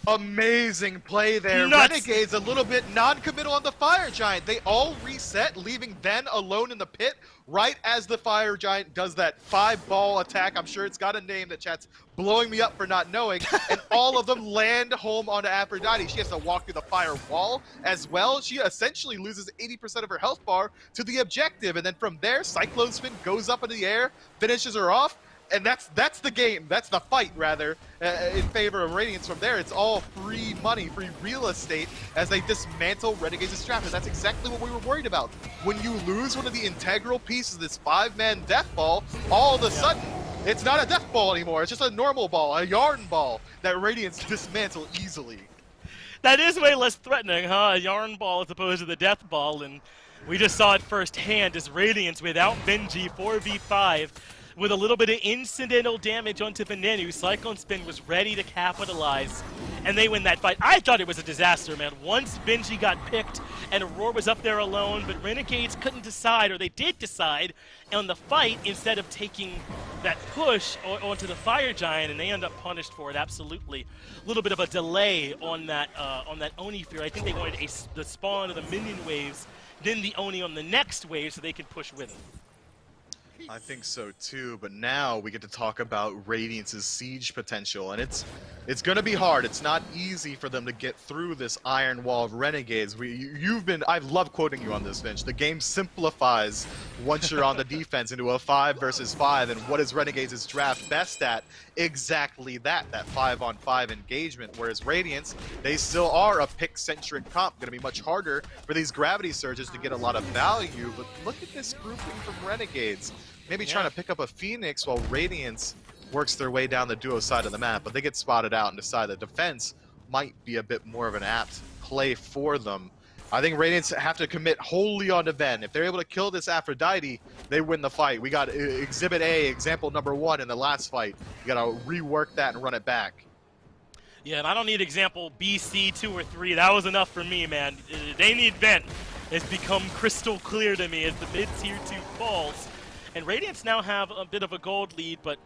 Amazing play there. Nuts. Renegades a little bit non-committal on the Fire Giant. They all reset, leaving Ven alone in the pit right as the Fire Giant does that 5-ball attack. I'm sure it's got a name that chat's blowing me up for not knowing. And all of them land home onto Aphrodite. She has to walk through the fire wall as well. She essentially loses 80% of her health bar to the objective. And then from there, Cyclone Spin goes up in the air, finishes her off. And that's the game. That's the fight, rather, in favor of Radiance. From there, it's all free money, free real estate as they dismantle Renegades' draft. And that's exactly what we were worried about. When you lose one of the integral pieces of this 5-man death ball, all of a sudden, it's not a death ball anymore. It's just a normal ball, a yarn ball that Radiance dismantle easily. That is way less threatening, huh? A yarn ball as opposed to the death ball. And we just saw it firsthand as Radiance, without Benji, 4v5. With a little bit of incidental damage onto Venenu, Cyclone Spin was ready to capitalize, and they win that fight. I thought it was a disaster, man. Once Benji got picked and Aurora was up there alone, but Renegades couldn't decide, or they did decide on the fight instead of taking that push onto the Fire Giant, and they end up punished for it, absolutely. A little bit of a delay on that Oni Fear. I think they wanted the spawn of the minion waves, then the Oni on the next wave so they could push with it. I think so too, but now we get to talk about Radiance's siege potential, and it's going to be hard. It's not easy for them to get through this iron wall of Renegades. I love quoting you on this, Vince. The game simplifies once you're on the defense into a 5 versus 5, and what is Renegades' draft best at? Exactly that 5-on-5 engagement, whereas Radiance, they still are a pick-centric comp. Going to be much harder for these gravity surges to get a lot of value, but look at this grouping from Renegades. Maybe trying to pick up a Phoenix while Radiance works their way down the duo side of the map, but they get spotted out and decide that defense might be a bit more of an apt play for them. I think Radiance have to commit wholly on Ven. If they're able to kill this Aphrodite, they win the fight. We got Exhibit A, example number 1 in the last fight. You got to rework that and run it back. Yeah, and I don't need example B, C, 2, or 3. That was enough for me, man. They need Ven. It's become crystal clear to me as the mid-tier 2 falls. And Radiance now have a bit of a gold lead, but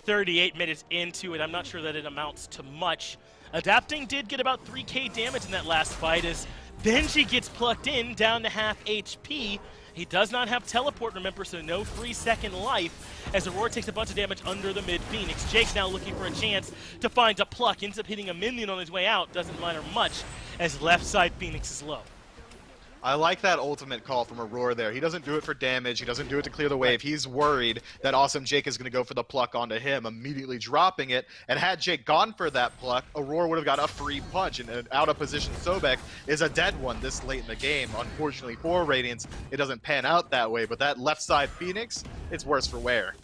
38 minutes into it, I'm not sure that it amounts to much. Adapting did get about 3k damage in that last fight as Benji gets plucked in down to half HP. He does not have teleport, remember, so no 3-second life as Aurora takes a bunch of damage under the mid-Phoenix. Jake's now looking for a chance to find a pluck, ends up hitting a minion on his way out, doesn't matter much as left side Phoenix is low. I like that ultimate call from Aurora there. He doesn't do it for damage. He doesn't do it to clear the wave. He's worried that Awesome Jake is going to go for the pluck onto him, immediately dropping it. And had Jake gone for that pluck, Aurora would have got a free punch. And an out-of-position Sobek is a dead one this late in the game. Unfortunately for Radiance, it doesn't pan out that way. But that left side Phoenix, it's worse for wear.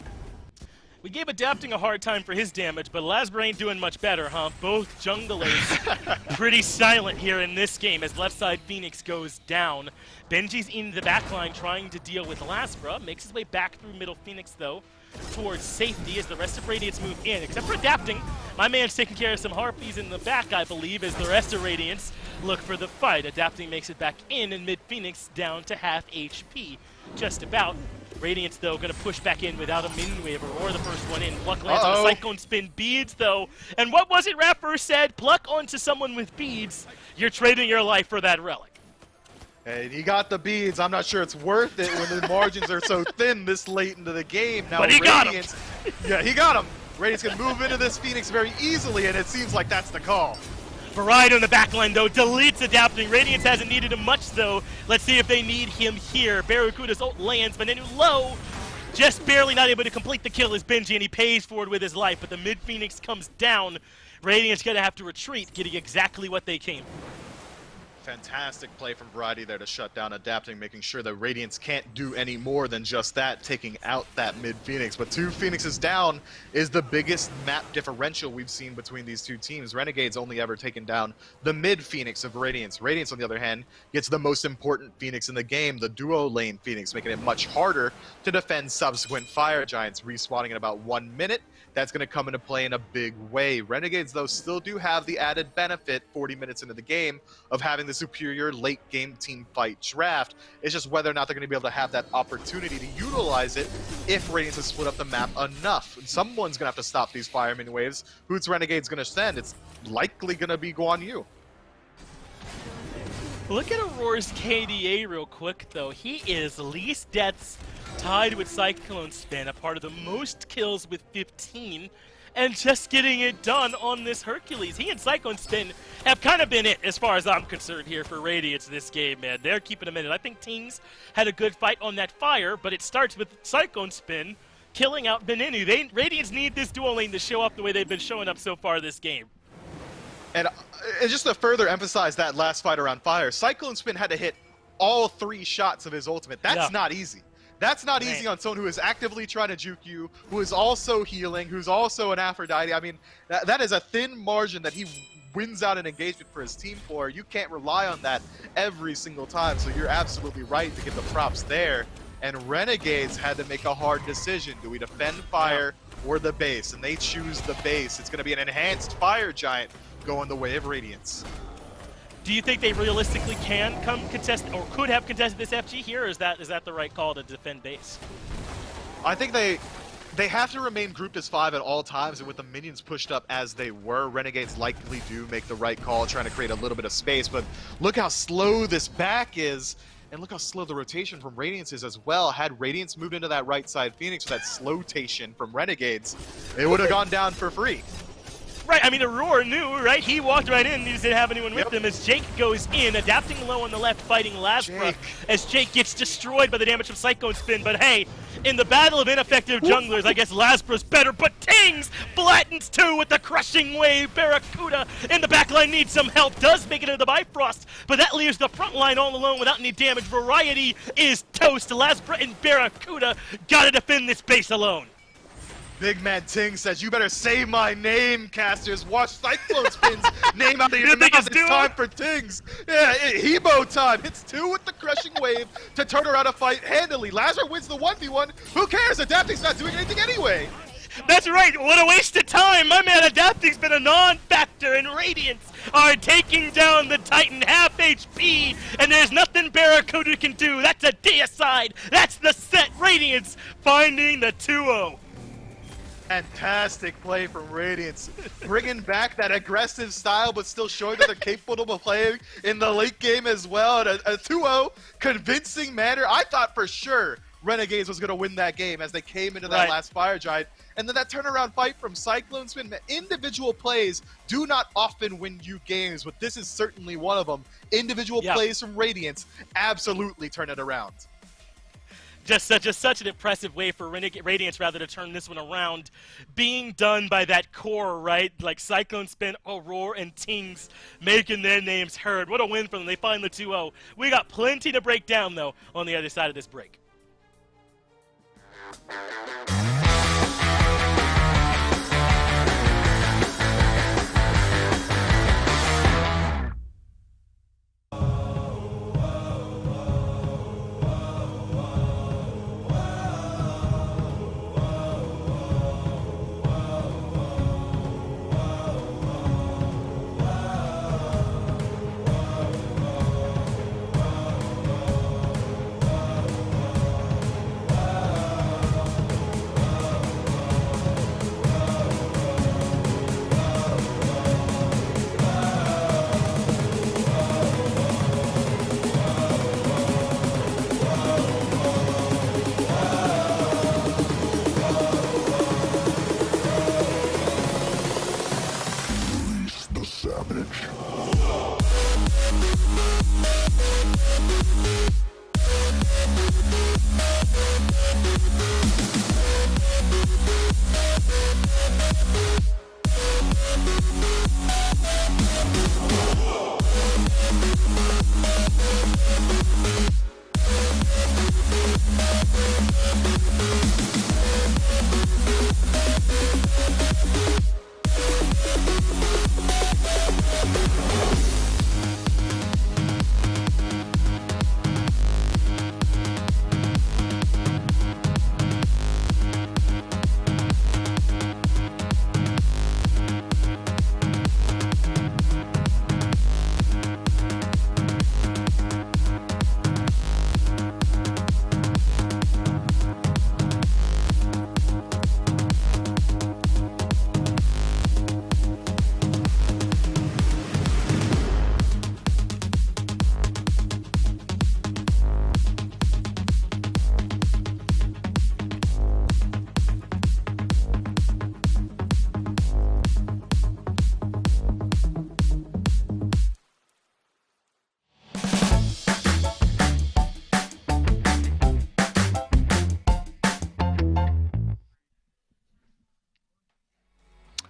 We gave Adapting a hard time for his damage, but Lasbra ain't doing much better, huh? Both junglers pretty silent here in this game as left side Phoenix goes down. Benji's in the backline trying to deal with Lasbra, makes his way back through middle Phoenix though, towards safety as the rest of Radiance move in, except for Adapting. My man's taking care of some Harpies in the back, I believe, as the rest of Radiance look for the fight. Adapting makes it back in, and mid-Phoenix down to half HP, just about. Radiance, though, going to push back in without a minion wave. Aurora the first one in. Pluck lands on the Cyclone Spin. Beads, though. And what was it Rapper said? Pluck onto someone with beads. You're trading your life for that relic. And he got the beads. I'm not sure it's worth it when the margins are so thin this late into the game. Now, but he Radiance, got him. Yeah, he got him. Radiance can move into this Phoenix very easily, and it seems like that's the call. Variety on the backline, though, deletes Adapting. Radiance hasn't needed him much, though. Let's see if they need him here. Barracuda's ult lands, but Nenu low. Just barely not able to complete the kill as Benji, and he pays for it with his life. But the mid-Phoenix comes down. Radiance going to have to retreat, getting exactly what they came for. Fantastic play from Variety there to shut down Adapting, making sure that Radiance can't do any more than just that, taking out that mid-Phoenix. But 2 Phoenixes down is the biggest map differential we've seen between these two teams. Renegades only ever taken down the mid-Phoenix of Radiance. Radiance, on the other hand, gets the most important Phoenix in the game, the duo lane Phoenix, making it much harder to defend subsequent Fire Giants, respawning in about 1 minute. That's going to come into play in a big way. Renegades, though, still do have the added benefit, 40 minutes into the game, of having the superior late-game team fight draft. It's just whether or not they're going to be able to have that opportunity to utilize it if Radiance has split up the map enough. Someone's going to have to stop these fireman waves. Who's Renegades going to send? It's likely going to be Guan Yu. Look at Aurora's KDA real quick, though. He is least deaths tied with Cyclone Spin, a part of the most kills with 15, and just getting it done on this Hercules. He and Cyclone Spin have kind of been it, as far as I'm concerned, here for Radiance this game, man. They're keeping him in it. I think Tings had a good fight on that fire, but it starts with Cyclone Spin killing out Beninu. Radiance need this duo lane to show up the way they've been showing up so far this game. And just to further emphasize that last fight around fire, Cyclone Spin had to hit all 3 shots of his ultimate. That's not easy. That's not easy on someone who is actively trying to juke you, who is also healing, who's also an Aphrodite. I mean, that is a thin margin that he wins out an engagement for his team for. You can't rely on that every single time, so you're absolutely right to give the props there. And Renegades had to make a hard decision. Do we defend fire or the base? And they choose the base. It's going to be an enhanced Fire Giant going the way of Radiance. Do you think they realistically can come contest, or could have contested this FG here, or is that the right call to defend base? I think they have to remain grouped as 5 at all times, and with the minions pushed up as they were, Renegades likely do make the right call, trying to create a little bit of space. But look how slow this back is. And look how slow the rotation from Radiance is as well. Had Radiance moved into that right side Phoenix with that slow-tation from Renegades, it would have gone down for free. Right, I mean, Aurora knew, right? He walked right in, he didn't have anyone with him as Jake goes in, adapting low on the left, fighting Lasbra, as Jake gets destroyed by the damage of Cyclone Spin. But hey, in the battle of ineffective junglers, I guess Lasbra's better, but Tings flattens two with the crushing wave. Barracuda in the backline needs some help, does make it into the Bifrost, but that leaves the front line all alone without any damage. Variety is toast. Lasbra and Barracuda gotta defend this base alone. Big man Ting says, you better say my name, casters. Watch Cyclone Spin's name out of your mouth. It's time for Tings. Yeah, Hebo time. Hits 2 with the crushing wave to turn around a fight handily. Lazar wins the 1v1. Who cares? Adapting's not doing anything anyway. That's right. What a waste of time. My man Adapting's been a non-factor, and Radiance are taking down the Titan half HP, and there's nothing Barracuda can do. That's a deicide. That's the set. Radiance finding the 2-0. Fantastic play from Radiance, bringing back that aggressive style, but still showing that they're capable of playing in the late game as well. A 2-0 convincing manner. I thought for sure Renegades was going to win that game as they came into that last Fire Giant. And then that turnaround fight from Cyclone Spin. Individual plays do not often win you games, but this is certainly one of them. Individual plays from Radiance absolutely turn it around. Just such an impressive way for Radiance to turn this one around. Being done by that core, right? Like Cyclone Spin, Aurora, and Tings making their names heard. What a win for them. They find the 2-0. We got plenty to break down, though, on the other side of this break.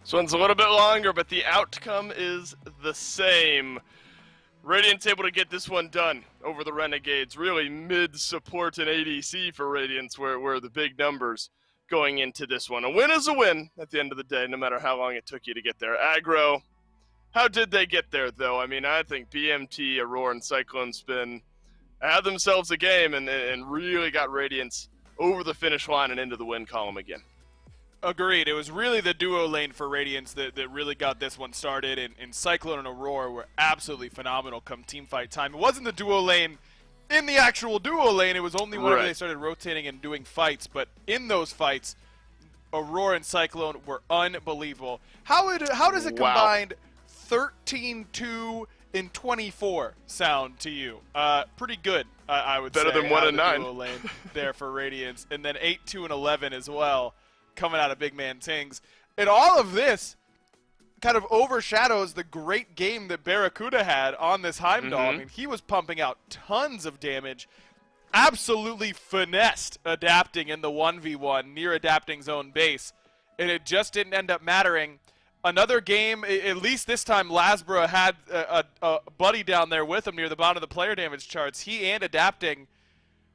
This one's a little bit longer, but the outcome is the same. Radiance able to get this one done over the Renegades. Really mid-support and ADC for Radiance, where the big numbers going into this one. A win is a win at the end of the day, no matter how long it took you to get there. Aggro, how did they get there, though? I mean, I think BMT, Aurora, and Cyclone Spin had themselves a game and really got Radiance over the finish line and into the win column again. Agreed. It was really the duo lane for Radiance that really got this one started, and Cyclone and Aurora were absolutely phenomenal come team fight time. It wasn't the duo lane in the actual duo lane. It was only whenever they started rotating and doing fights, but in those fights, Aurora and Cyclone were unbelievable. How does a combined 13-2 and 24 sound to you? Pretty good, I would say. Better than 1 and 9 duo lane there for Radiance, and then 8, 2, and 11 as well, coming out of Big Man Tings. And all of this kind of overshadows the great game that Barracuda had on this Heimdall. I mean, he was pumping out tons of damage, absolutely finessed adapting in the 1v1 near adapting's own base, and it just didn't end up mattering. Another game, at least this time, Lasbra had a buddy down there with him near the bottom of the player damage charts. He and adapting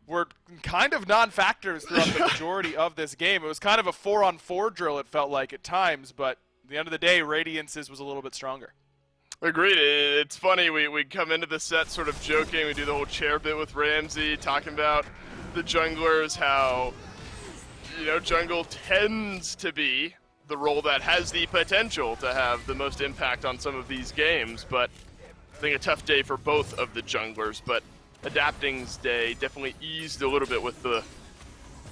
were kind of non-factors throughout the majority of this game. It was kind of a 4-on-4 drill, it felt like at times, but at the end of the day, Radiance's was a little bit stronger. Agreed. It's funny, we come into the set sort of joking, we do the whole chair bit with Ramsey, talking about the junglers, how, you know, jungle tends to be the role that has the potential to have the most impact on some of these games, but I think a tough day for both of the junglers, but adapting's day definitely eased a little bit with the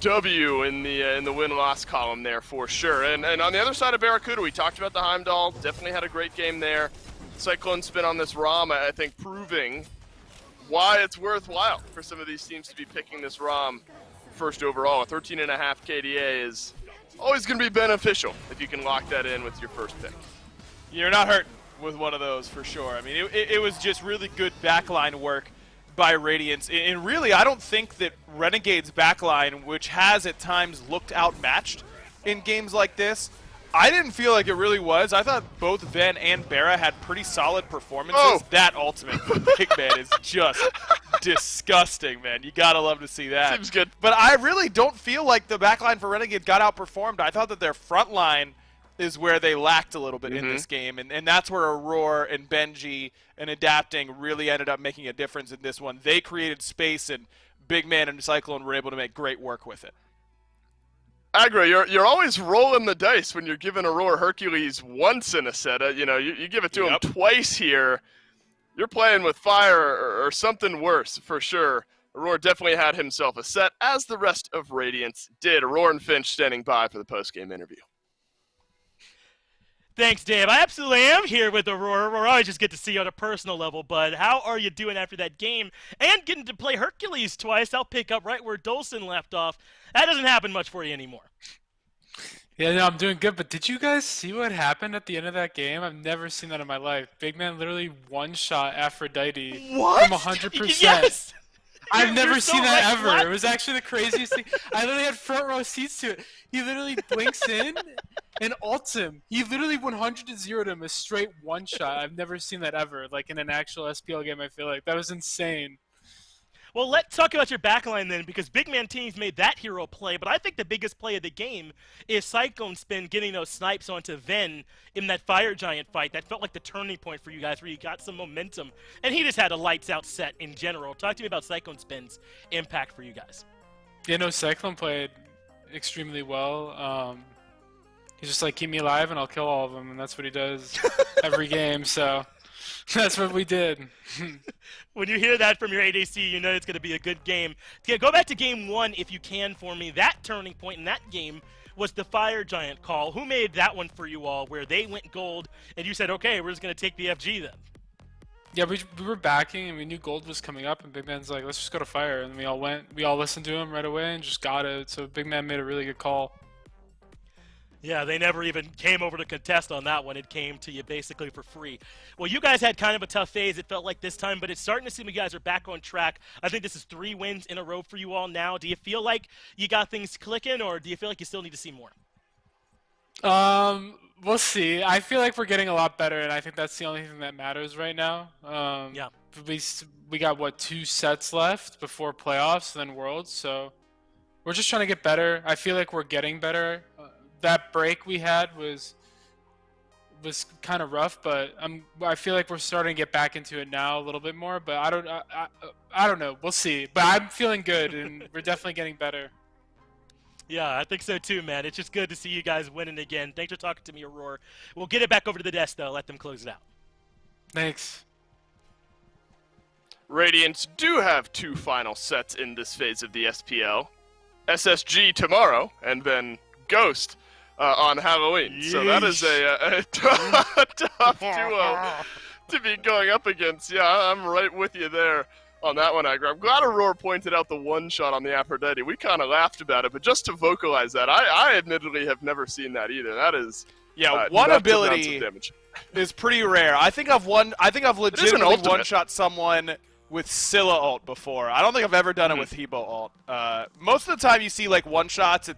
W in the win-loss column there for sure. And on the other side of Barracuda, we talked about the Heimdall, definitely had a great game there. Cyclone spin on this ROM, I think, proving why it's worthwhile for some of these teams to be picking this ROM first overall. A 13.5 KDA is always going to be beneficial if you can lock that in with your first pick. You're not hurting with one of those for sure. I mean, it was just really good backline work by Radiance. And really, I don't think that Renegade's backline, which has at times looked outmatched in games like this, I didn't feel like it really was. I thought both Ven and Barra had pretty solid performances. Oh. That ultimate from Big Man is just disgusting, man. You gotta love to see that. Seems good. But I really don't feel like the backline for Renegade got outperformed. I thought that their front line is where they lacked a little bit in this game, and that's where Aurora and Benji and adapting really ended up making a difference in this one. They created space, and Big Man and Cyclone were able to make great work with it. Aggro, you're always rolling the dice when you're giving Aurora Hercules once in a set. You know, you give it to him twice here. You're playing with fire or something worse for sure. Aurora definitely had himself a set, as the rest of Radiance did. Aurora and Finch standing by for the post-game interview. Thanks, Dave. I absolutely am here with Aurora. Aurora, I just get to see you on a personal level, bud. How are you doing after that game? And getting to play Hercules twice, I'll pick up right where Dolson left off. That doesn't happen much for you anymore. Yeah, no, I'm doing good, but did you guys see what happened at the end of that game? I've never seen that in my life. Big Man literally one-shot Aphrodite What? from 100%. Yes! I've never so seen that right. ever. What? It was actually the craziest thing. I literally had front row seats to it. He literally blinks in and ults him. He literally 100-0'd him a straight one-shot. I've never seen that ever, like in an actual SPL game, I feel like. That was insane. Well, let's talk about your backline then, because Big Man teams made that hero play, but I think the biggest play of the game is Cyclone Spin getting those snipes onto Ven in that Fire Giant fight. That felt like the turning point for you guys, where you got some momentum, and he just had a lights-out set in general. Talk to me about Cyclone Spin's impact for you guys. Yeah, no, Cyclone played extremely well. He's just like, keep me alive and I'll kill all of them, and that's what he does every game, so that's what we did. When you hear that from your ADC, you know it's going to be a good game. Yeah, go back to game one if you can for me. That turning point in that game was the Fire Giant call. Who made that one for you all, where they went gold and you said, okay, we're just going to take the FG then? Yeah, we were backing and we knew gold was coming up, and Big Man's like, let's just go to fire. And we all listened to him right away and just got it. So Big Man made a really good call. Yeah, they never even came over to contest on that one. It came to you basically for free. Well, you guys had kind of a tough phase, it felt like this time, but it's starting to seem you guys are back on track. I think this is 3 wins in a row for you all now. Do you feel like you got things clicking, or do you feel like you still need to see more? We'll see. I feel like we're getting a lot better, and I think that's the only thing that matters right now. Yeah. We got, what, 2 sets left before playoffs, then Worlds, so we're just trying to get better. I feel like we're getting better. That break we had was kind of rough, but I feel like we're starting to get back into it now a little bit more. But I don't know. We'll see. But I'm feeling good, and we're definitely getting better. Yeah, I think so too, man. It's just good to see you guys winning again. Thanks for talking to me, Aurora. We'll get it back over to the desk, though. Let them close it out. Thanks. Radiance do have 2 final sets in this phase of the SPL. SSG tomorrow, and then Ghost on Halloween. So that is a tough duo to be going up against. Yeah, I'm right with you there on that one, Aggro. I'm glad Aurora pointed out the one shot on the Aphrodite. We kind of laughed about it, but just to vocalize that, I admittedly have never seen that either. That is one ability is pretty rare. I think I've legitimately one-shot someone with Scylla ult before. I don't think I've ever done it with Hebo ult. Most of the time you see like one-shots,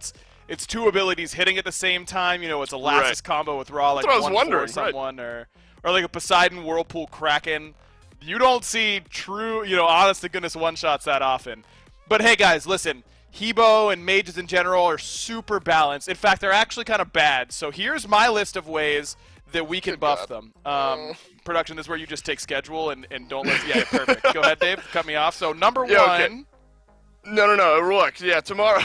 it's two abilities hitting at the same time. You know, it's a Lassus combo with Raw, like 1-4 someone, or like a Poseidon Whirlpool Kraken. You don't see true, honest to goodness one-shots that often. But hey guys, listen, Hebo and mages in general are super balanced. In fact, they're actually kind of bad. So here's my list of ways that we can buff them. Production, this is where you just take schedule and don't let... Yeah, perfect. Go ahead, Dave. Cut me off. So number one... Okay. No. Look, tomorrow...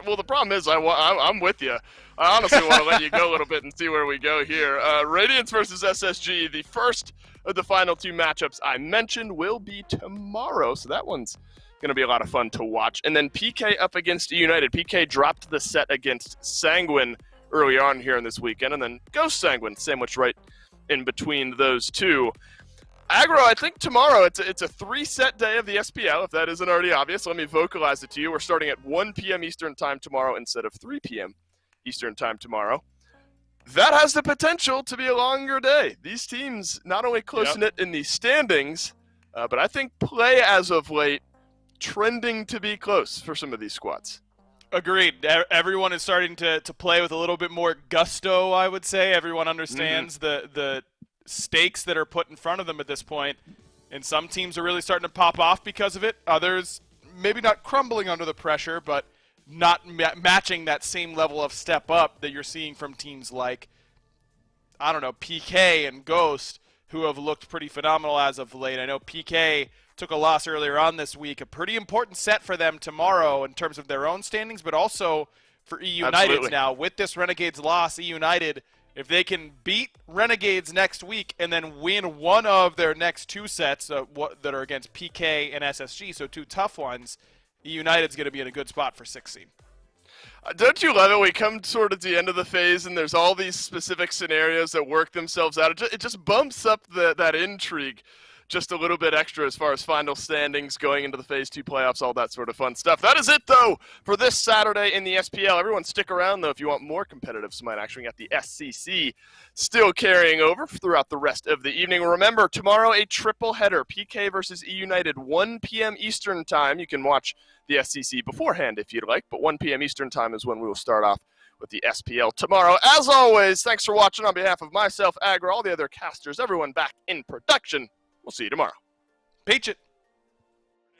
Well, the problem is I'm with you. I honestly want to let you go a little bit and see where we go here. Radiance versus SSG, the first of the final two matchups I mentioned will be tomorrow. So that one's going to be a lot of fun to watch. And then PK up against United. PK dropped the set against Sanguine early on here in this weekend, and then Ghost Sanguine sandwiched right in between those two. Aggro, I think tomorrow it's a 3-set day of the SPL, if that isn't already obvious. Let me vocalize it to you. We're starting at 1 p.m. Eastern Time tomorrow instead of 3 p.m. Eastern Time tomorrow. That has the potential to be a longer day. These teams not only close-knit in the standings, but I think play as of late trending to be close for some of these squads. Agreed. Everyone is starting to play with a little bit more gusto, I would say. Everyone understands the stakes that are put in front of them at this point, and some teams are really starting to pop off because of it. Others maybe not crumbling under the pressure, but not matching that same level of step up that you're seeing from teams like, I don't know, PK and Ghost, who have looked pretty phenomenal as of late. I know PK took a loss earlier on this week, a pretty important set for them tomorrow in terms of their own standings, but also for E-United now. With this Renegades loss, E-United, if they can beat Renegades next week and then win one of their next two sets that are against PK and SSG, so two tough ones, E-United's going to be in a good spot for 6 seed. Don't you love it? We come sort of to the end of the phase, and there's all these specific scenarios that work themselves out. It just bumps up that intrigue just a little bit extra as far as final standings, going into the Phase 2 playoffs, all that sort of fun stuff. That is it, though, for this Saturday in the SPL. Everyone stick around, though, if you want more competitive SMITE action. We got the SCC still carrying over throughout the rest of the evening. Remember, tomorrow a triple header, PK versus E-United, 1 p.m. Eastern Time. You can watch the SCC beforehand if you'd like, but 1 p.m. Eastern Time is when we will start off with the SPL tomorrow. As always, thanks for watching. On behalf of myself, Agra, all the other casters, everyone back in production, we'll see you tomorrow. Peach it.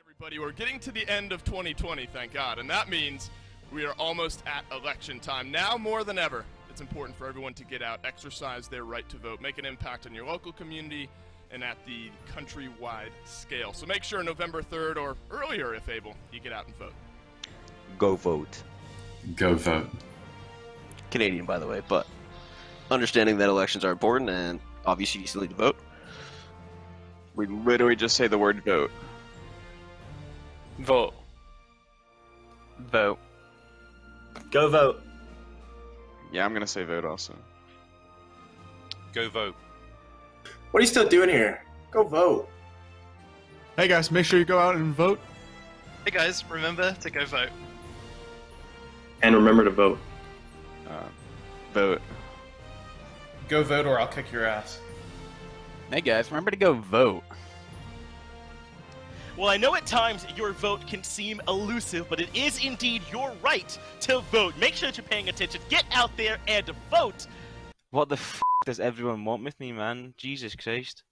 Everybody, we're getting to the end of 2020, thank God, and that means we are almost at election time. Now more than ever, it's important for everyone to get out, exercise their right to vote, make an impact on your local community and at the countrywide scale. So make sure November 3rd or earlier, if able, you get out and vote. Go vote. Go vote. Canadian, by the way, but understanding that elections are important and obviously you still need to vote. We literally just say the word vote. Vote. Vote. Go vote. Yeah, I'm gonna say vote also. Go vote. What are you still doing here? Go vote. Hey guys, make sure you go out and vote. Hey guys, remember to go vote. And remember to vote. Vote. Go vote or I'll kick your ass. Hey guys, remember to go vote. Well, I know at times your vote can seem elusive, but it is indeed your right to vote. Make sure that you're paying attention. Get out there and vote. What the f does everyone want with me, man? Jesus Christ.